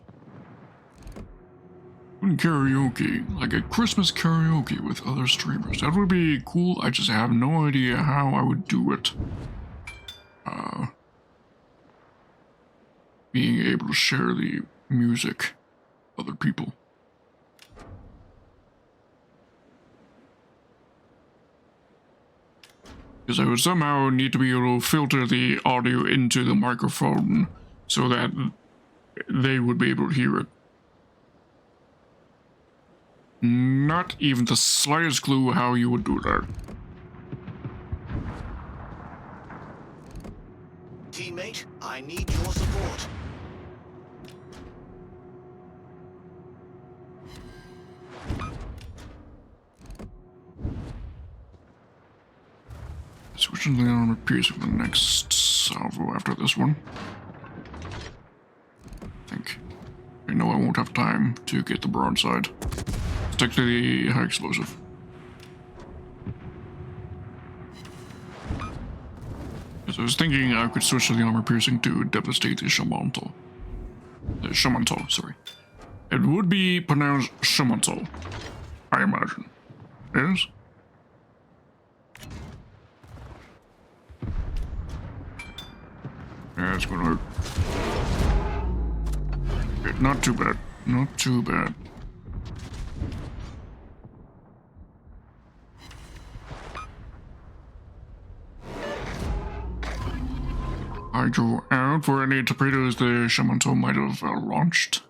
Karaoke, like a Christmas karaoke with other streamers. That would be cool. I just have no idea how I would do it. Being able to share the music other people. Because I would somehow need to be able to filter the audio into the microphone so that they would be able to hear it. Not even the slightest clue how you would do that. Teammate, I need your support. Switching the armor piece for the next salvo after this one. I think. I know I won't have time to get the broadside. Stick to the high explosive. Because I was thinking I could switch to the armor piercing to devastate the Shamanto. Shamanto, sorry. It would be pronounced Shamanto, I imagine. Yes? Yeah, it's gonna hurt. Okay, not too bad. Not too bad. Hydro out for any torpedoes the Shamanto might have launched.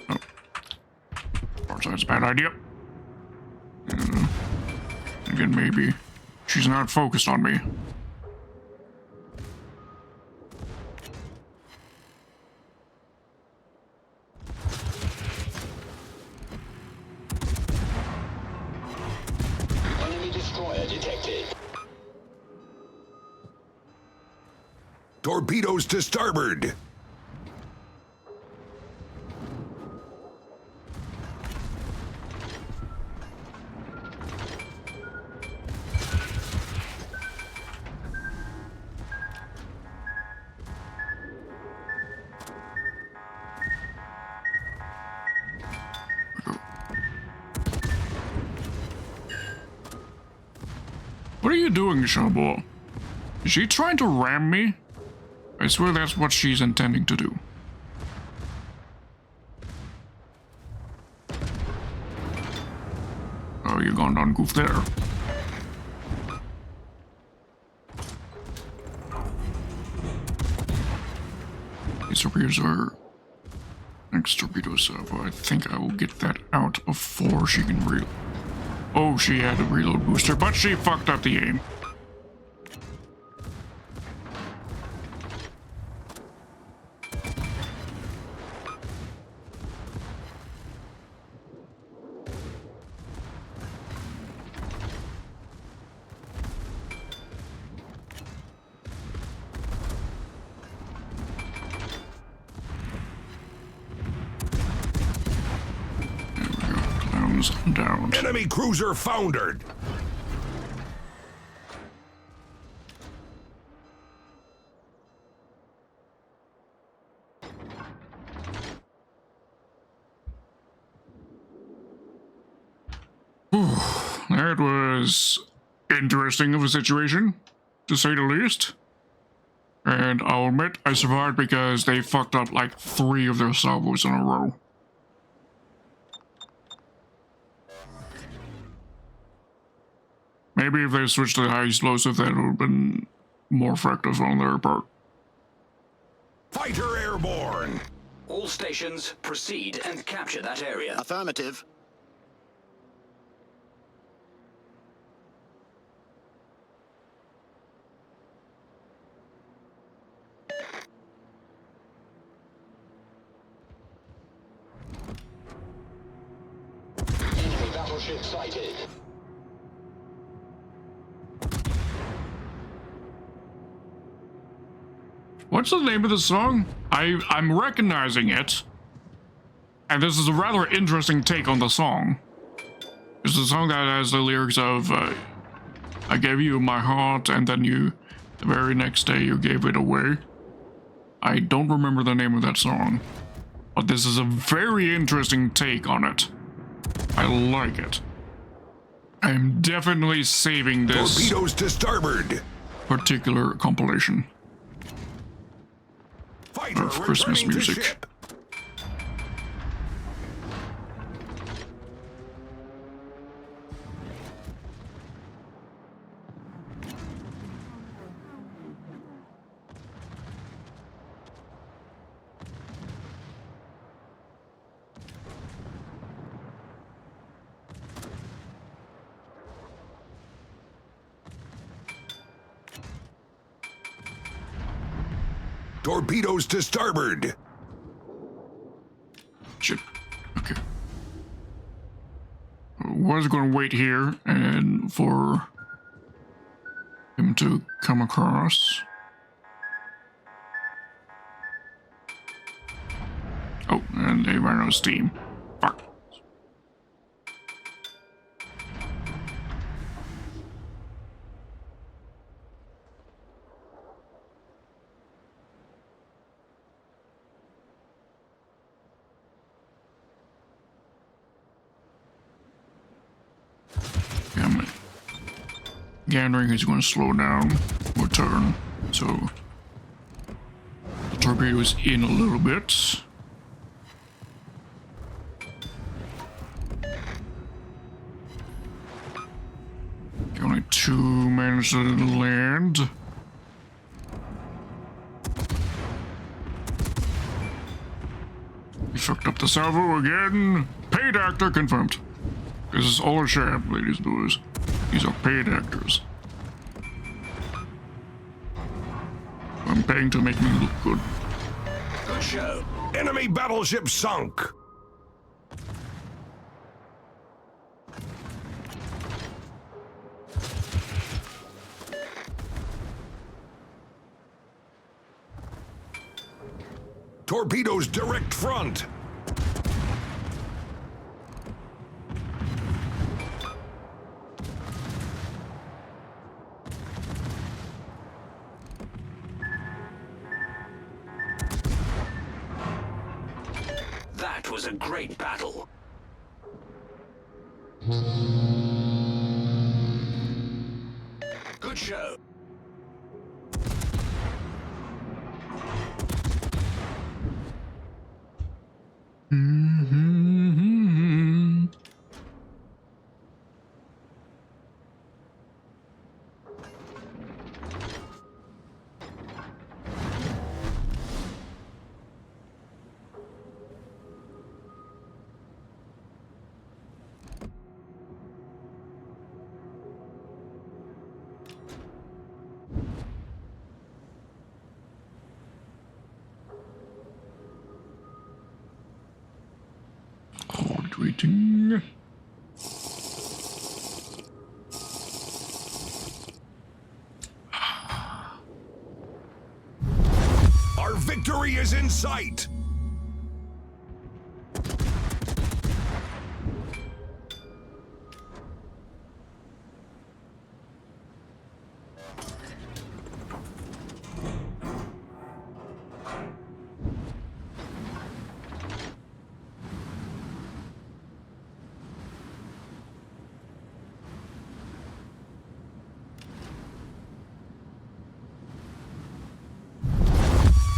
Oh. Broadside's a bad idea. Again, maybe she's not focused on me. Enemy destroyer detected. Torpedoes to starboard. What are you doing, Shabo? Is she trying to ram me? I swear that's what she's intending to do. Oh, you gone down goof there. These torpedoes are next torpedo salvo. I think I will get that out before she can reload. Oh, she had a reload booster, but she fucked up the aim. Down. Enemy cruiser foundered. That was interesting of a situation, to say the least. And I'll admit I survived because they fucked up like 3 of their salvos in a row. Maybe if they switched to the high explosive, that would have been more effective on their part. Fighter airborne. All stations, proceed and capture that area. Affirmative. Enemy battleship sighted. What's the name of the song? I'm recognizing it. And this is a rather interesting take on the song. It's a song that has the lyrics of, I gave you my heart and then the very next day you gave it away. I don't remember the name of that song. But this is a very interesting take on it. I like it. I'm definitely saving this. Torpedoes to starboard. particular compilation Fighter of Christmas returning to music. ship. Torpedoes to starboard. Shit. Okay. I was going to wait here and for him to come across. Oh, and they ran out of steam. Fuck. Damn it. Gathering is going to slow down or turn, so the torpedo is in a little bit. Only 2 managed to land. He fucked up the salvo again. Paid actor confirmed. This is all a sham, ladies and boys. These are paid actors. I'm paying to make me look good. Good show. Enemy battleship sunk. Torpedoes direct front. That was a great battle. Good show. Waiting. Our victory is in sight.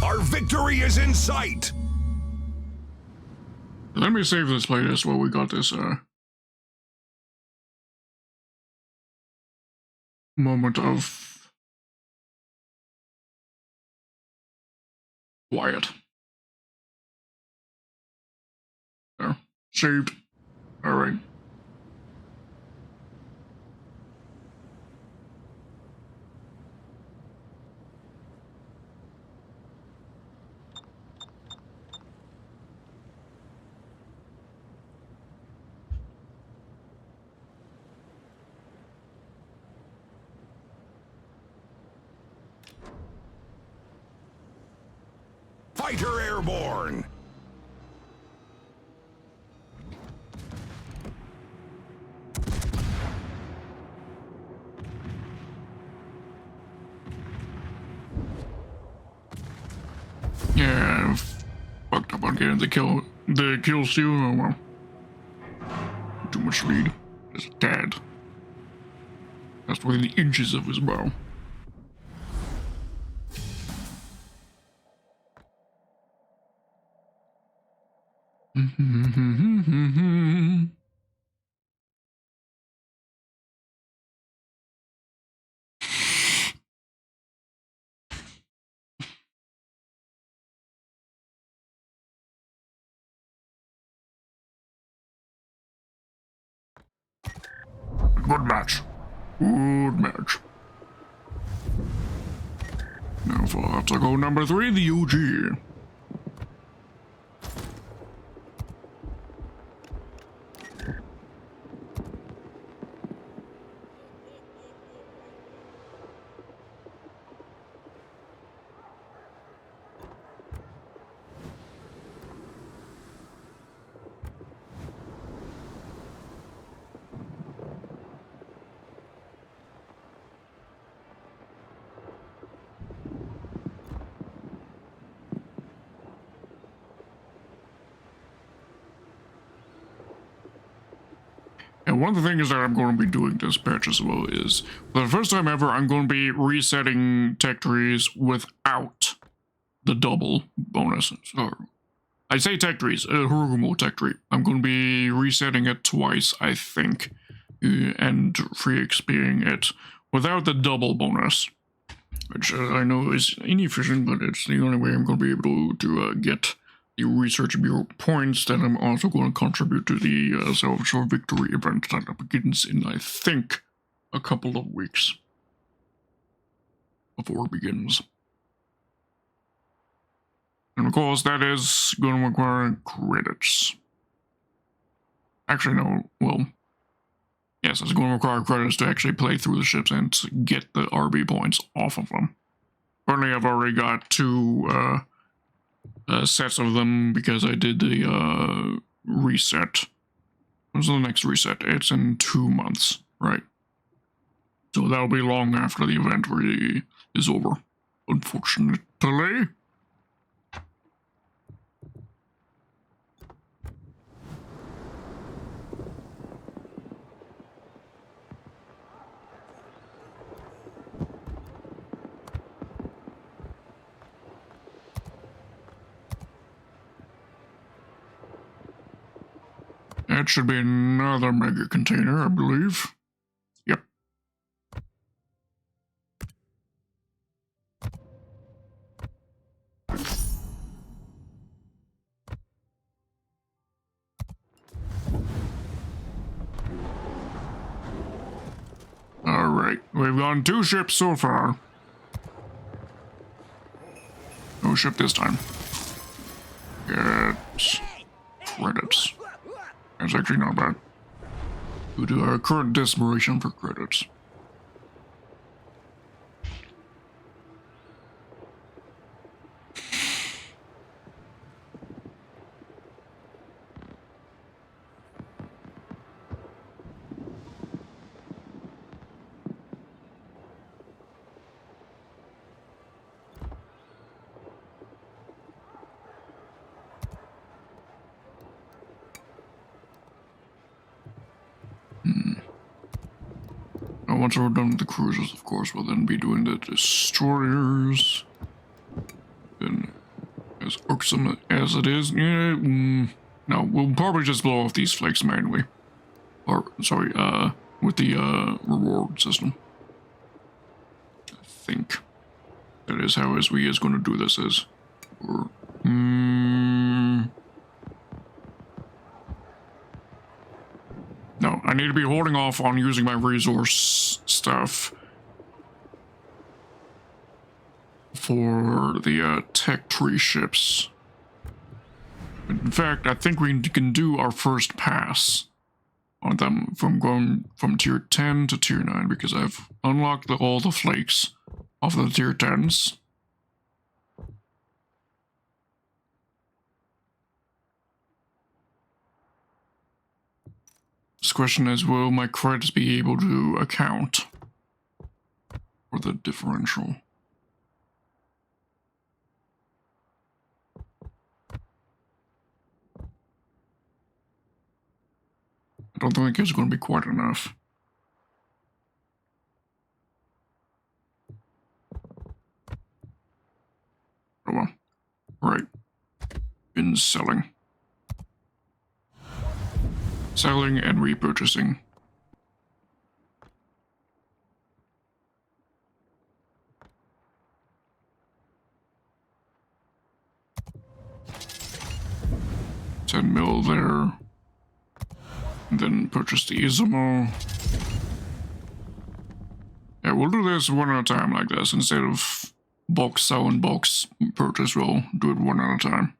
Our victory is in sight. Let me save this playlist while we got this moment of quiet. There. Saved. Alright. Fighter airborne. Yeah, fucked up on getting the kill steal. Oh well. Too much speed. Just a tad. That's within the inches of his bow. Good match. Good match. Now for obstacle number 3, the UG. And one of the things that I'm going to be doing this patch as well is, for the first time ever, I'm going to be resetting tech trees without the double bonuses. Or, I say tech trees, Harugumo tech tree. I'm going to be resetting it twice, I think, and free XPing it without the double bonus. Which I know is inefficient, but it's the only way I'm going to be able to get the Research Bureau points that I'm also going to contribute to the Salvage Victory event that begins in, I think, a couple of weeks before it begins. And of course, that is going to require credits. Actually, no, well, yes, it's going to require credits to actually play through the ships and to get the RB points off of them. Currently, I've already got 2 sets of them because I did the reset. When's the next reset? It's in 2 months, right? So that'll be long after the event really is over, unfortunately. That should be another mega container, I believe. Yep. Alright, we've gone 2 ships so far. No ship this time. Get credits. That's actually not bad. Due to our current desperation for credits. Now, once we're done with the cruisers, of course, we'll then be doing the destroyers. Then, as irksome as it is, no, we'll probably just blow off these flakes manually. Or, sorry, with the reward system. I think that is how SW is going to do this is. Or, no, I need to be holding off on using my resource stuff for the tech tree ships. In fact, I think we can do our first pass on them from going from tier 10 to tier 9 because I've unlocked all the flakes of the tier 10s. This question is, will my credits be able to account for the differential? I don't think it's going to be quite enough. Oh well. Right. Been selling. Selling and repurchasing. $10 there. And then purchase the Izumo. Yeah, we'll do this one at a time like this. Instead of box sell and box purchase, we'll do it one at a time.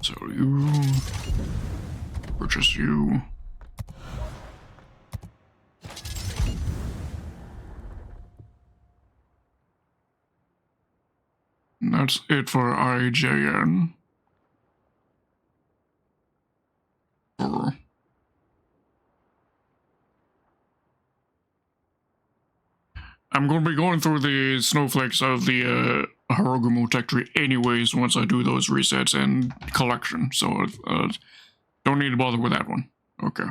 So you purchase you. And that's it for IJN. I'm going to be going through the snowflakes of the Harugumo tech tree anyways once I do those resets and collection, so don't need to bother with that one. Okay.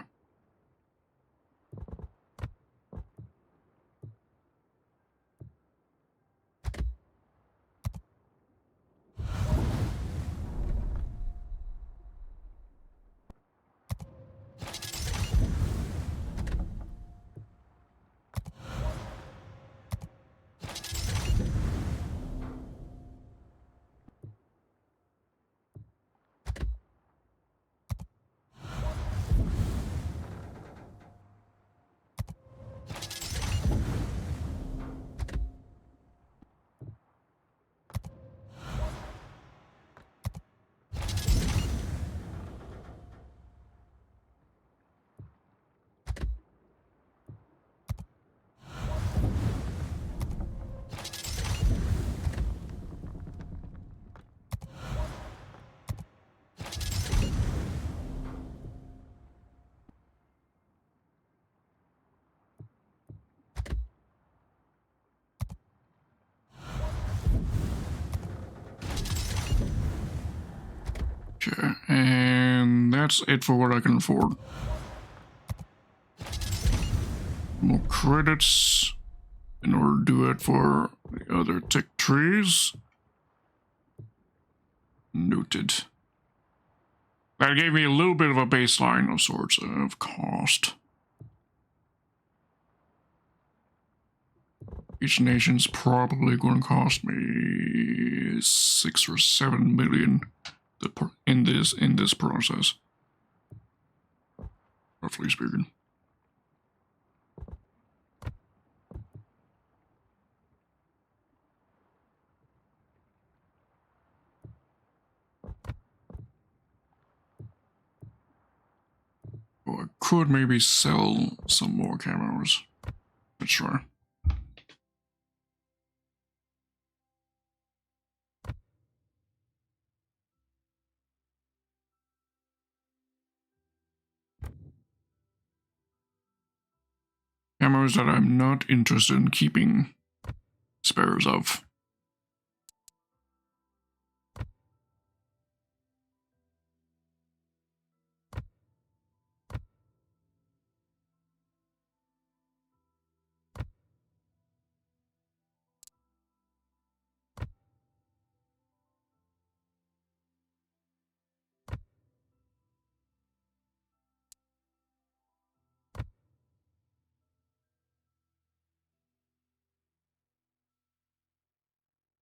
Okay, and that's it for what I can afford. More credits in order to do it for the other tech trees. Noted. That gave me a little bit of a baseline of sorts of cost. Each nation's probably going to cost me 6 or 7 million in this process, roughly speaking. Oh, I could maybe sell some more cameras. Let's try. Cameras that I'm not interested in keeping spares of.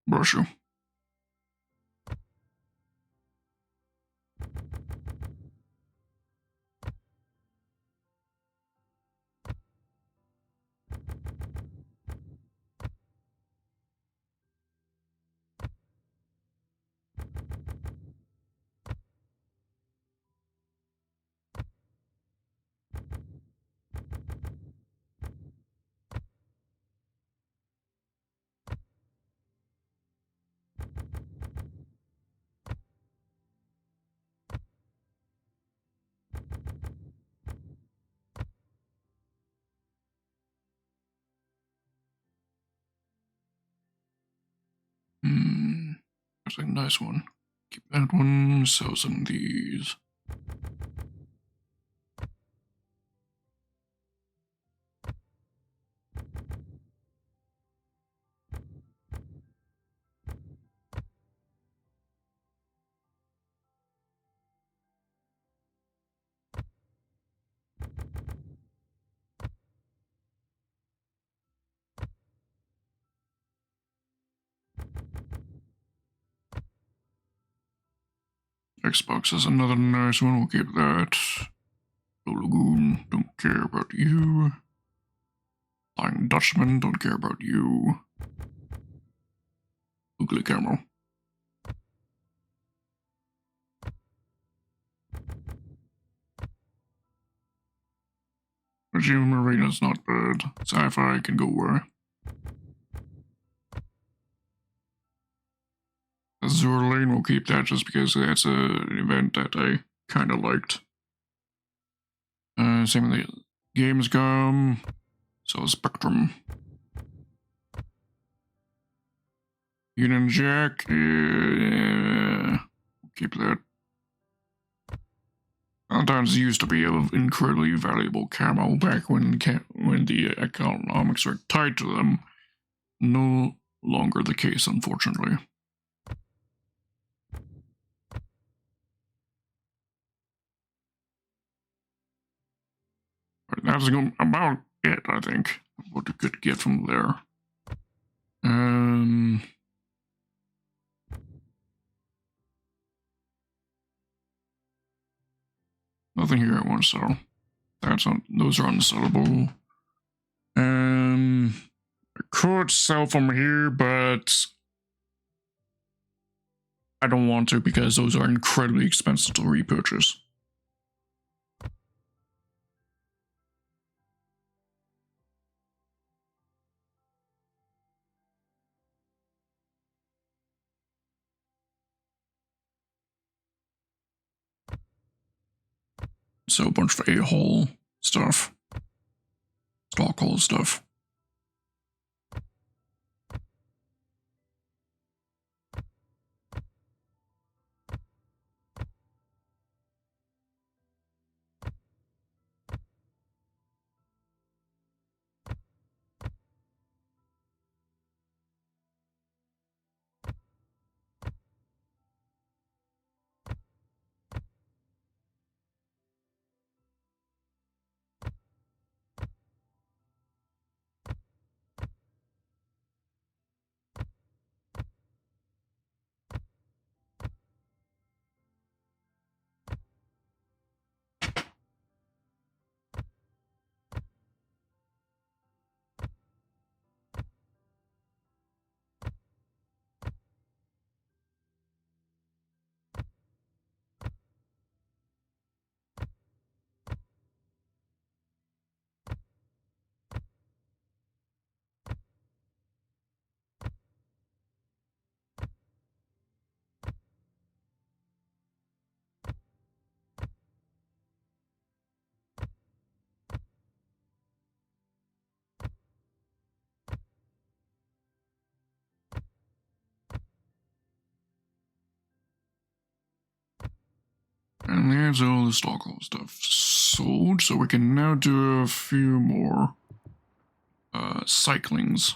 Brush you. That's a nice one. Keep that one, sell some of these. Xbox is another nice one. We'll keep that. Blue Lagoon, don't care about you. Flying Dutchman, don't care about you. Ugly Camel. Regime Marina's not bad. Sci-fi can go where. Azure Lane, we'll keep that just because that's an event that I kind of liked. Same with the Gamescom. So Spectrum. Union Jack, we'll keep that. Valentine's used to be an incredibly valuable camo back when the economics are tied to them. No longer the case, unfortunately. That's about it, I think. What you could get from there. Nothing here I want to sell. Those are unsellable. I could sell from here, but I don't want to because those are incredibly expensive to repurchase. So a bunch of a-hole stuff. Stockhole stuff. And there's all the Stockholm stuff sold, so we can now do a few more cyclings.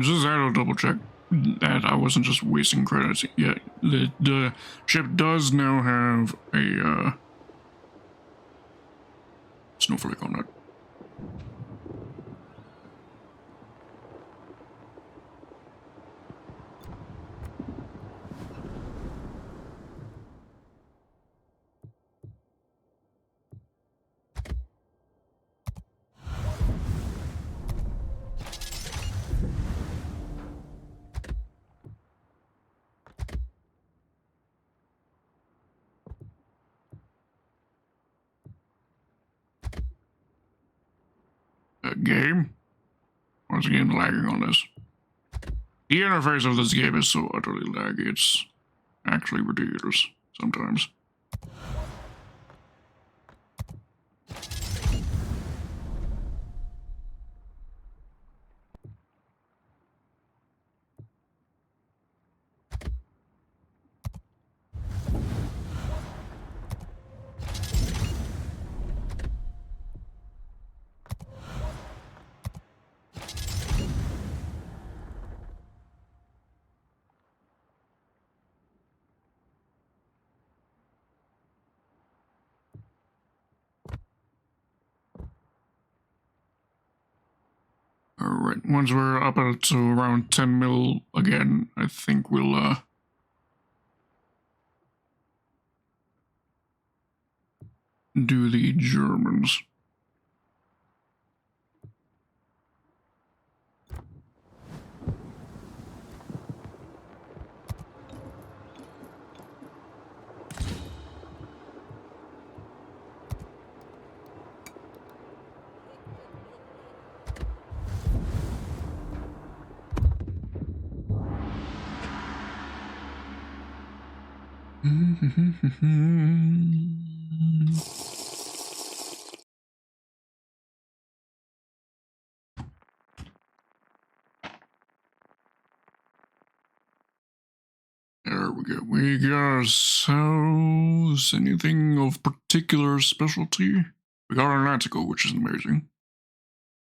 Just had to double check that I wasn't just wasting credits. Yeah, the ship does now have a snowflake on it. Game? What's the game lagging on this? The interface of this game is so utterly laggy, it's actually ridiculous sometimes. Alright, once we're up to around 10 mil again, I think we'll, do the Germans. There we go. We got ourselves anything of particular specialty. We got our Atlantico, which is amazing.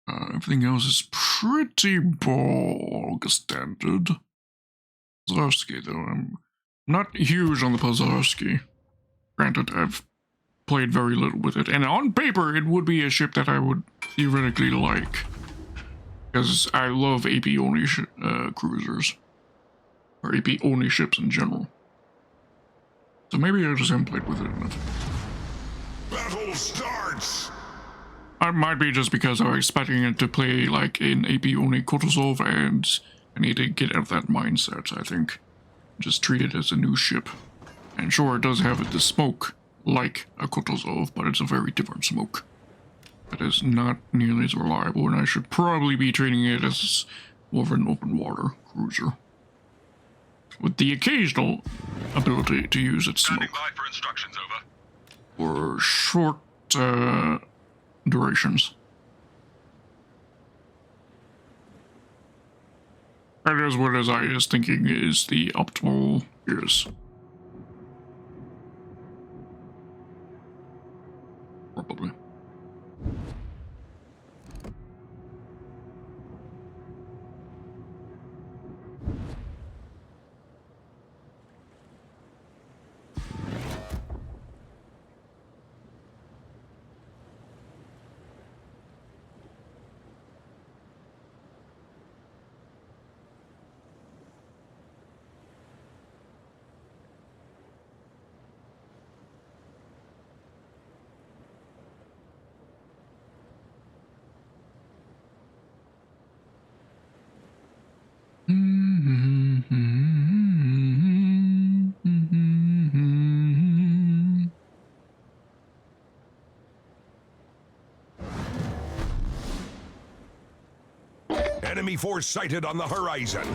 Everything else is pretty bog standard. Pozarski, though, I'm not huge on the Pozarski. Granted, I've played very little with it, and on paper, it would be a ship that I would theoretically like. Because I love AP-only cruisers. Or AP-only ships in general. So maybe I just haven't played with it enough. Battle starts! It might be just because I was expecting it to play like an AP-only Kutuzov, and I need to get out of that mindset, I think. Just treat it as a new ship. And sure, it does have the smoke like a Kutuzov, but it's a very different smoke. That is not nearly as reliable, and I should probably be treating it as more of an open water cruiser. With the occasional ability to use its smoke. Standing by for instructions, over. For short durations. That is what I is thinking is the optimal use. Probably. Enemy force sighted on the horizon.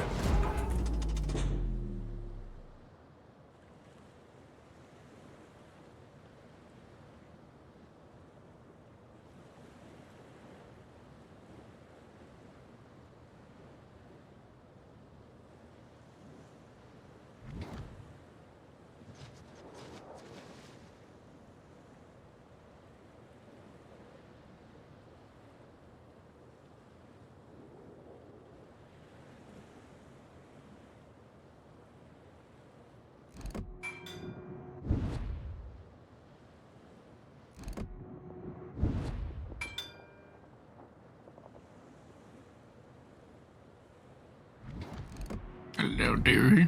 Hello, dearie.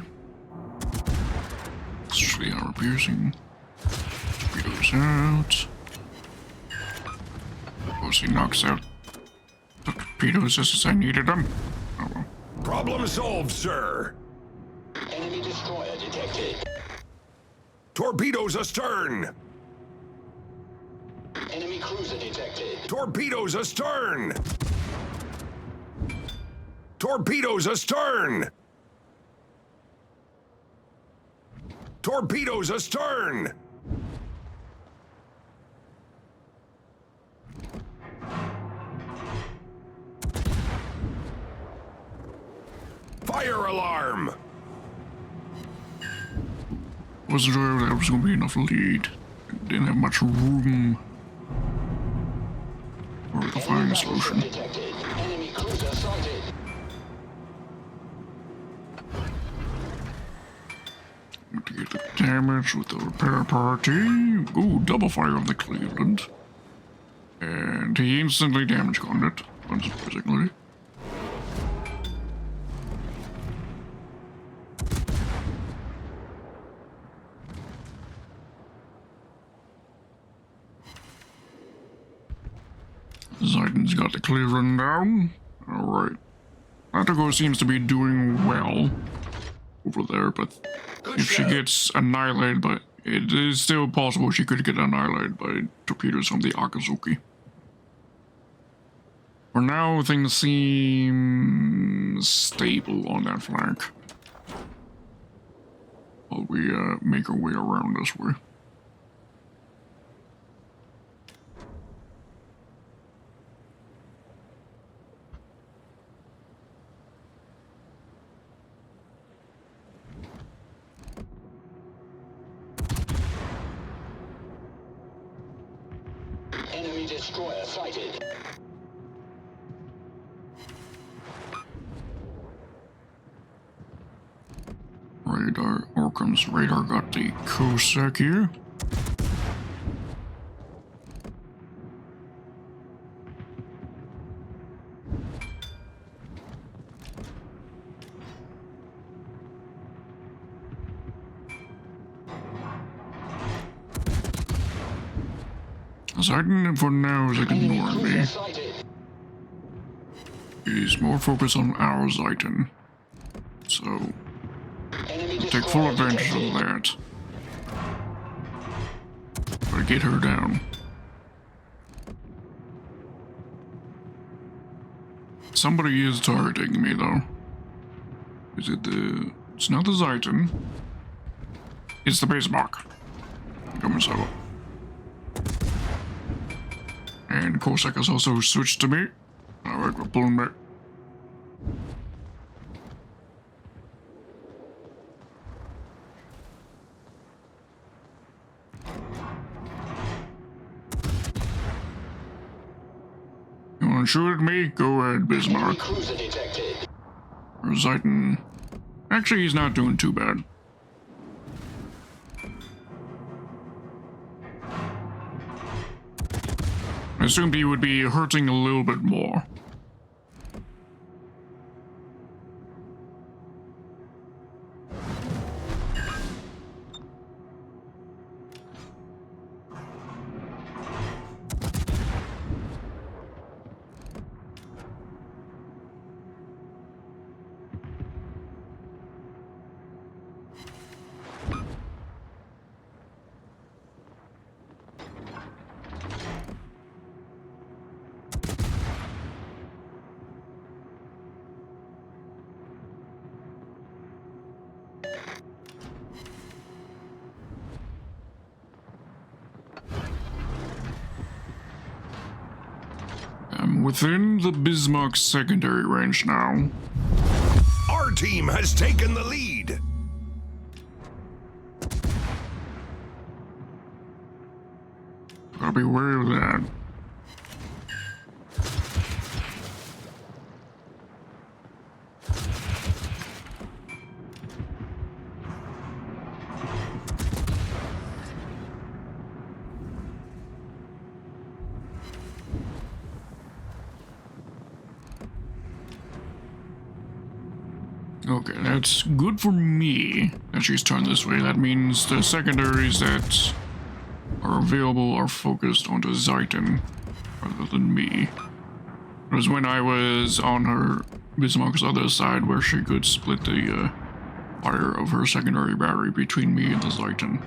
Three armor piercing. Torpedoes out. Of course, he knocks out the torpedoes just as I needed them. Oh well. Problem solved, sir. Enemy destroyer detected. Torpedoes astern. Enemy cruiser detected. Torpedoes astern. Torpedoes astern! Torpedoes astern! Fire alarm! Wasn't sure that was going to be enough lead. Didn't have much room for the flying Enemy solution. battleship detected. Enemy cruiser sighted. To get the damage with the repair party. Ooh, double fire on the Cleveland. And he instantly damage gunned it, unsurprisingly. Zayden's got the Cleveland down. Alright. Latigo seems to be doing well over there, but if she gets annihilated, but it is still possible she could get annihilated by torpedoes from the Akazuki. For now, things seem stable on that flank. While we make our way around this way. Enemy destroyer sighted. Radar, Orcham's radar got the Cossack here. Zayden for now is ignoring me. Cruiser sighted. He's more focused on our Zayden. So, Enemy take full destroyer advantage detected. of that. Try to get her down. Somebody is targeting me though. Is it the... It's not the Zayden. It's the Bismarck. Come so. And Cossack has also switched to me. Alright, we're pulling back. You wanna shoot at me? Go ahead, Enemy Bismarck. cruiser detected. Or Zayden. Actually, he's not doing too bad. I assumed he would be hurting a little bit more. I'm within the Bismarck's secondary range now. Our team has taken the lead. Gotta be wary of that. Okay, that's good for me that she's turned this way. That means the secondaries that are available are focused onto Zayden rather than me. It was when I was on her Bismarck's other side where she could split the fire of her secondary battery between me and the Zayden.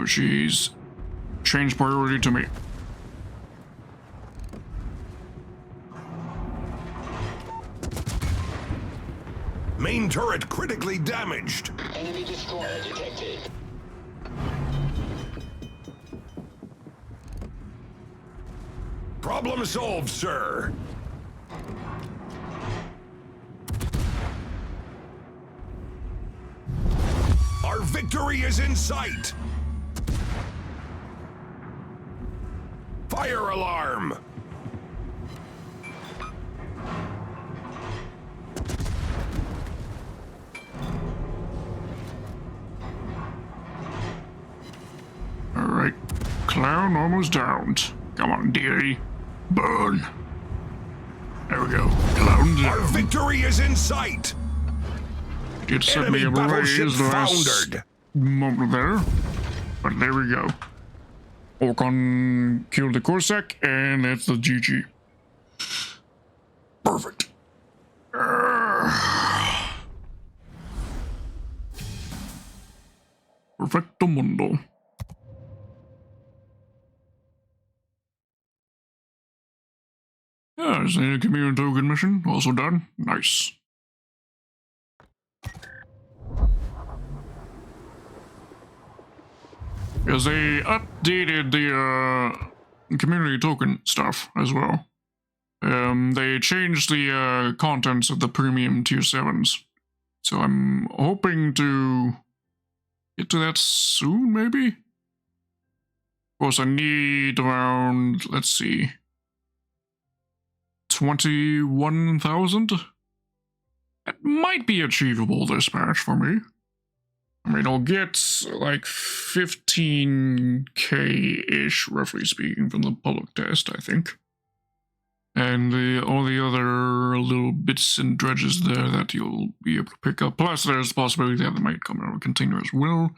Oh, she's changed priority to me. Main turret critically damaged. Enemy destroyer detected. Problem solved, sir. Our victory is in sight. Fire alarm. All right, clown almost downed. Come on, dearie, burn. There we go. Clown Our down. victory is in sight. It set me Enemy ablaze battleship last foundered. moment there, but there we go. Orcon killed the Corsac, and it's the GG. Perfect. Perfecto mundo. Yeah, is the community token mission also done? Nice. Because they updated the community token stuff as well. They changed the contents of the premium tier 7s. So I'm hoping to get to that soon, maybe? Of course, I need around, let's see, 21,000? That might be achievable this patch for me. I mean, I'll get like 15k-ish, roughly speaking, from the public test, I think. And all the other little bits and dredges there that you'll be able to pick up. Plus, there's the possibility that they might come out of a container as well.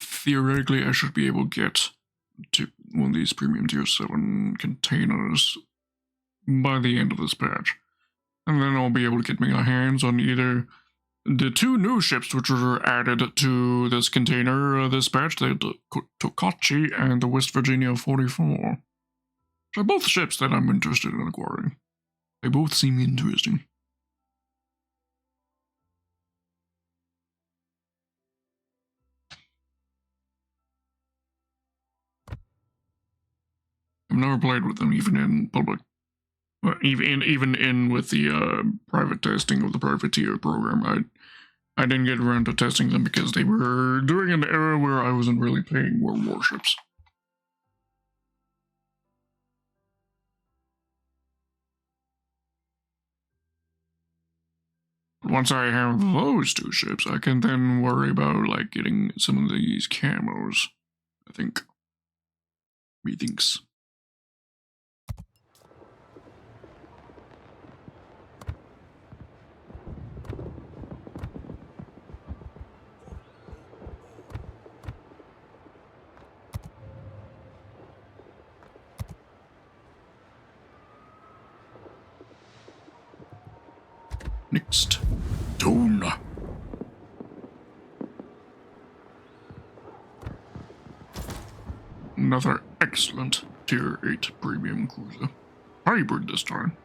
Theoretically, I should be able to get to one of these premium tier 7 containers by the end of this patch. And then I'll be able to get my hands on either the 2 new ships which were added to this container this patch, the Tokachi and the West Virginia 44. Which are both ships that I'm interested in acquiring. They both seem interesting. I've never played with them, even in public. Even in with the private testing of the privateer program. I didn't get around to testing them because they were during an era where I wasn't really playing World of Warships. Once I have those 2 ships, I can then worry about like getting some of these camos. I think. Methinks. Next, Tone. Another excellent tier 8 premium cruiser. Hybrid this time.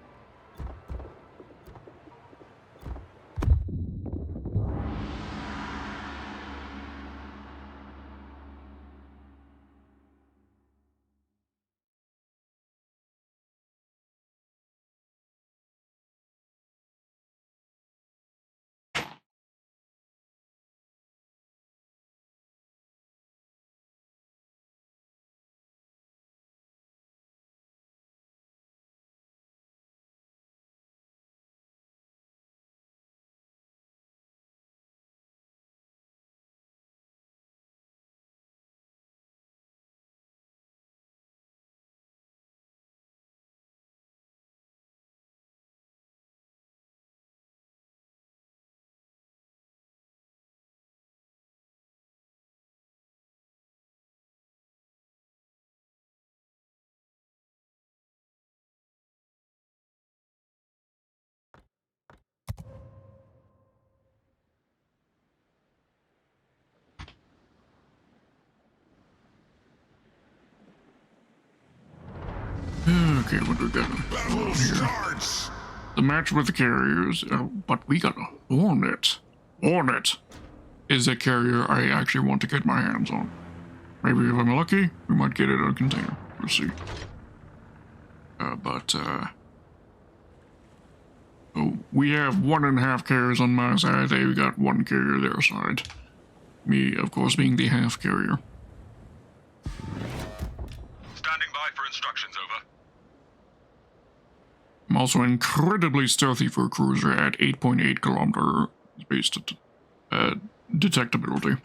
Okay, what do we got Battle here? starts! The match with the carriers, but we got a Hornet. Hornet is a carrier I actually want to get my hands on. Maybe if I'm lucky, we might get it on a container. We'll see. Oh, we have 1.5 carriers on my side. They got 1 carrier their side. Me, of course, being the half carrier. Standing by for instructions, over. I'm also incredibly stealthy for a cruiser at 8.8 kilometer space detectability.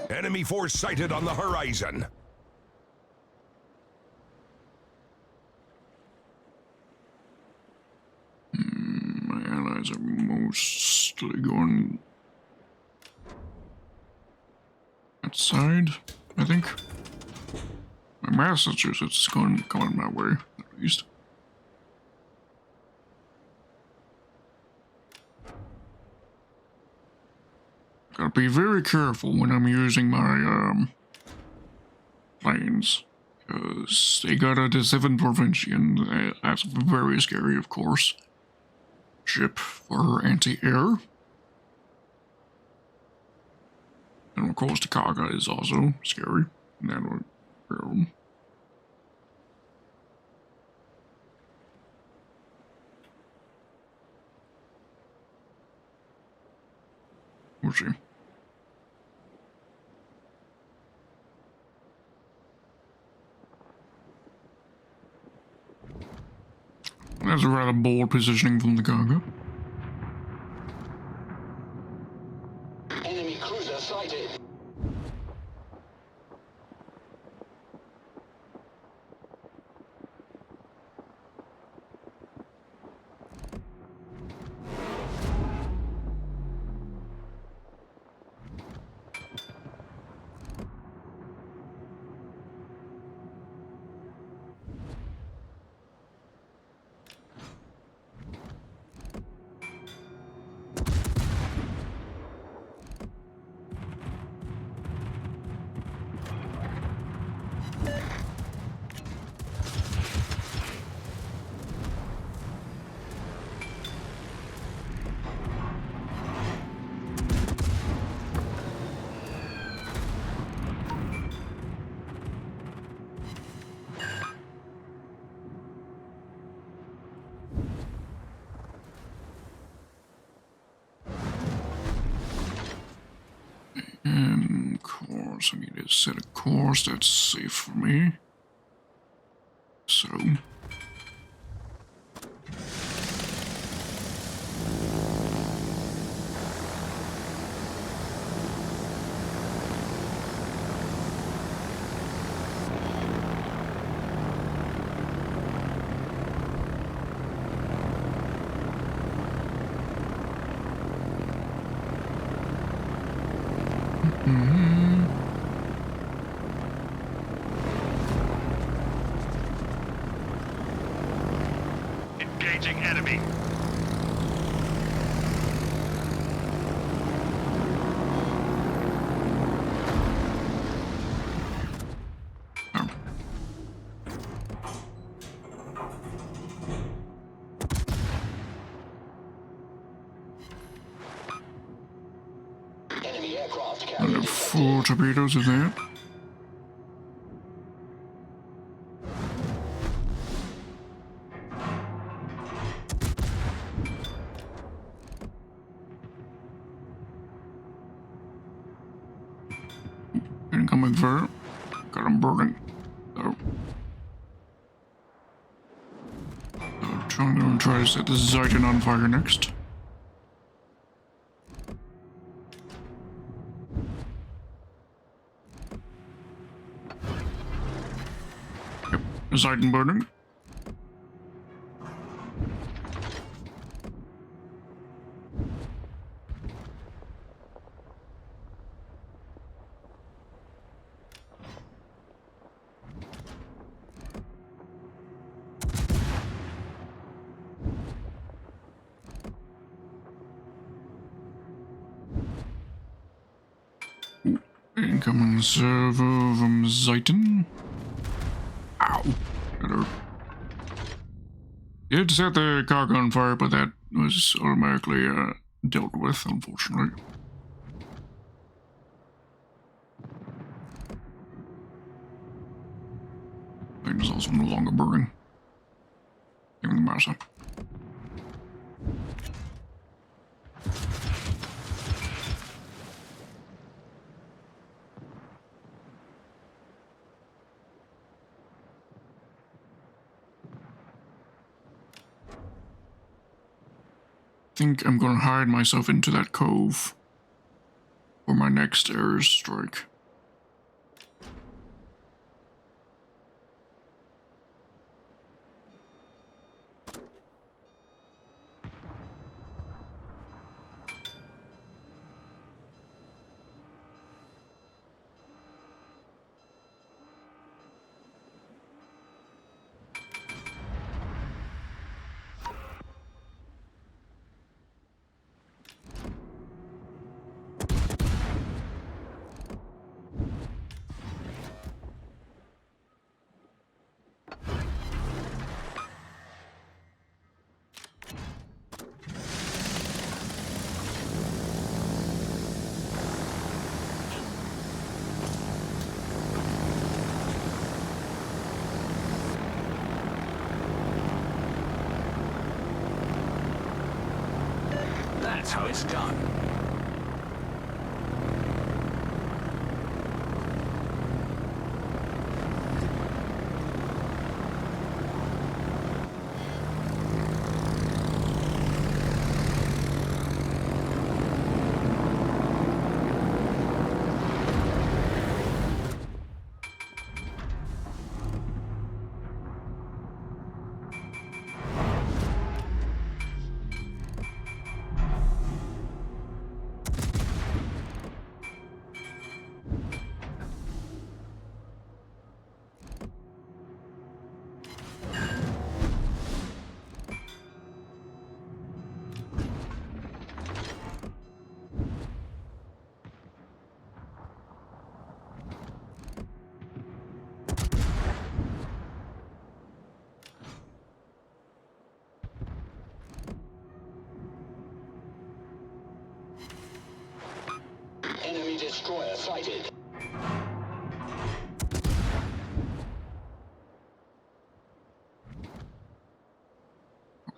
Enemy force sighted on the horizon. My allies are mostly going outside, I think. My Massachusetts is coming my way, at least. Gotta be very careful when I'm using my planes, because they got a D7 Provincian. That's very scary, of course. Ship for anti-air. And of course the Kaga is also scary. And then we'll see. That's a rather bold positioning from the Kaga. Enemy cruiser sighted. And of course, I need to set a course that's safe for me. So. Engaging enemy. Enemy aircraft I carrier have detected. 4 torpedoes of that. Incoming fire. Got him burning. Oh. I'm trying to set the Zeiton on fire next. Yep, Zeiton burning. Incoming servo from Zeiton. Ow. Better. Did set the cargo on fire, but that was automatically dealt with, unfortunately. Plane is also no longer burning. Even the massa. I think I'm gonna hide myself into that cove for my next airstrike. That's how it's done. Enemy destroyer sighted.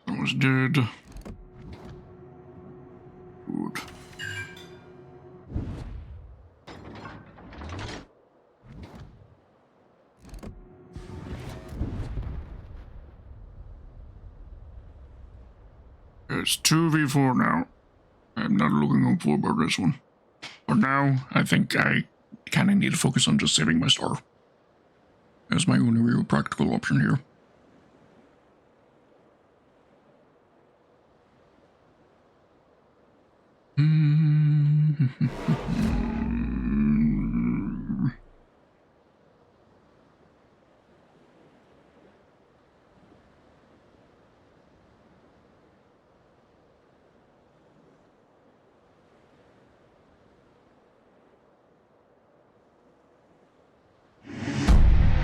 I was dead. Good. It's 2v4 now. I'm not looking hopeful about this one. For now, I think I kind of need to focus on just saving my star. That's my only real practical option here.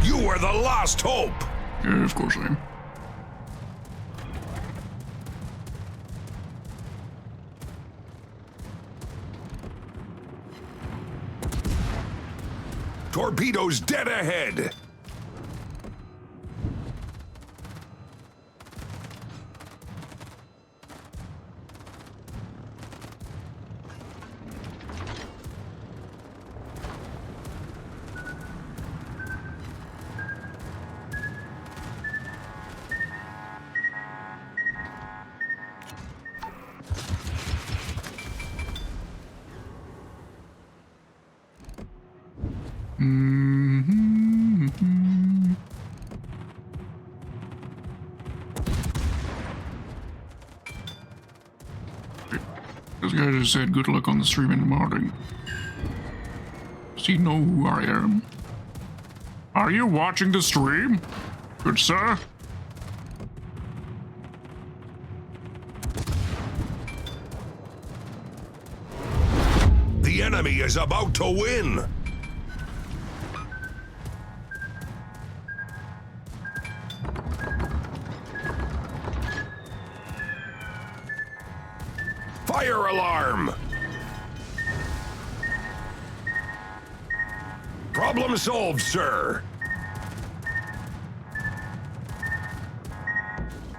You are the last hope! Yeah, of course I am. Torpedoes dead ahead! This guy just said good luck on the stream and modding. Does he know who I am? Are you watching the stream? Good sir? The enemy is about to win! alarm! Problem solved, sir.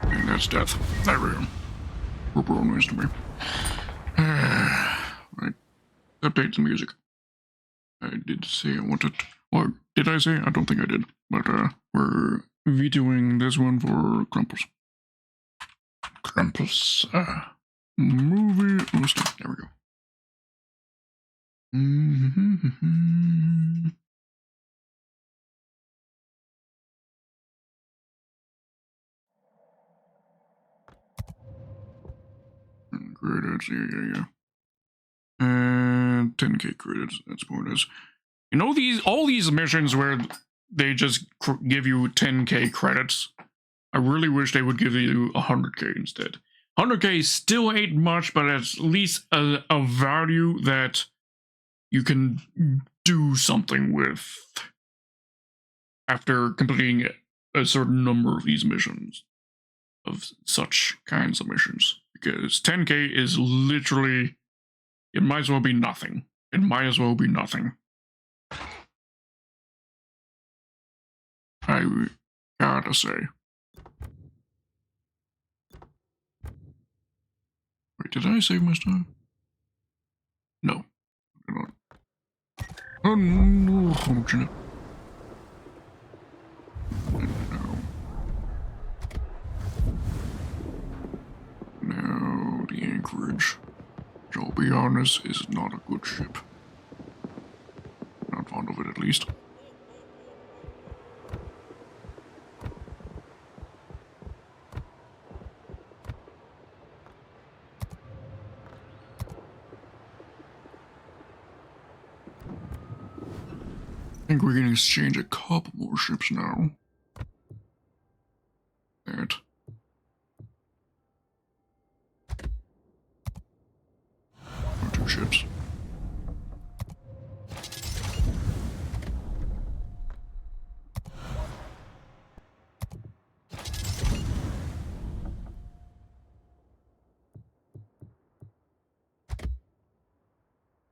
And that's death. There we go. Real nice to me. Right. Update the music. I did say I wanted. Or did I say? I don't think I did. But we're vetoing this one for Krampus. Krampus. Movie listing. There we go. Credits, yeah. And 10k credits. That's what it is. You know, all these missions where they just give you 10k credits. I really wish they would give you 100k instead. 100k still ain't much, but it's at least a value that you can do something with after completing a certain number of these missions, of such kinds of missions. Because 10k is literally, it might as well be nothing. It might as well be nothing. I gotta say. Wait, did I save my stuff? No. I did not. Unfortunate. Now, the Anchorage, which I'll be honest, is not a good ship. Not fond of it, at least. I think we can exchange a couple more ships now. That. Or 2 ships.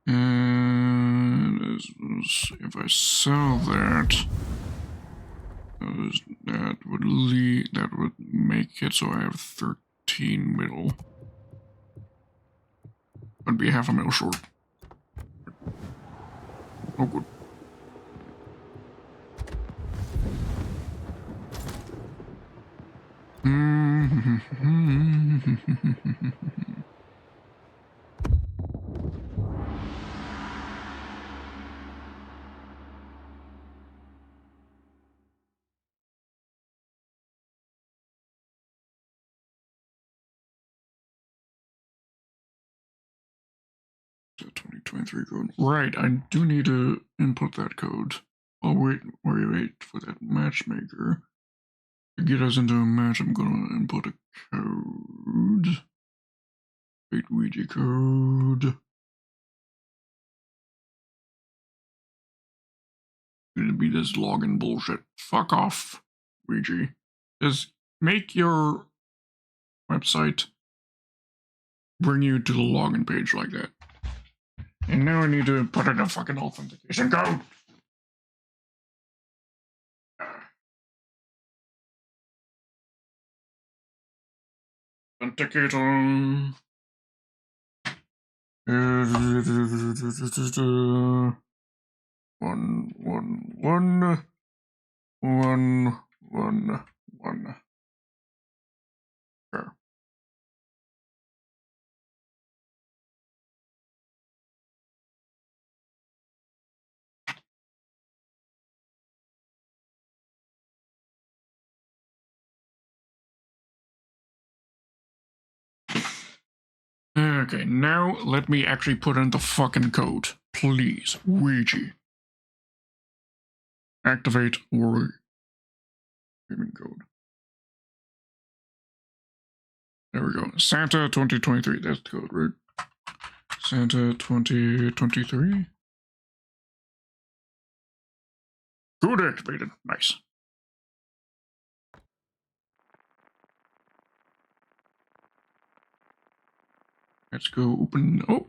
And if I sell that, that would make it so I have 13 mil. I'd be half a mil short. Oh, good. The 2023 code. Right, I do need to input that code. Oh, wait for that matchmaker. To get us into a match, I'm gonna input a code. Wait, Ouija code. Gonna be this login bullshit. Fuck off, Ouija. Just make your website bring you to the login page like that. And now I need to put in a fucking authentication code. Authenticator. 11111. Sure. Okay, now let me actually put in the fucking code. Please, Ouija. Activate or gaming code. There we go. Santa 2023. That's the code, right? Santa 2023. Code activated. Nice. Let's go open. Oh,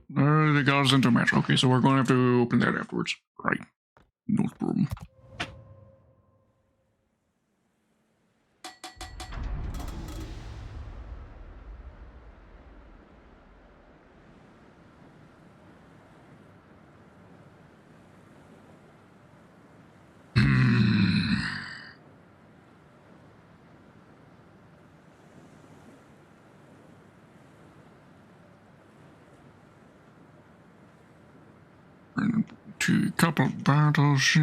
they got us into a match. Okay, so we're going to have to open that afterwards. Right. No problem. To a couple of battleships.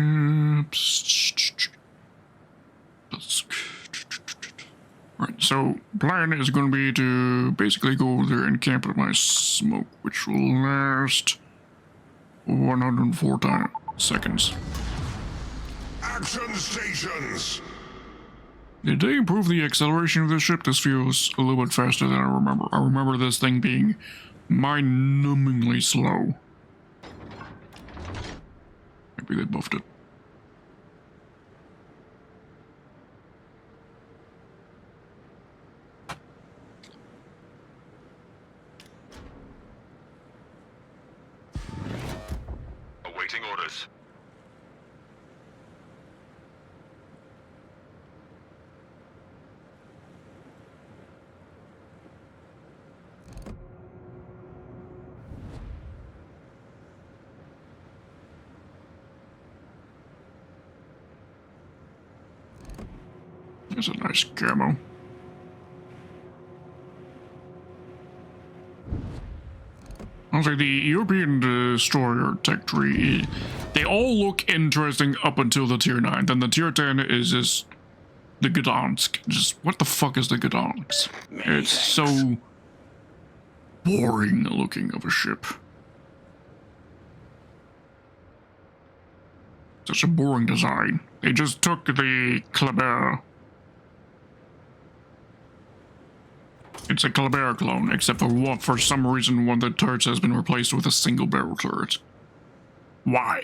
Right, so plan is going to be to basically go there and camp at my smoke, which will last 104 seconds. Action stations! Did they improve the acceleration of the ship? This feels a little bit faster than I remember. I remember this thing being mind-numbingly slow. Maybe they buffed it. Awaiting orders. That's a nice camo. Honestly, the European destroyer tech tree, they all look interesting up until the tier 9. Then the tier 10 is just the Gdansk. Just, what the fuck is the Gdansk? It's so boring looking of a ship. Such a boring design. They just took the Kleber. It's a Kleber clone, except for some reason one of the turrets has been replaced with a single barrel turret. Why?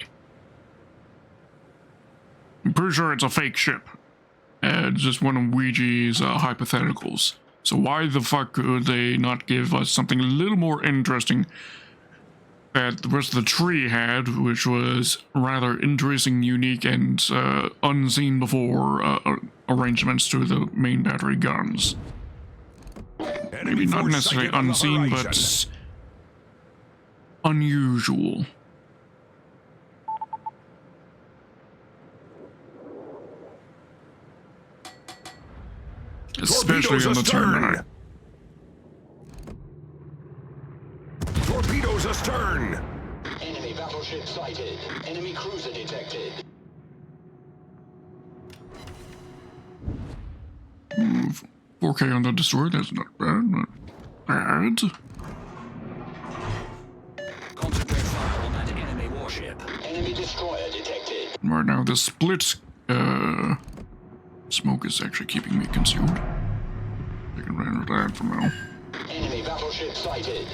I'm pretty sure it's a fake ship. Just one of Ouija's hypotheticals. So why the fuck could they not give us something a little more interesting that the rest of the tree had, which was rather interesting, unique, and unseen before arrangements to the main battery guns? Maybe not necessarily unseen, but unusual. Especially on the tier 9. Torpedoes astern! Enemy battleship sighted. Enemy cruiser detected. 4K on the destroyer, that's not bad, not bad. Concentrate fire on that enemy warship. Enemy destroyer detected. Right now, the split smoke is actually keeping me concealed. I can run with that for now. Enemy battleship sighted.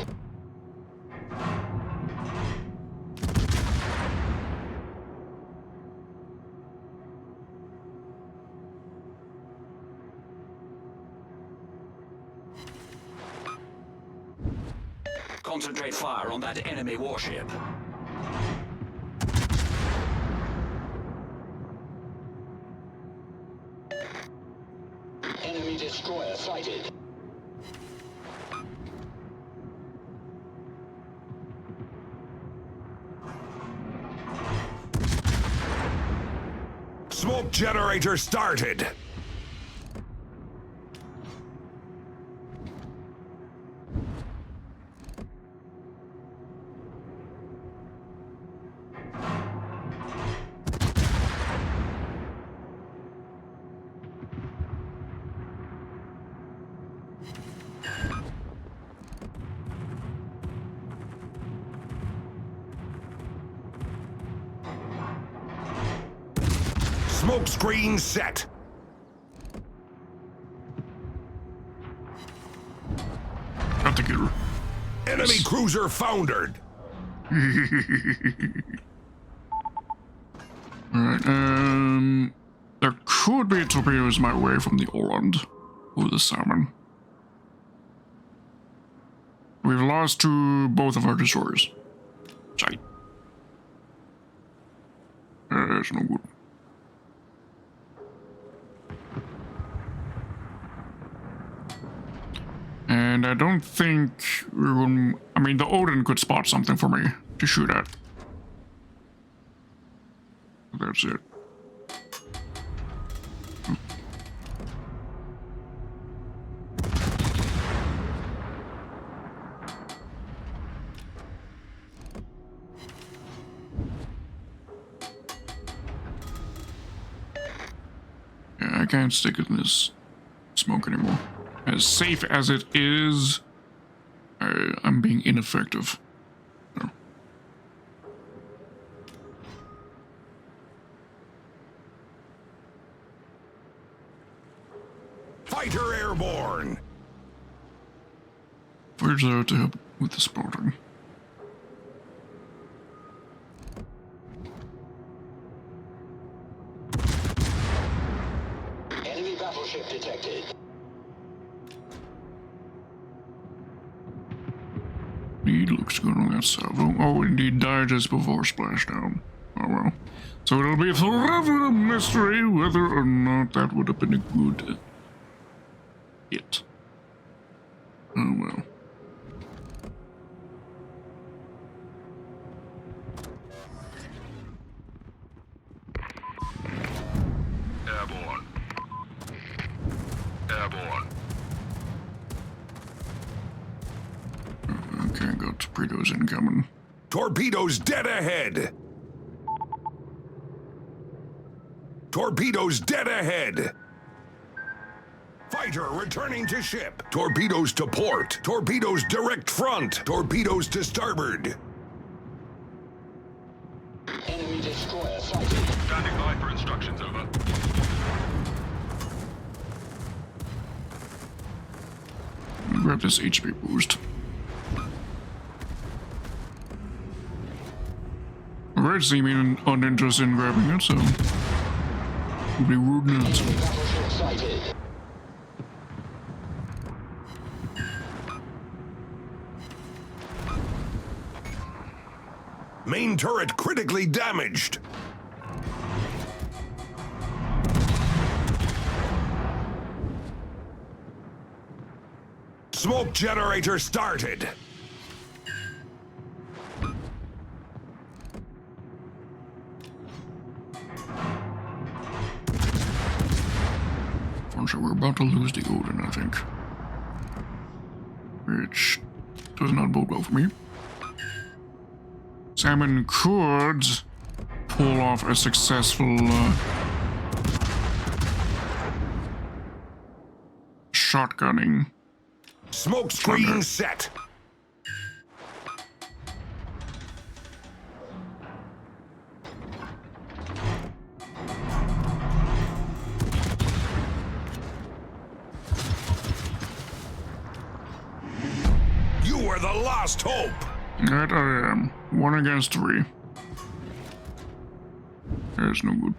Concentrate fire on that enemy warship. Enemy destroyer sighted. Smoke generator started! Smoke screen set. Got the gear. Enemy cruiser foundered. Alright, there could be torpedoes my way from the Orland or the Salmon. We've lost to both of our destroyers. Sorry. That's no good. And I don't think we're going... I mean, the Odin could spot something for me to shoot at. That's it. Yeah, I can't stick in this smoke anymore. As safe as it is, I'm being ineffective. So. Fighter airborne. Where's there to help with the spotting? Enemy battleship detected. He looks good on that salvo. Oh, indeed, died just before splashdown. Oh well. So it'll be forever a mystery whether or not that would have been a good hit. Oh well. Airborne. Airborne. Okay, got torpedoes incoming. Torpedoes dead ahead. Torpedoes dead ahead. Fighter returning to ship. Torpedoes to port. Torpedoes direct front. Torpedoes to starboard. Enemy destroyer sighted. Standing by for instructions, over. Grab this HP boost. Red seeming uninterested in grabbing it, so it'd be rude not to. Enemy battleship sighted. Main turret critically damaged. Smoke generator started. Unfortunately, we're about to lose the Odin, I think. Which does not bode well for me. Salmon could pull off a successful shotgunning. Smoke screen set. You are the last hope. That I am. 1 against 3. That's no good.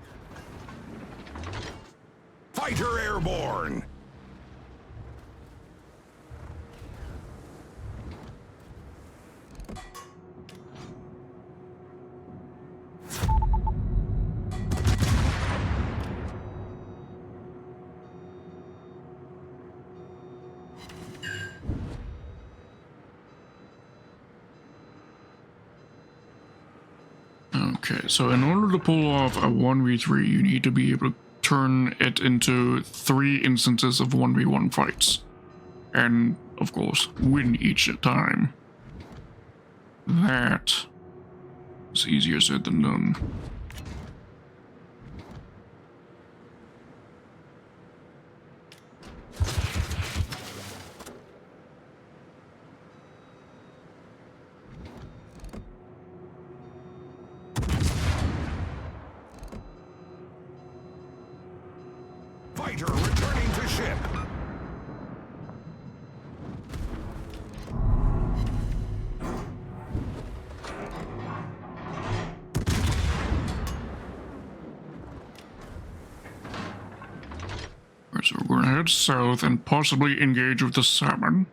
Fighter airborne. Okay, so in order to pull off a 1v3, you need to be able to turn it into 3 instances of 1v1 fights. And, of course, win each time. That is easier said than done. Fighter returning to ship. So we're gonna head south and possibly engage with the salmon.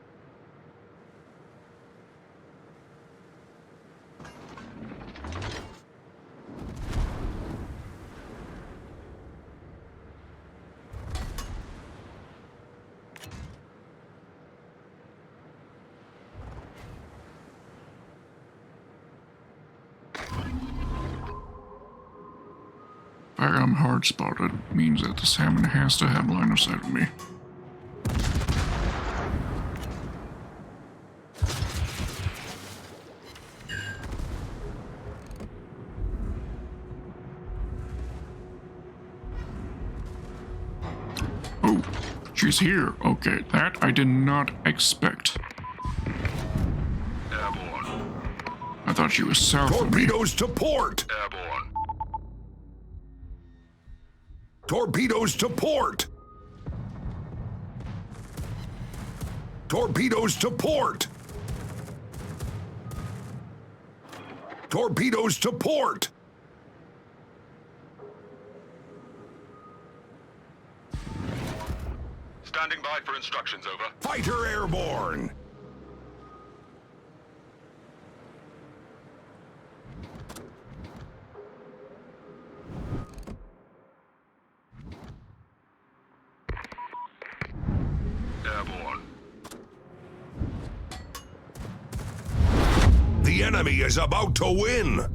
fact I'm hard spotted means that the salmon has to have line of sight of me. Oh, she's here. Okay, that I did not expect. Airborne. I thought she was south of me. Torpedoes to port. Airborne. Torpedoes to port. Torpedoes to port. Torpedoes to port. Standing by for instructions, over. Fighter airborne. Airborne. The enemy is about to win.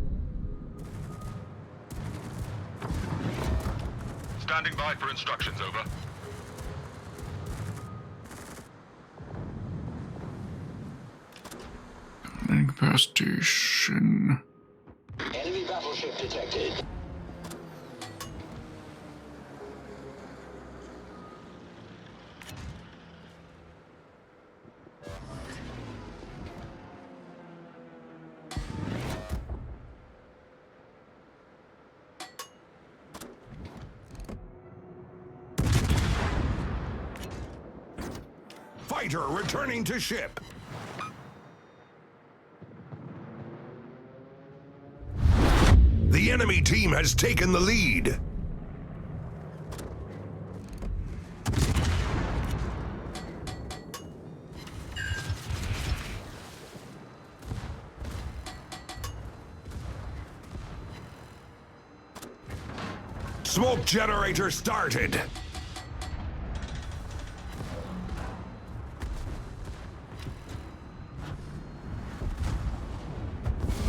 Standing by for instructions, over. Incapacitation. Enemy battleship detected. Fighter returning to ship. The enemy team has taken the lead. Smoke generator started.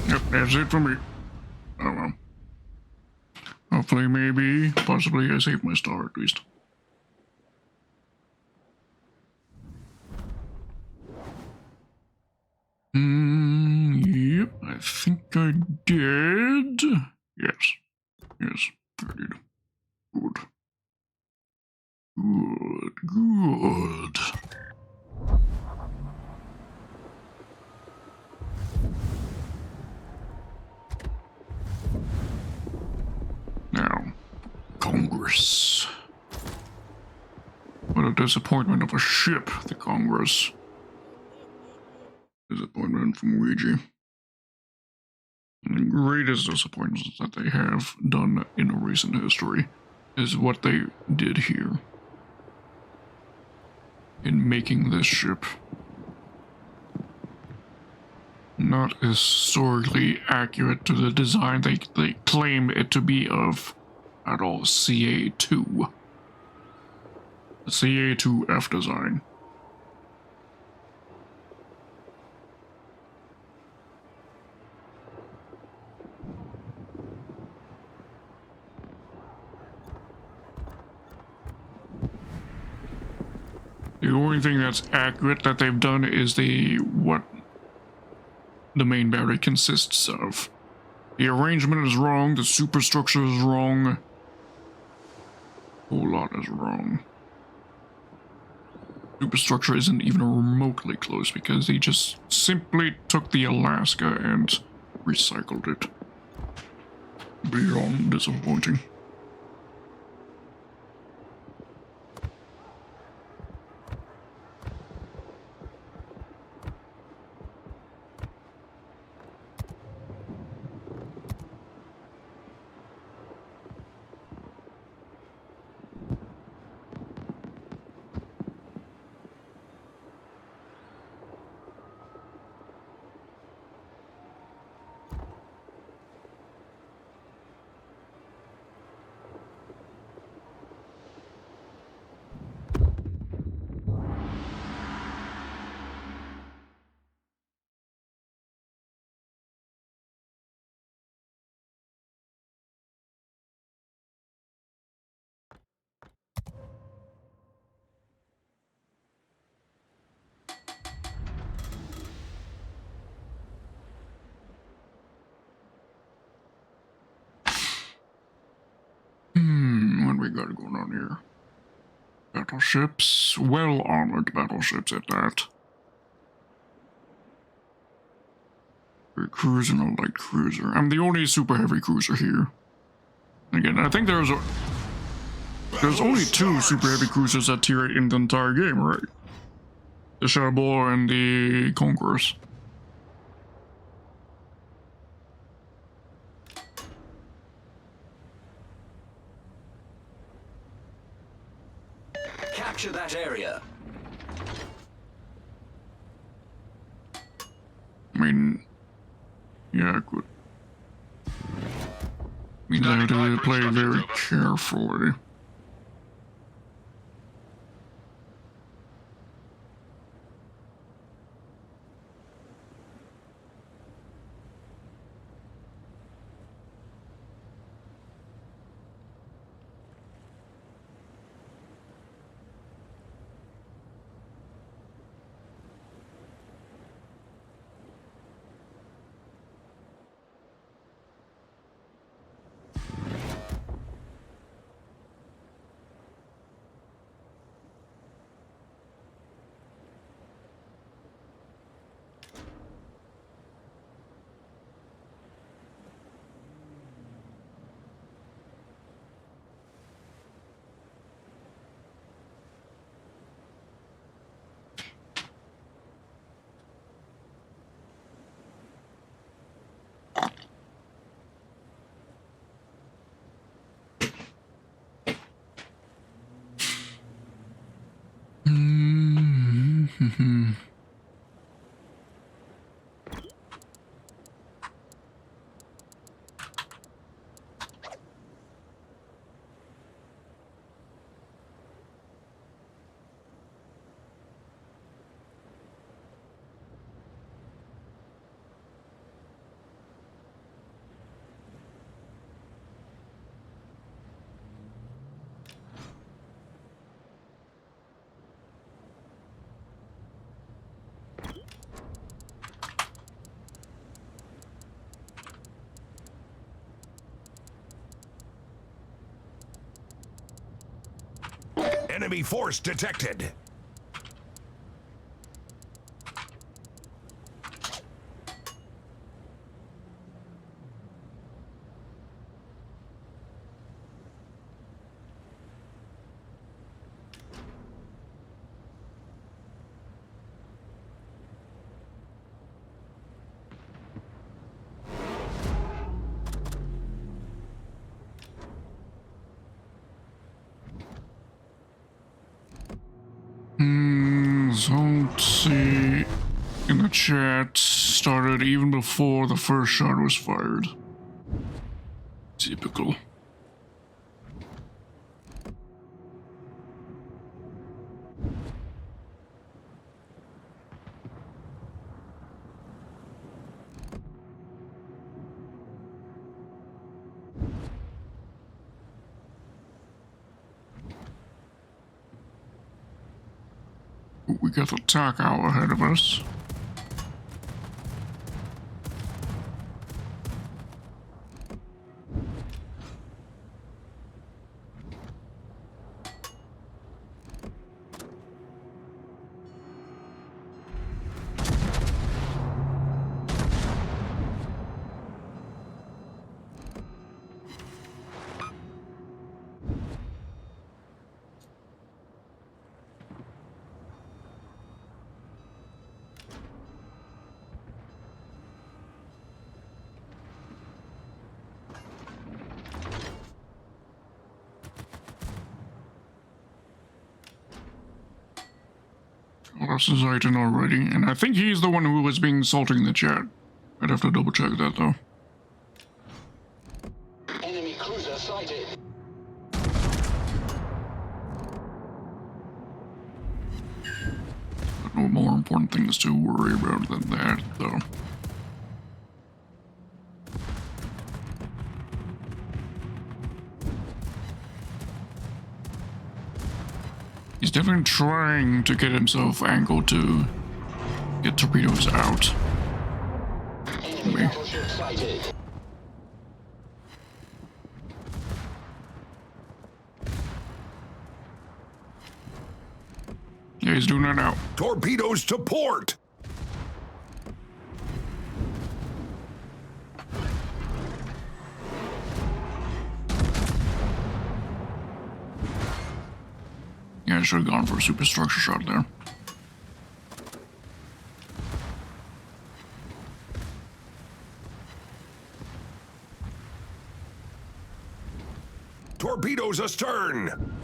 Yep, that's it for me. Oh well. Hopefully, maybe, possibly I saved my star at least. Yep, I think I did. Yes. Yes, I did. Good. Good, good. Now, Congress. What a disappointment of a ship, the Congress. Disappointment from Ouija. And the greatest disappointment that they have done in recent history is what they did here in making this ship. Not historically accurate to the design they claim it to be of at all. CA2. The CA2F design. The only thing that's accurate that they've done is what the main battery consists of. The arrangement is wrong, the superstructure is wrong. A whole lot is wrong. Superstructure isn't even remotely close because they just simply took the Alaska and recycled it. Beyond disappointing. got going on here? Battleships, well-armored battleships at that. A cruiser and a light cruiser. I'm the only super heavy cruiser here. Again, I think there's only 2 super heavy cruisers at tier 8 in the entire game, right? The Charbot and the Conquerors. Capture that area. I mean, yeah, good. Means I have to play very carefully. Enemy force detected. Don't see in the chat started even before the first shot was fired. Typical. We got the attack hour ahead of us. Lost his item already, and I think he's the one who was being salting in the chat. I'd have to double check that though. Enemy cruiser sighted. But no more important things to worry about than that, though. He's definitely trying to get himself angled to get torpedoes out. Enemy battleship sighted. Okay, he's doing that now. Torpedoes to port! Yeah, I should have gone for a superstructure shot there. Torpedoes astern!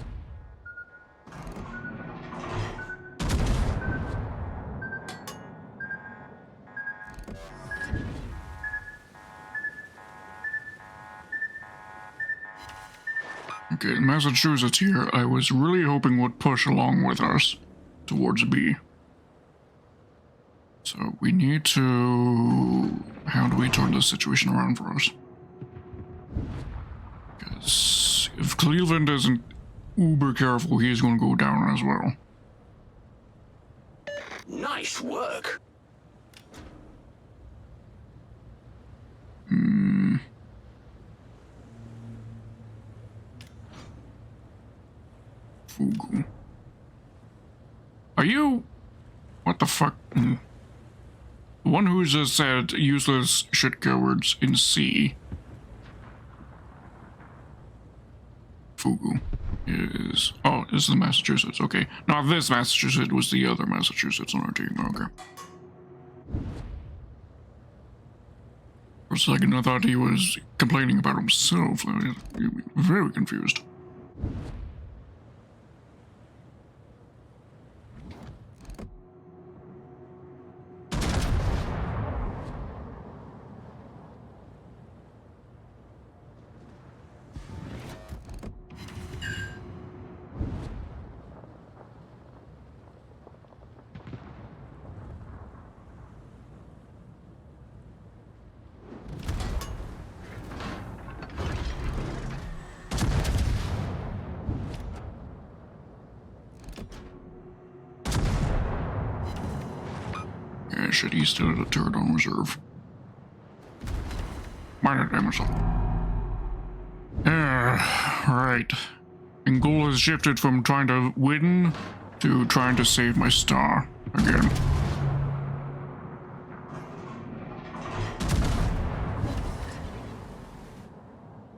Okay, Massachusetts here, I was really hoping would push along with us towards B. So we need to... How do we turn this situation around for us? Because if Cleveland isn't uber careful, he's going to go down as well. Nice work. Fugu. Are you... What the fuck? The one who just said useless shit cowards in C. Fugu is... Oh, this is the Massachusetts. Okay. Not this Massachusetts, was the other Massachusetts on our team. Okay. For a second, I thought he was complaining about himself. I was very confused. Yeah, shit, he's still at a turret on reserve. Minor damage. Yeah, right. And goal has shifted from trying to win to trying to save my star again.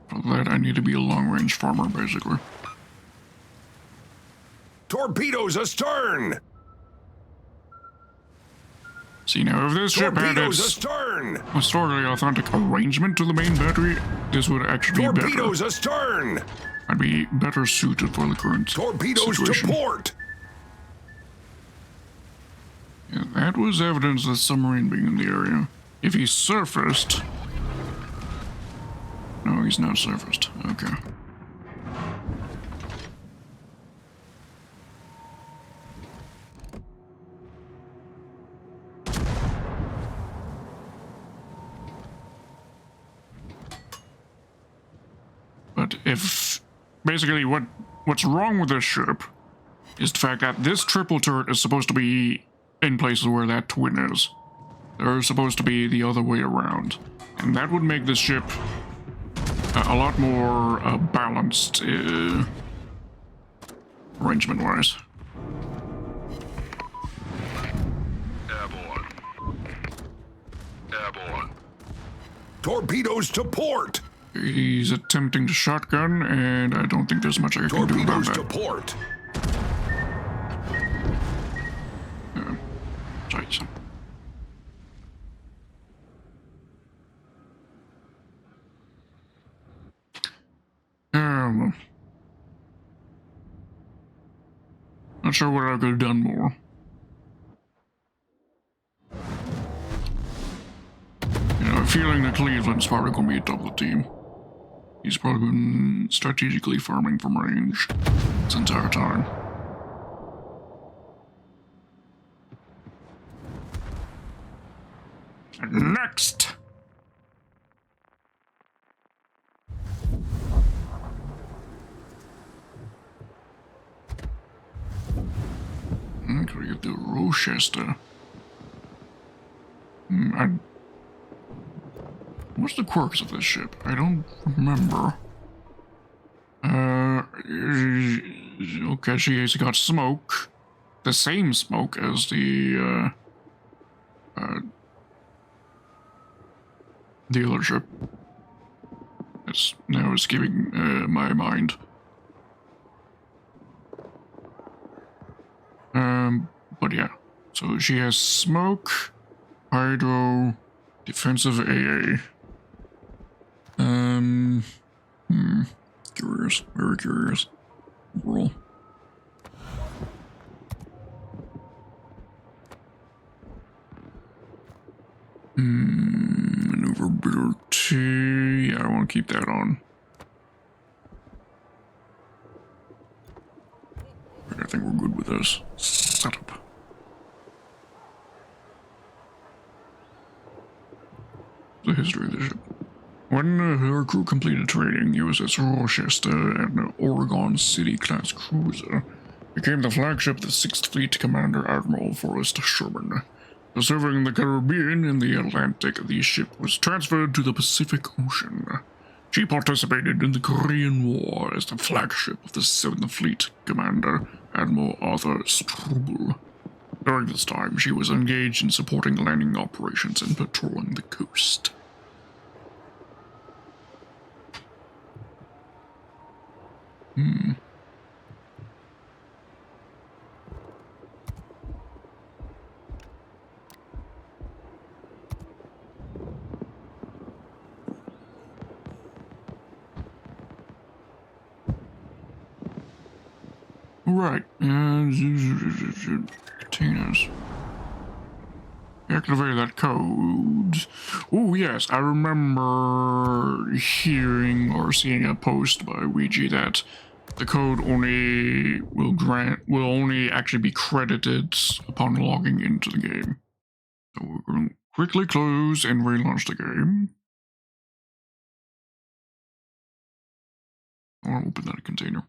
For that, I need to be a long-range farmer, basically. Torpedoes astern! See, now, if this ship had Torpedoes its astern! historically authentic arrangement to the main battery, this would actually be Torpedoes better. astern! I'd be better suited for the current Torpedoes situation. to port! Yeah, that was evidence of the submarine being in the area. If he surfaced... No, he's not surfaced. Okay. But if... Basically, what's wrong with this ship is the fact that this triple turret is supposed to be in places where that twin is. They're supposed to be the other way around. And that would make this ship a lot more balanced arrangement-wise. Airborne. Airborne. Torpedoes to port! He's attempting to shotgun, and I don't think there's much I can do about Torpedoes to that. port! Right. Not sure what I could have done more. You know, I'm feeling that Cleveland's probably going to be top of the team. He's probably been strategically farming from range this entire time. Next! Could get the Rochester. What's the quirks of this ship? I don't remember. Okay, she's got smoke. the same smoke as the dealership. It's now escaping my mind. But yeah. So she has smoke, hydro, defensive AA. Curious, very curious. Roll. Maneuverability. Yeah, I want to keep that on. I think we're good with this setup. The history of the ship. When her crew completed training, USS Rochester and Oregon City-class cruiser became the flagship of the 6th Fleet Commander Admiral Forrest Sherman. Serving in the Caribbean and the Atlantic, the ship was transferred to the Pacific Ocean. She participated in the Korean War as the flagship of the 7th Fleet Commander Admiral Arthur Struble. During this time, she was engaged in supporting landing operations and patrolling the coast. Right, containers. Activate that code. Oh yes, I remember hearing or seeing a post by Ouija that the code will only actually be credited upon logging into the game. So we're going to quickly close and relaunch the game. I want to open that container.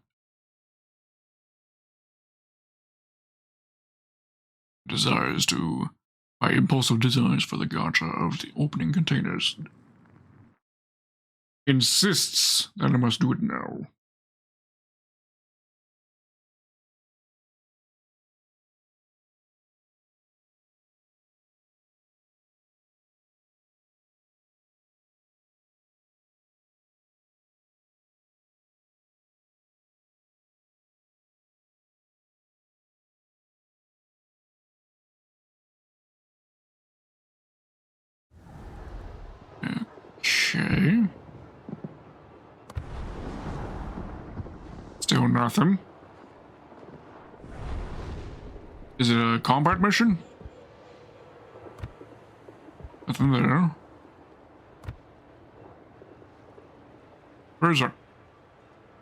My impulsive desires for the gacha of the opening containers insists that I must do it now. Okay. Still nothing. Is it a combat mission? Nothing there. Where is it?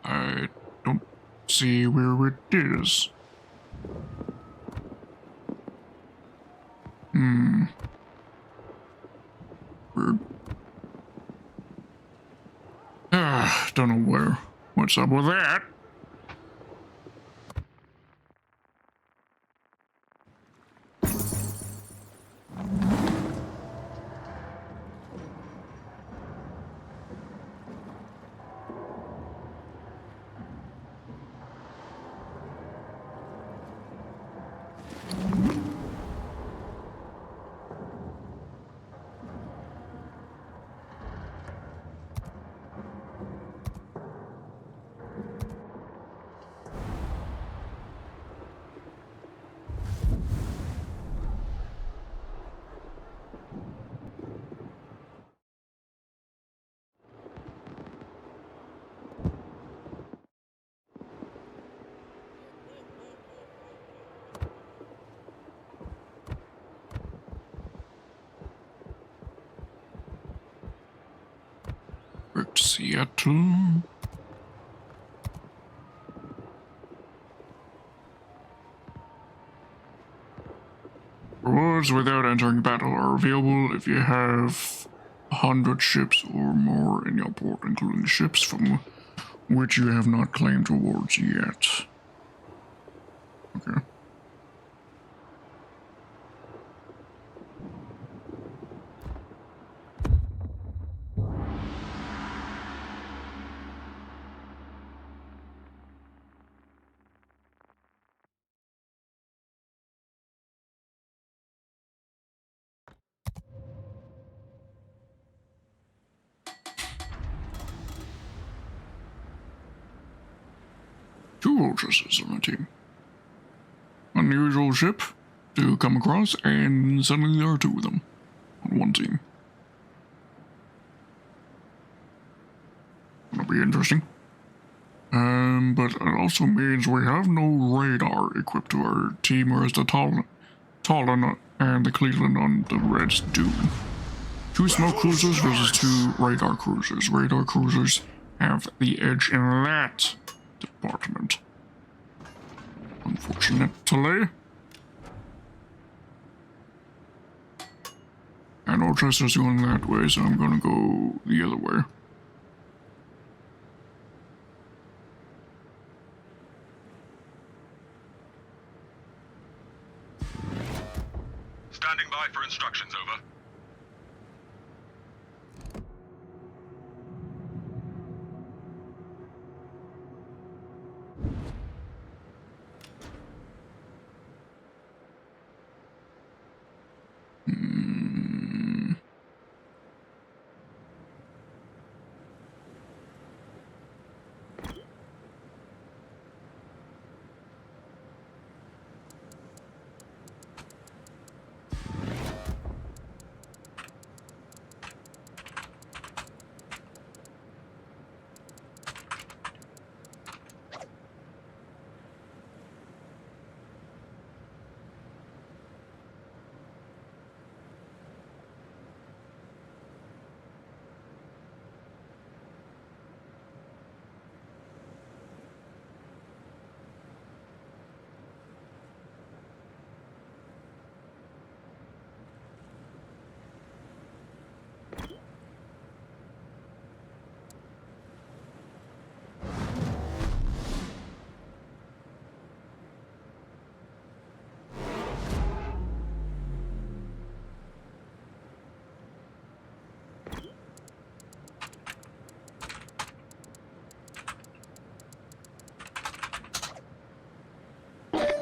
I don't see where it is. Weird. Don't know where. What's up with that? Seattle. Rewards without entering battle are available if you have 100 ships or more in your port, including ships from which you have not claimed rewards yet. Okay. 2 Vultuses on the team. Unusual ship to come across, and suddenly there are 2 of them on one team. That'll be interesting. But it also means we have no radar equipped to our team, whereas the Talon and the Cleveland on the Reds do. 2 smoke cruisers versus 2 radar cruisers. Radar cruisers have the edge in that department. Unfortunately. And Orchestra's going that way, so I'm gonna go the other way. Standing by for instructions, over.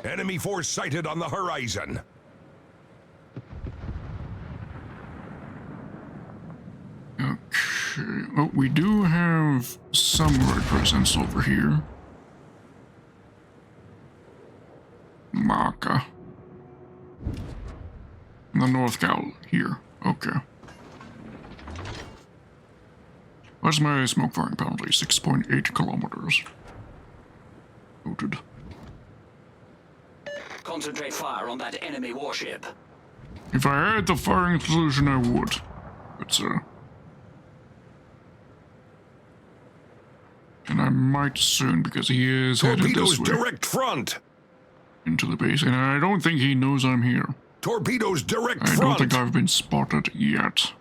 Enemy force sighted on the horizon. Okay. Oh, we do have some red presence over here. Maka. The North Cowl here. Okay. What's my smoke firing penalty? 6.8 kilometers. Noted. Concentrate fire on that enemy warship. If I had the firing solution, I would. But, and I might soon, because he is headed Torpedoes this way direct front. into the base, and I don't think he knows I'm here. Torpedoes direct I front. don't think I've been spotted yet.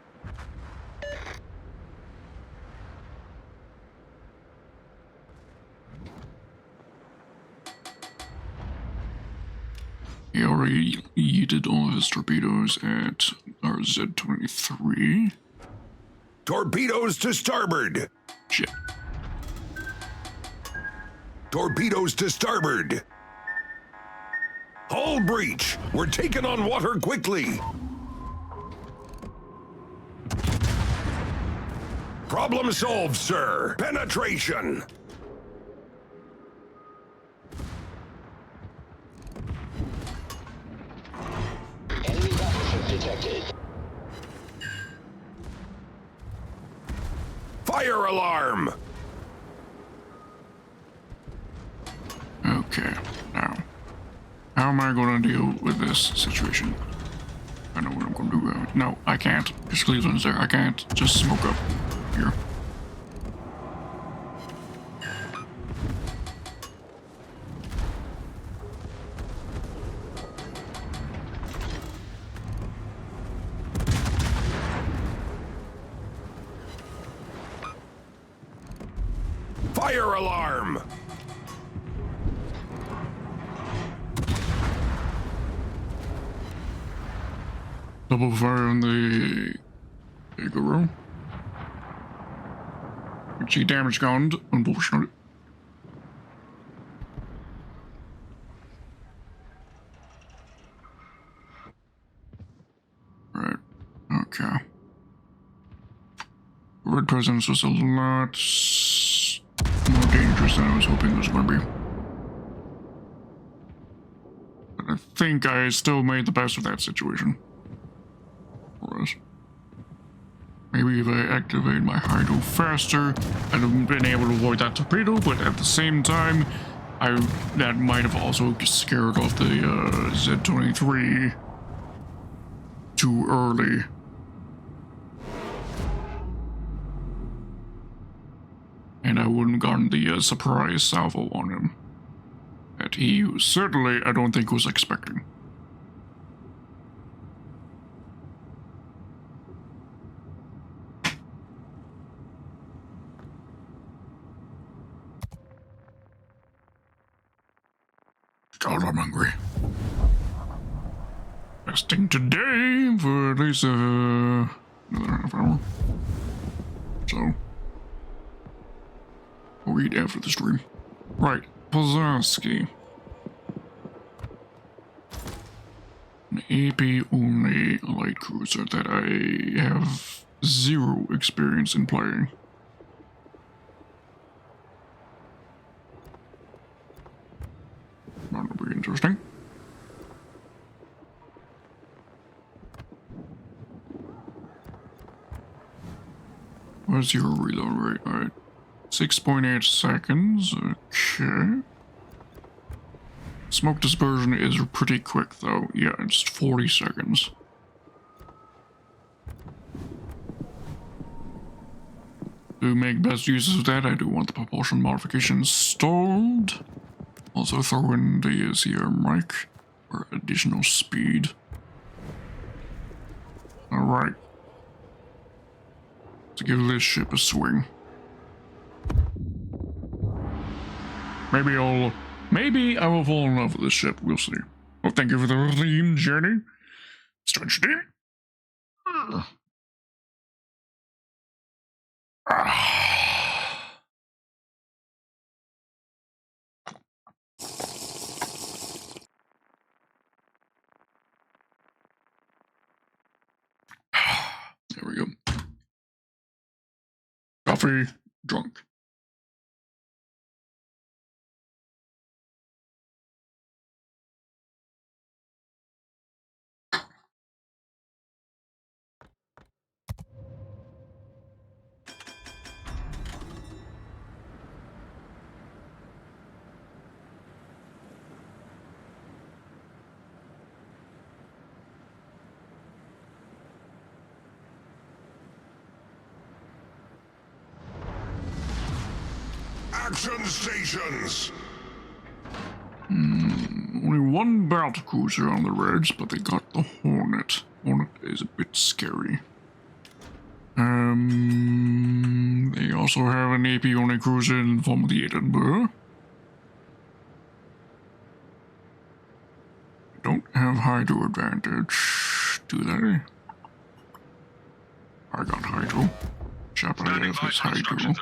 He already yeeted all of his torpedoes at our Z-23. Torpedoes to starboard. Shit. Torpedoes to starboard. Hull breach. We're taking on water quickly. Problem solved, sir. Penetration. Enemy battleship detected. Fire alarm. Okay, now, how am I going to deal with this situation? I know what I'm going to do. No, I can't. Because Cleveland's there. I can't just smoke up here. Fire alarm. Double fire on the Guru. G damage gone, unfortunately. Right, okay. Red presence was a lot more dangerous than I was hoping it was going to be. I think I still made the best of that situation. For us. Maybe if I activate my Hydro faster, I'd have been able to avoid that torpedo, but at the same time, that might have also scared off the Z-23 too early. And I wouldn't have gotten the surprise salvo on him. That he certainly, I don't think, was expecting. God, I'm hungry. Resting today for at least another half hour. So, we'll eat after the stream. Right, Pozarski. An AP only light cruiser that I have zero experience in playing. That'll be interesting. What's your reload rate? Alright. 6.8 seconds. Okay. Smoke dispersion is pretty quick though. Yeah, it's 40 seconds. To make best use of that, I do want the propulsion modification installed. Also throw in the CR mic for additional speed. Alright. To give this ship a swing. Maybe I will fall in love with this ship, we'll see. Well, thank you for the theme, Jenny. Stretch D. There we go. Coffee, drunk. Action stations! Only one battle cruiser on the Reds, but they got the Hornet. Hornet is a bit scary. They also have an AP only cruiser in the form of the Edinburgh. They don't have Hydro advantage, do they? I got Hydro. Chaparral has Hydro.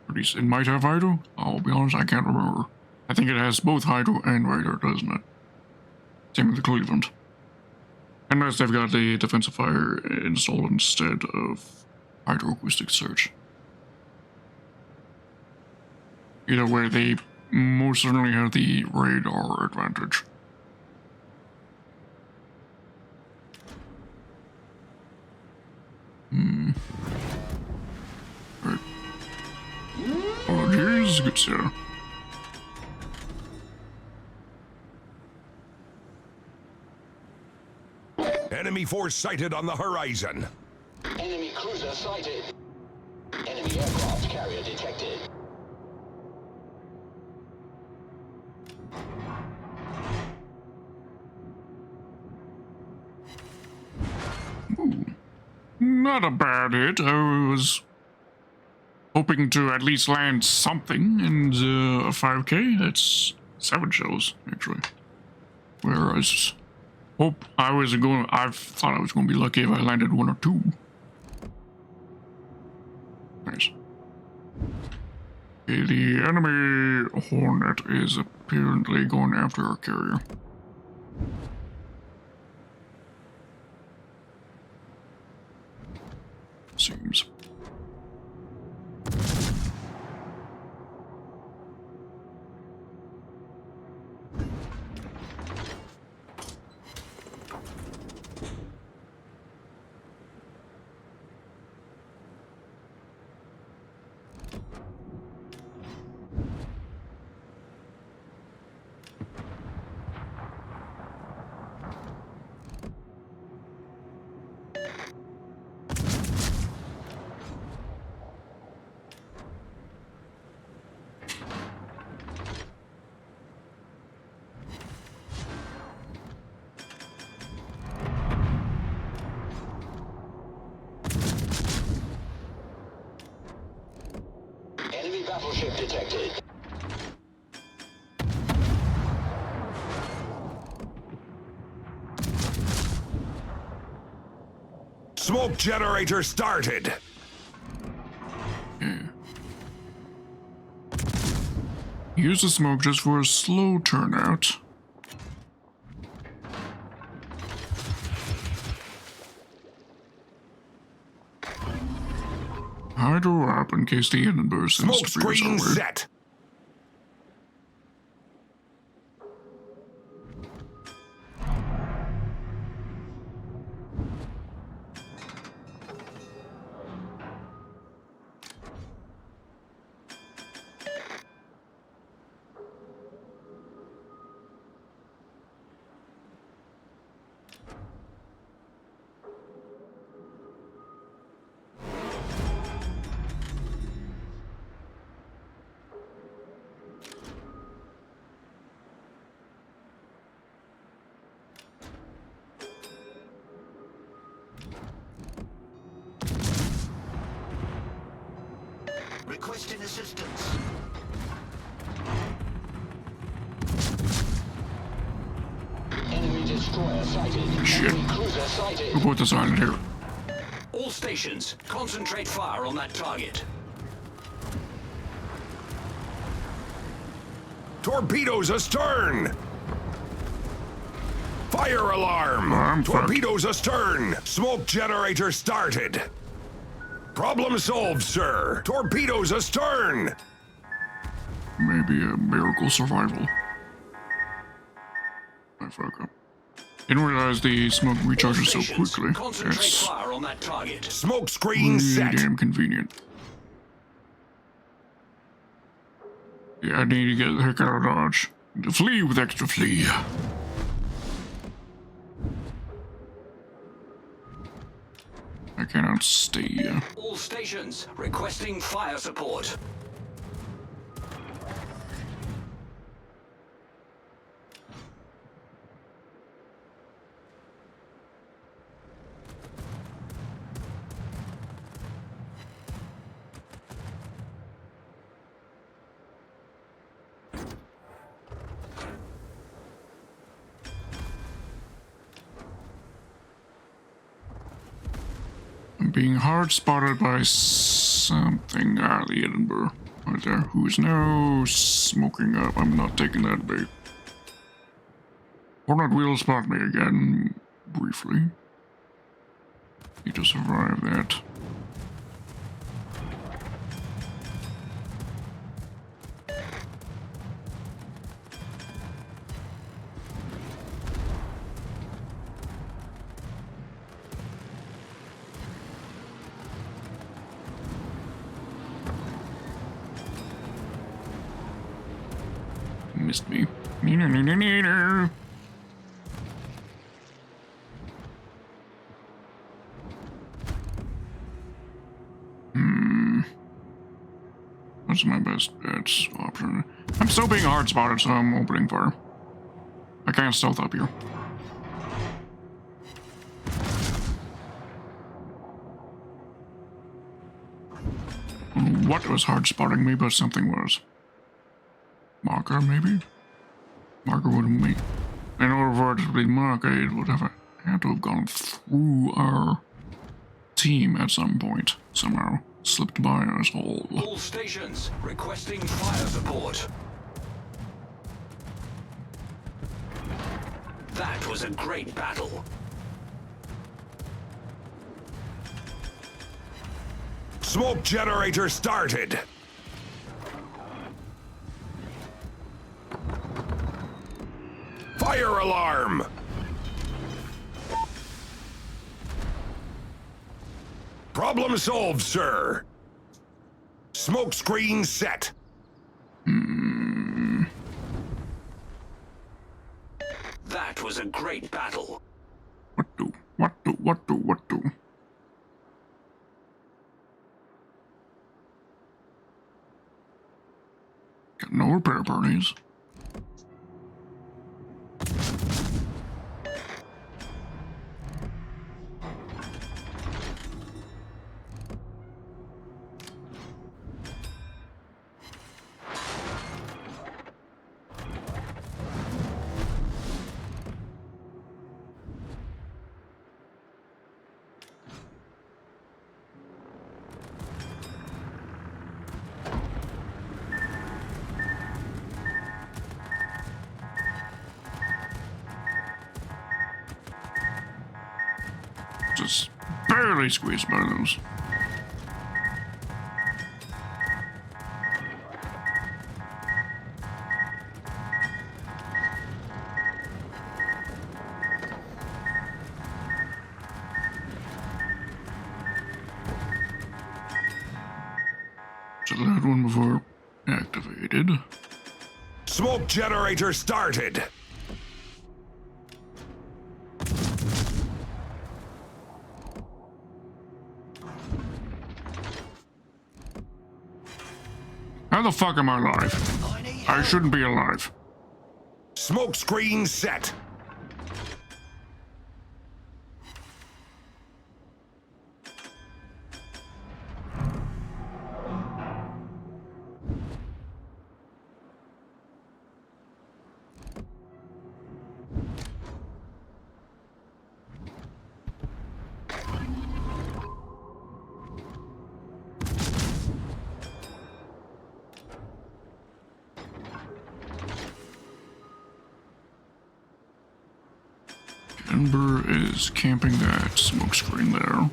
At least it might have Hydro. I'll be honest, I can't remember. I think it has both Hydro and Radar, doesn't it? Same with the Cleveland. Unless they've got the defensive fire installed instead of hydroacoustic search. Either way, they most certainly have the radar advantage. Right. Apologies, good sir. Enemy force sighted on the horizon. Enemy cruiser sighted. Enemy aircraft carrier detected. Ooh. Not a bad hit. I was hoping to at least land something, and a 5K, that's 7 shells, actually. Whereas I thought I was going to be lucky if I landed 1 or 2. Nice. Okay, the enemy Hornet is apparently going after our carrier. Seems. Enemy battleship detected. Smoke generator started. Use the smoke just for a slow turnout. Hide a wrap in case the Edinburgh Smoke sends to screen set. Requesting assistance. Enemy destroyer sighted. Shit. Enemy cruiser sighted. We'll put this island here. All stations, concentrate fire on that target. Torpedoes astern. Fire alarm. I'm fucked. Torpedoes astern. Smoke generator started. Problem solved, sir. Torpedoes astern. Maybe a miracle survival. I fuck up. Didn't realize the smoke recharges so Stations, quickly. concentrate That's fire on that target. Smoke screen really set. damn convenient. Yeah, I need to get the heck out of Dodge. Flee with extra flee. I cannot stay. All stations, requesting fire support. I'm being hard spotted by something. Ah, the Edinburgh right there, who is now smoking up. I'm not taking that bait. Or not will spot me again briefly. Need to survive that. Missed me. What's my best bets option? I'm still being hard spotted, so I'm opening fire. I can't stealth up here. What was hard spotting me, but something was. Marker, maybe? Marker would have made. In order for it to be marker, it would have had to have gone through our team at some point. Somehow slipped by us all. All stations, requesting fire support. That was a great battle. Smoke generator started. Fire alarm. Problem solved, sir. Smoke screen set. That was a great battle. What do? Got no repair parties. Just barely squeezed by those. So that one before activated. Smoke generator started. How the fuck am I alive? I shouldn't be alive. Smoke screen set. Ember is camping that smoke screen there.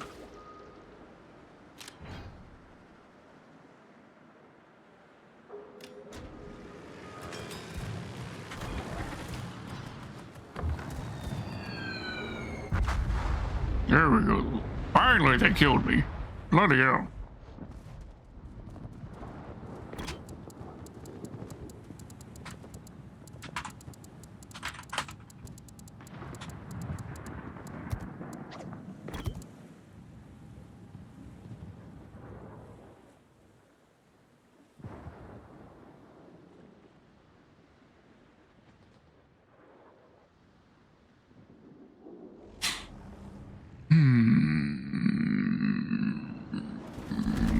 There we go. Finally, they killed me. Bloody hell.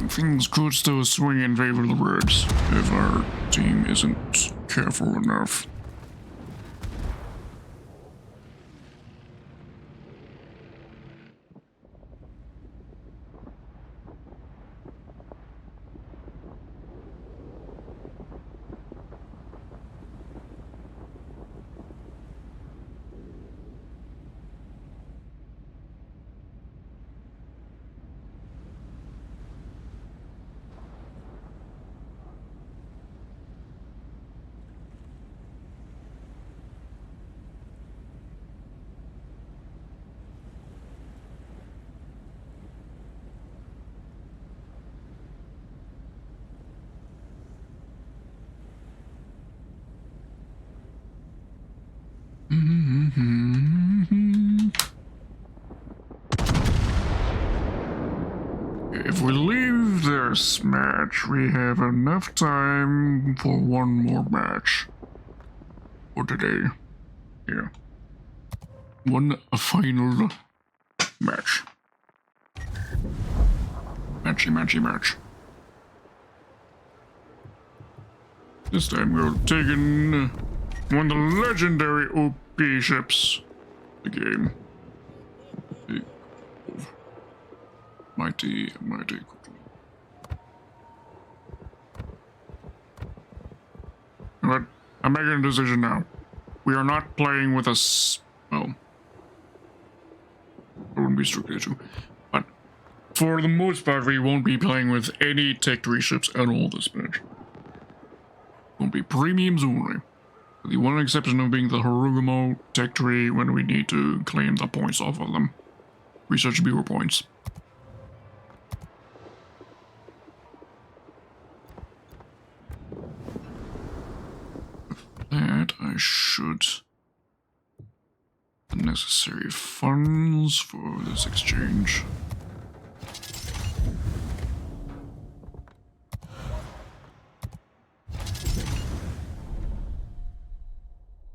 Things could still swing in favor of the Reds if our team isn't careful enough. If we leave this match, we have enough time for one more match. For today. Yeah. One final match. Matchy. This time we're taking one of the legendary OP ships. The game. Mighty quickly. But I'm making a decision now. We are not playing with well, it wouldn't be strictly true. But for the most part, we won't be playing with any Tech 3 ships at all this match. Won't be premiums only. With the one exception of being the Harugumo Tech 3 when we need to claim the points off of them. Research bureau points. I should. The necessary funds for this exchange.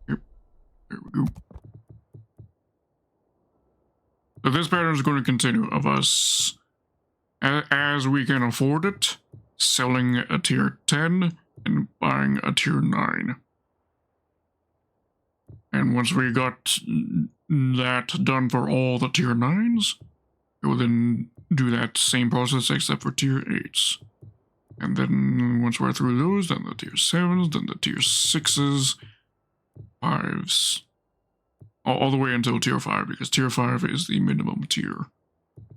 Yep, there we go. So this pattern is going to continue of us, as we can afford it, selling a tier 10 and buying a tier 9. And once we got that done for all the tier 9s, we'll then do that same process except for tier 8s. And then once we're through those, then the tier 7s, then the tier 6s, 5s, all the way until tier 5, because tier 5 is the minimum tier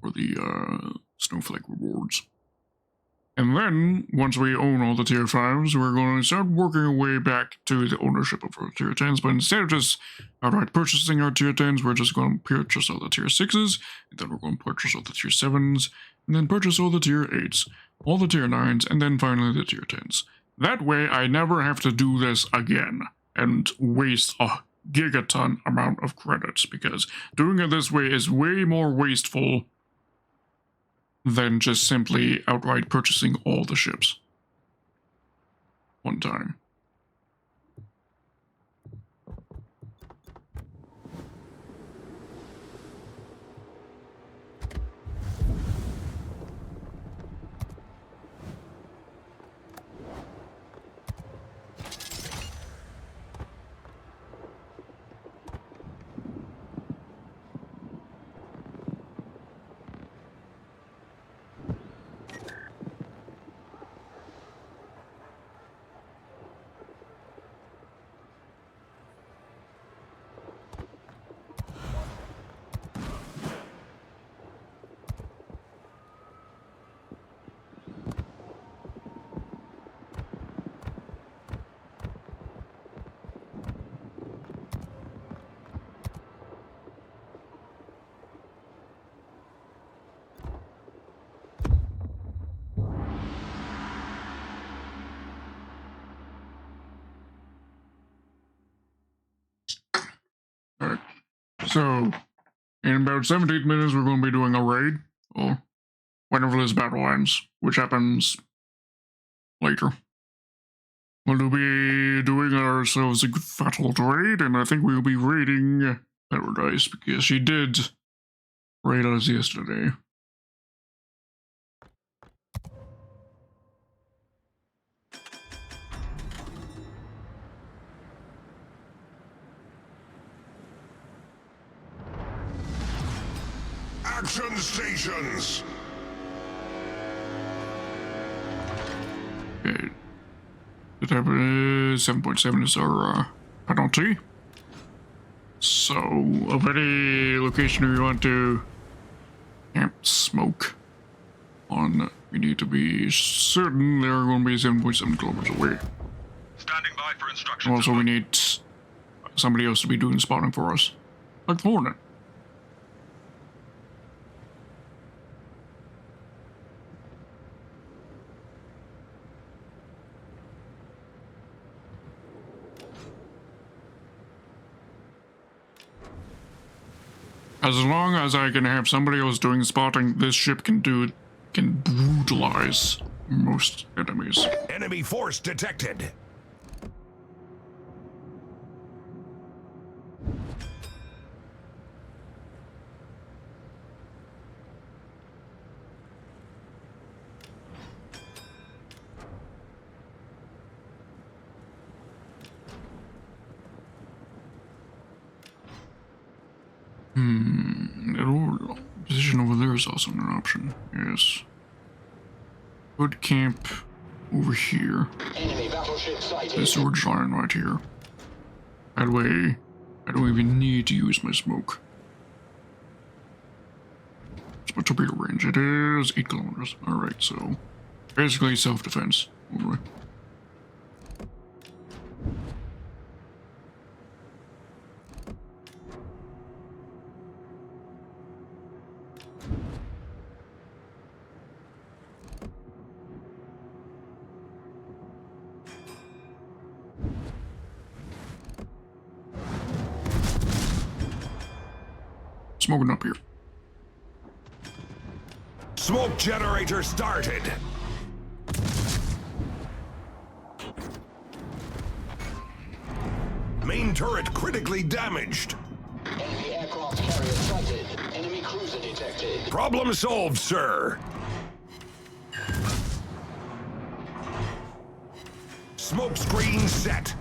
for the snowflake rewards. And then, once we own all the tier 5s, we're going to start working our way back to the ownership of our tier 10s, but instead of just outright purchasing our tier 10s, we're just going to purchase all the tier 6s, and then we're going to purchase all the tier 7s, and then purchase all the tier 8s, all the tier 9s, and then finally the tier 10s. That way, I never have to do this again, and waste a gigaton amount of credits, because doing it this way is way more wasteful than just simply outright purchasing all the ships one time. Alright, so in about 17 minutes we're going to be doing a raid, or whenever this battle ends, which happens later. We'll be doing ourselves a fatal raid, and I think we'll be raiding Paradise, because she did raid us yesterday. Action stations! Okay. The type 7.7 is our penalty. So, of any location we want to camp smoke on, we need to be certain they're going to be 7.7 kilometers away. Standing by for instructions. Also, we need somebody else to be doing spotting for us, like the Hornet. As long as I can have somebody else doing spotting, this ship can brutalize most enemies. Enemy force detected. Position over there is also an option. Yes. Good camp over here. Enemy battleship sighted. This storage line right here. That way, I don't even need to use my smoke. It's my torpedo range. It is 8 kilometers. Alright, so basically self-defense. Alright. smoking up here. Smoke generator started. Main turret critically damaged. Enemy aircraft carrier sighted. Enemy cruiser detected. Problem solved, sir. Smoke screen set.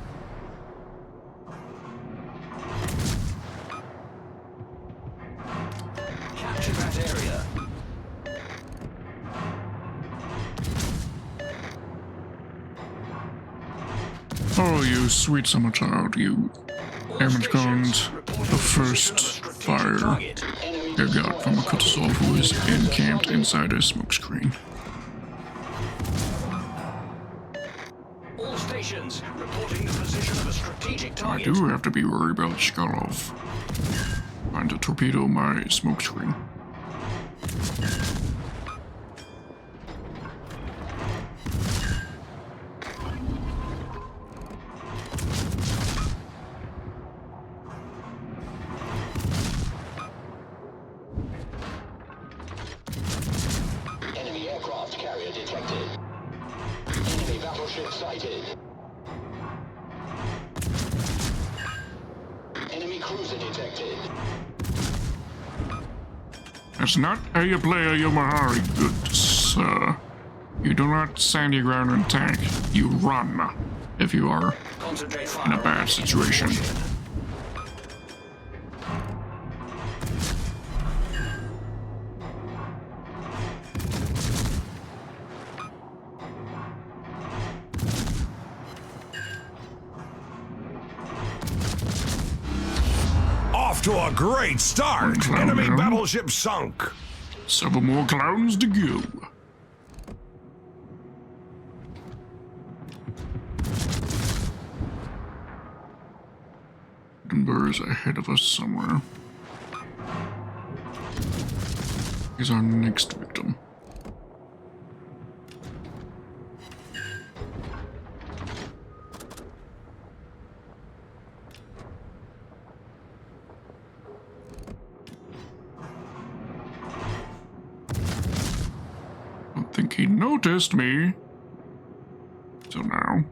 Capture that area. Oh, you sweet summer child, you damage guns. The first fire you got from a Kutusov who is encamped inside a smokescreen. All stations reporting the position of a strategic I target. do have to be worried about Skarlov trying to torpedo my smokescreen. Enemy aircraft carrier detected. Enemy battleship sighted. Enemy cruiser detected. That's not how you play a Yomahari, good sir. You do not stand your ground and tank. You run if you are Concentrate in a fire. bad situation. Off to a great start. Clown Enemy down. battleship sunk. Several more clowns to go. Denver is ahead of us somewhere. He's our next victim. Don't think he noticed me. So now.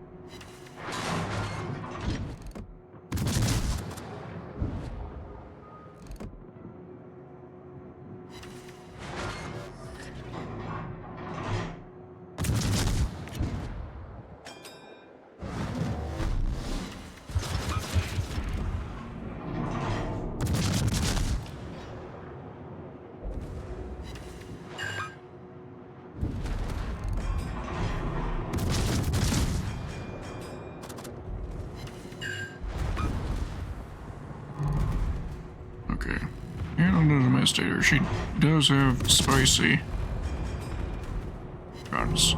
Okay. And on the Domesticator, she does have spicy guns.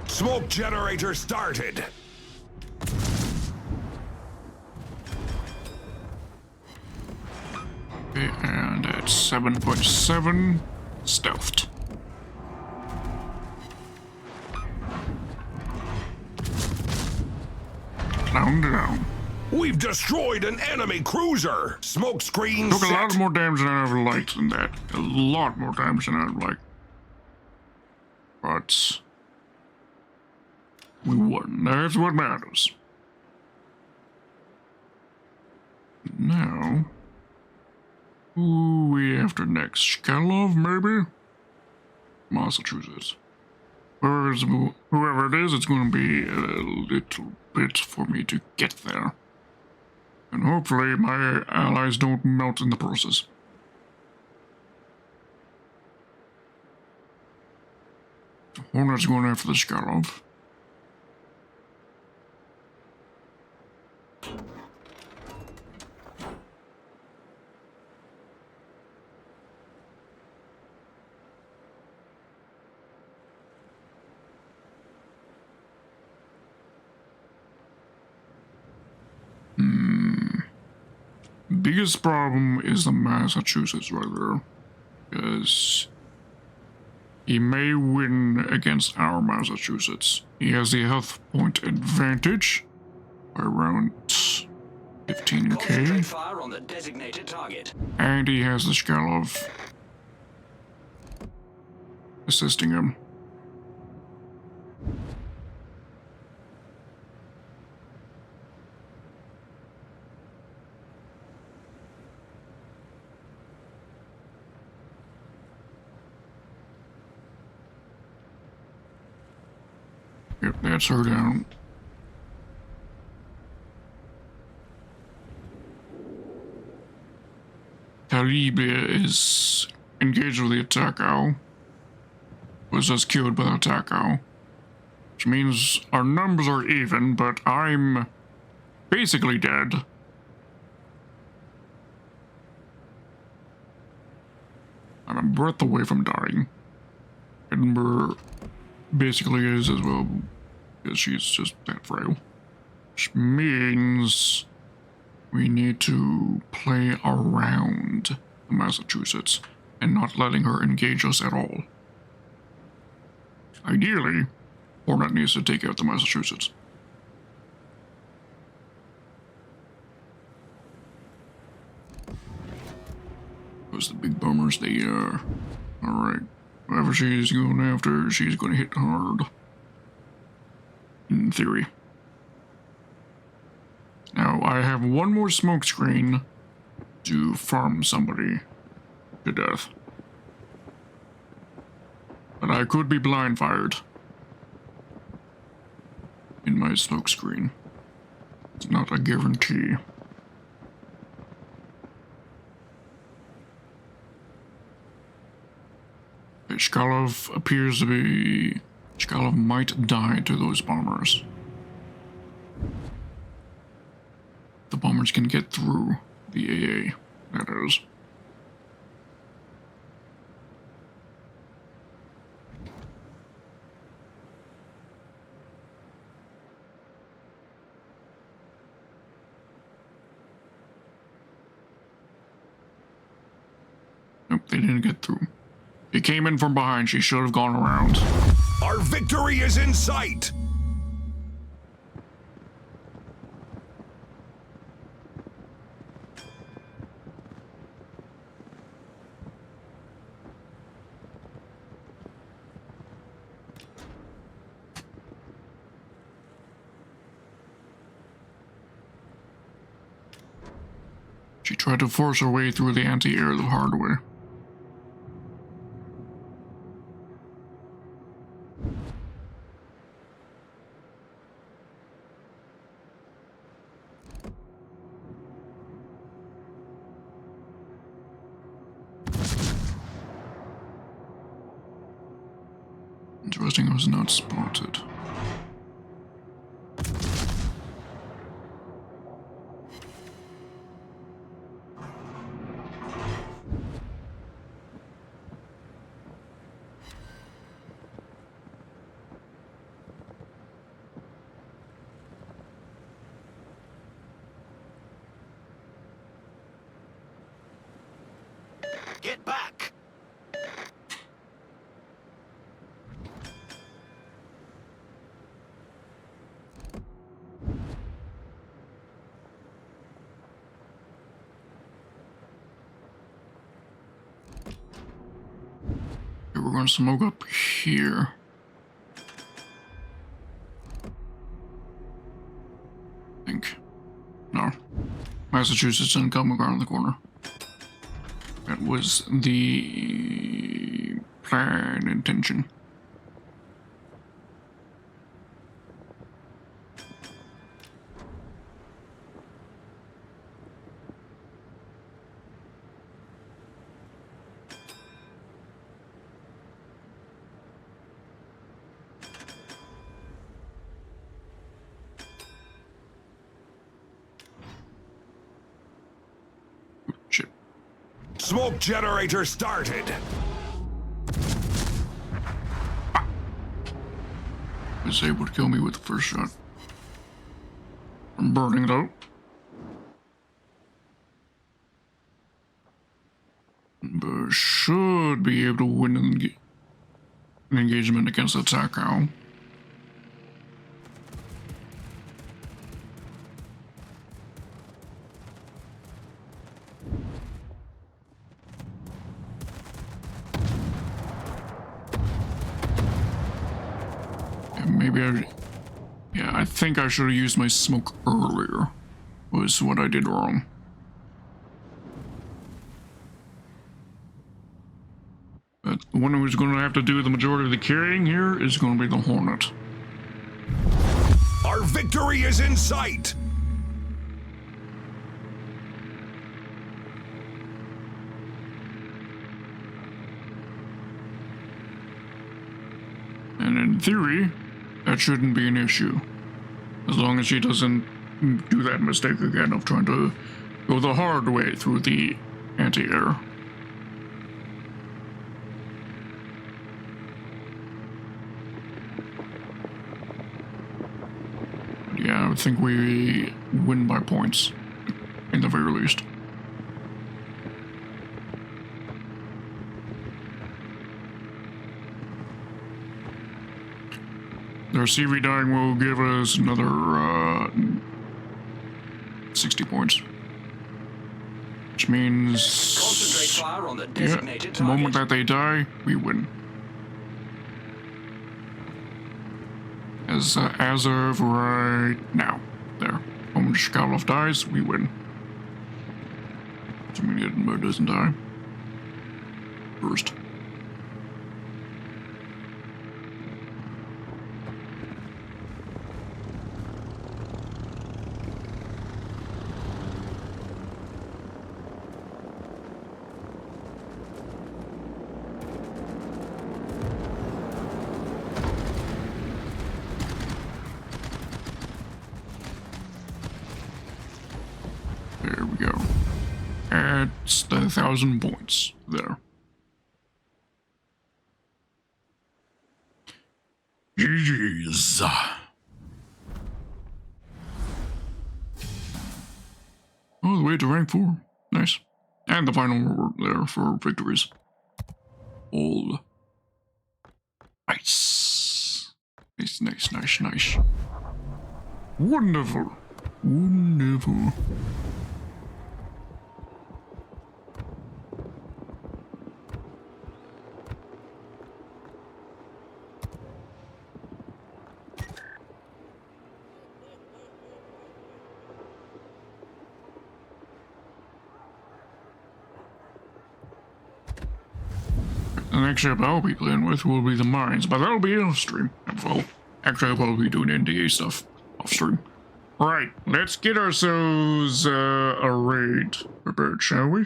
Smoke generator started. Okay, and at 7.7, stealthed. Clown down. We've destroyed an enemy cruiser. Smoke screen Took a set. lot more damage than I ever liked in that. A lot more damage than I ever liked. But we won. That's what matters. Now, who we after next? Shkalov, maybe? Massachusetts. Whoever it is, it's going to be a little bit for me to get there. And hopefully my allies don't melt in the process. Hornet's going after the Shkalov. biggest problem is the Massachusetts right there. Because he may win against our Massachusetts. He has the health point advantage by around 15k. Concentrate fire on the designated target. And he has the skill of assisting him. Yep, that's her down. Talibia is engaged with the attack owl. Was just killed by the attack owl. Which means our numbers are even, but I'm basically dead. I'm a breath away from dying. Edinburgh basically is as well, because she's just that frail. Which means we need to play around Massachusetts and not letting her engage us at all. Ideally, Hornet needs to take out the Massachusetts. Those the big bombers, they are. Alright. Whoever she's going after, she's going to hit hard. In theory. Now, I have one more smoke screen to farm somebody to death. But I could be blind fired in my smoke screen. It's not a guarantee. Shkalov appears to be... Shkalov might die to those bombers. The bombers can get through the AA, that is. Nope, they didn't get through. He came in from behind. She should have gone around. Our victory is in sight! She tried to force her way through the anti-air the hard way. Interesting, I was not spotted. Get back! Okay, we're going to smoke up here. I think. No. Massachusetts didn't come around the corner. That was the plan intention. Shit. Smoke generator started! Was able to kill me with the first shot. I'm burning it out. but should be able to win an engagement against the Takao. Maybe I think I should have used my smoke earlier, was what I did wrong. But the one who's going to have to do the majority of the carrying here is going to be the Hornet. Our victory is in sight! And in theory, that shouldn't be an issue. As long as she doesn't do that mistake again of trying to go the hard way through the anti-air. Yeah, I think we win by points, in the very least. Their CV dying will give us another 60 points. Which means... Concentrate fire on the yeah, designated the moment target. that they die, we win. As of right now. There. The moment Shkalov dies, we win. Assuming Edinburgh doesn't die first. There we go. That's the 1,000 points there. GG's. Oh, the way to rank 4. Nice. And the final reward there for victories. All. Nice. Nice. Wonderful. Wonderful. The next ship I'll be playing with will be the mines, but that'll be off stream. Well, actually, I'll probably be doing NDA stuff off stream. Right, let's get ourselves a raid prepared, shall we?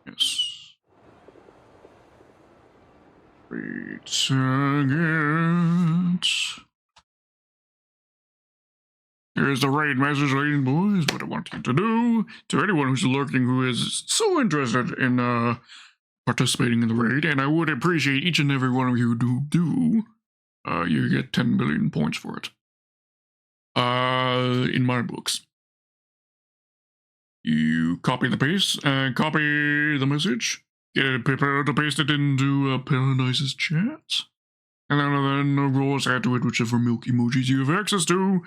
Yes. Raid target. Here's the raid message, ladies and boys. What I want you to do, to anyone who's lurking who is so interested in participating in the raid, and I would appreciate each and every one of you who do, you get 10 billion points for it. In my books. You copy the copy the message, get it prepared to paste it into Paradise's chat, and then roll add to it whichever milk emojis you have access to.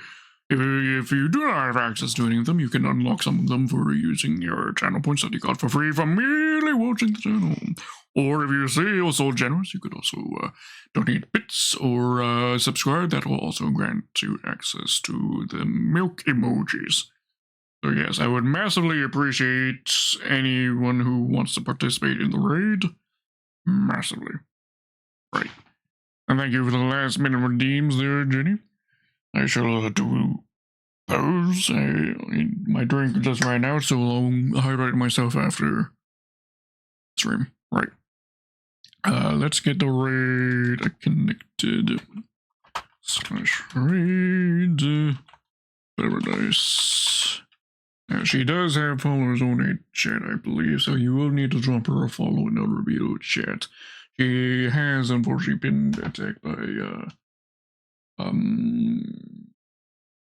If you do not have access to any of them, you can unlock some of them for using your channel points that you got for free from merely watching the channel. Or if you feel so generous, you could also donate bits or subscribe. That will also grant you access to the milk emojis. So yes, I would massively appreciate anyone who wants to participate in the raid. Massively. Right. And thank you for the last minute redeems there, Jenny. I shall do those. I need my drink just right now, so I'll hydrate myself after stream. Right. Let's get the raid connected. /raid Paradise. Now, she does have followers on a chat, I believe, so you will need to drop her a follow in order to be able to chat. She has unfortunately been attacked by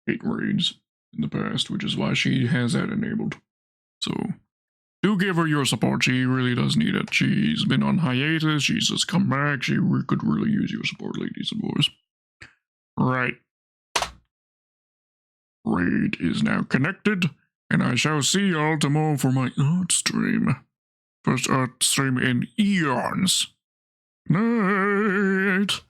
hate raids in the past, which is why she has that enabled. So, do give her your support. She really does need it. She's been on hiatus. She's just come back. She could really use your support, ladies and boys. Right. Raid is now connected, and I shall see y'all tomorrow for my art stream. First art stream in eons. Night.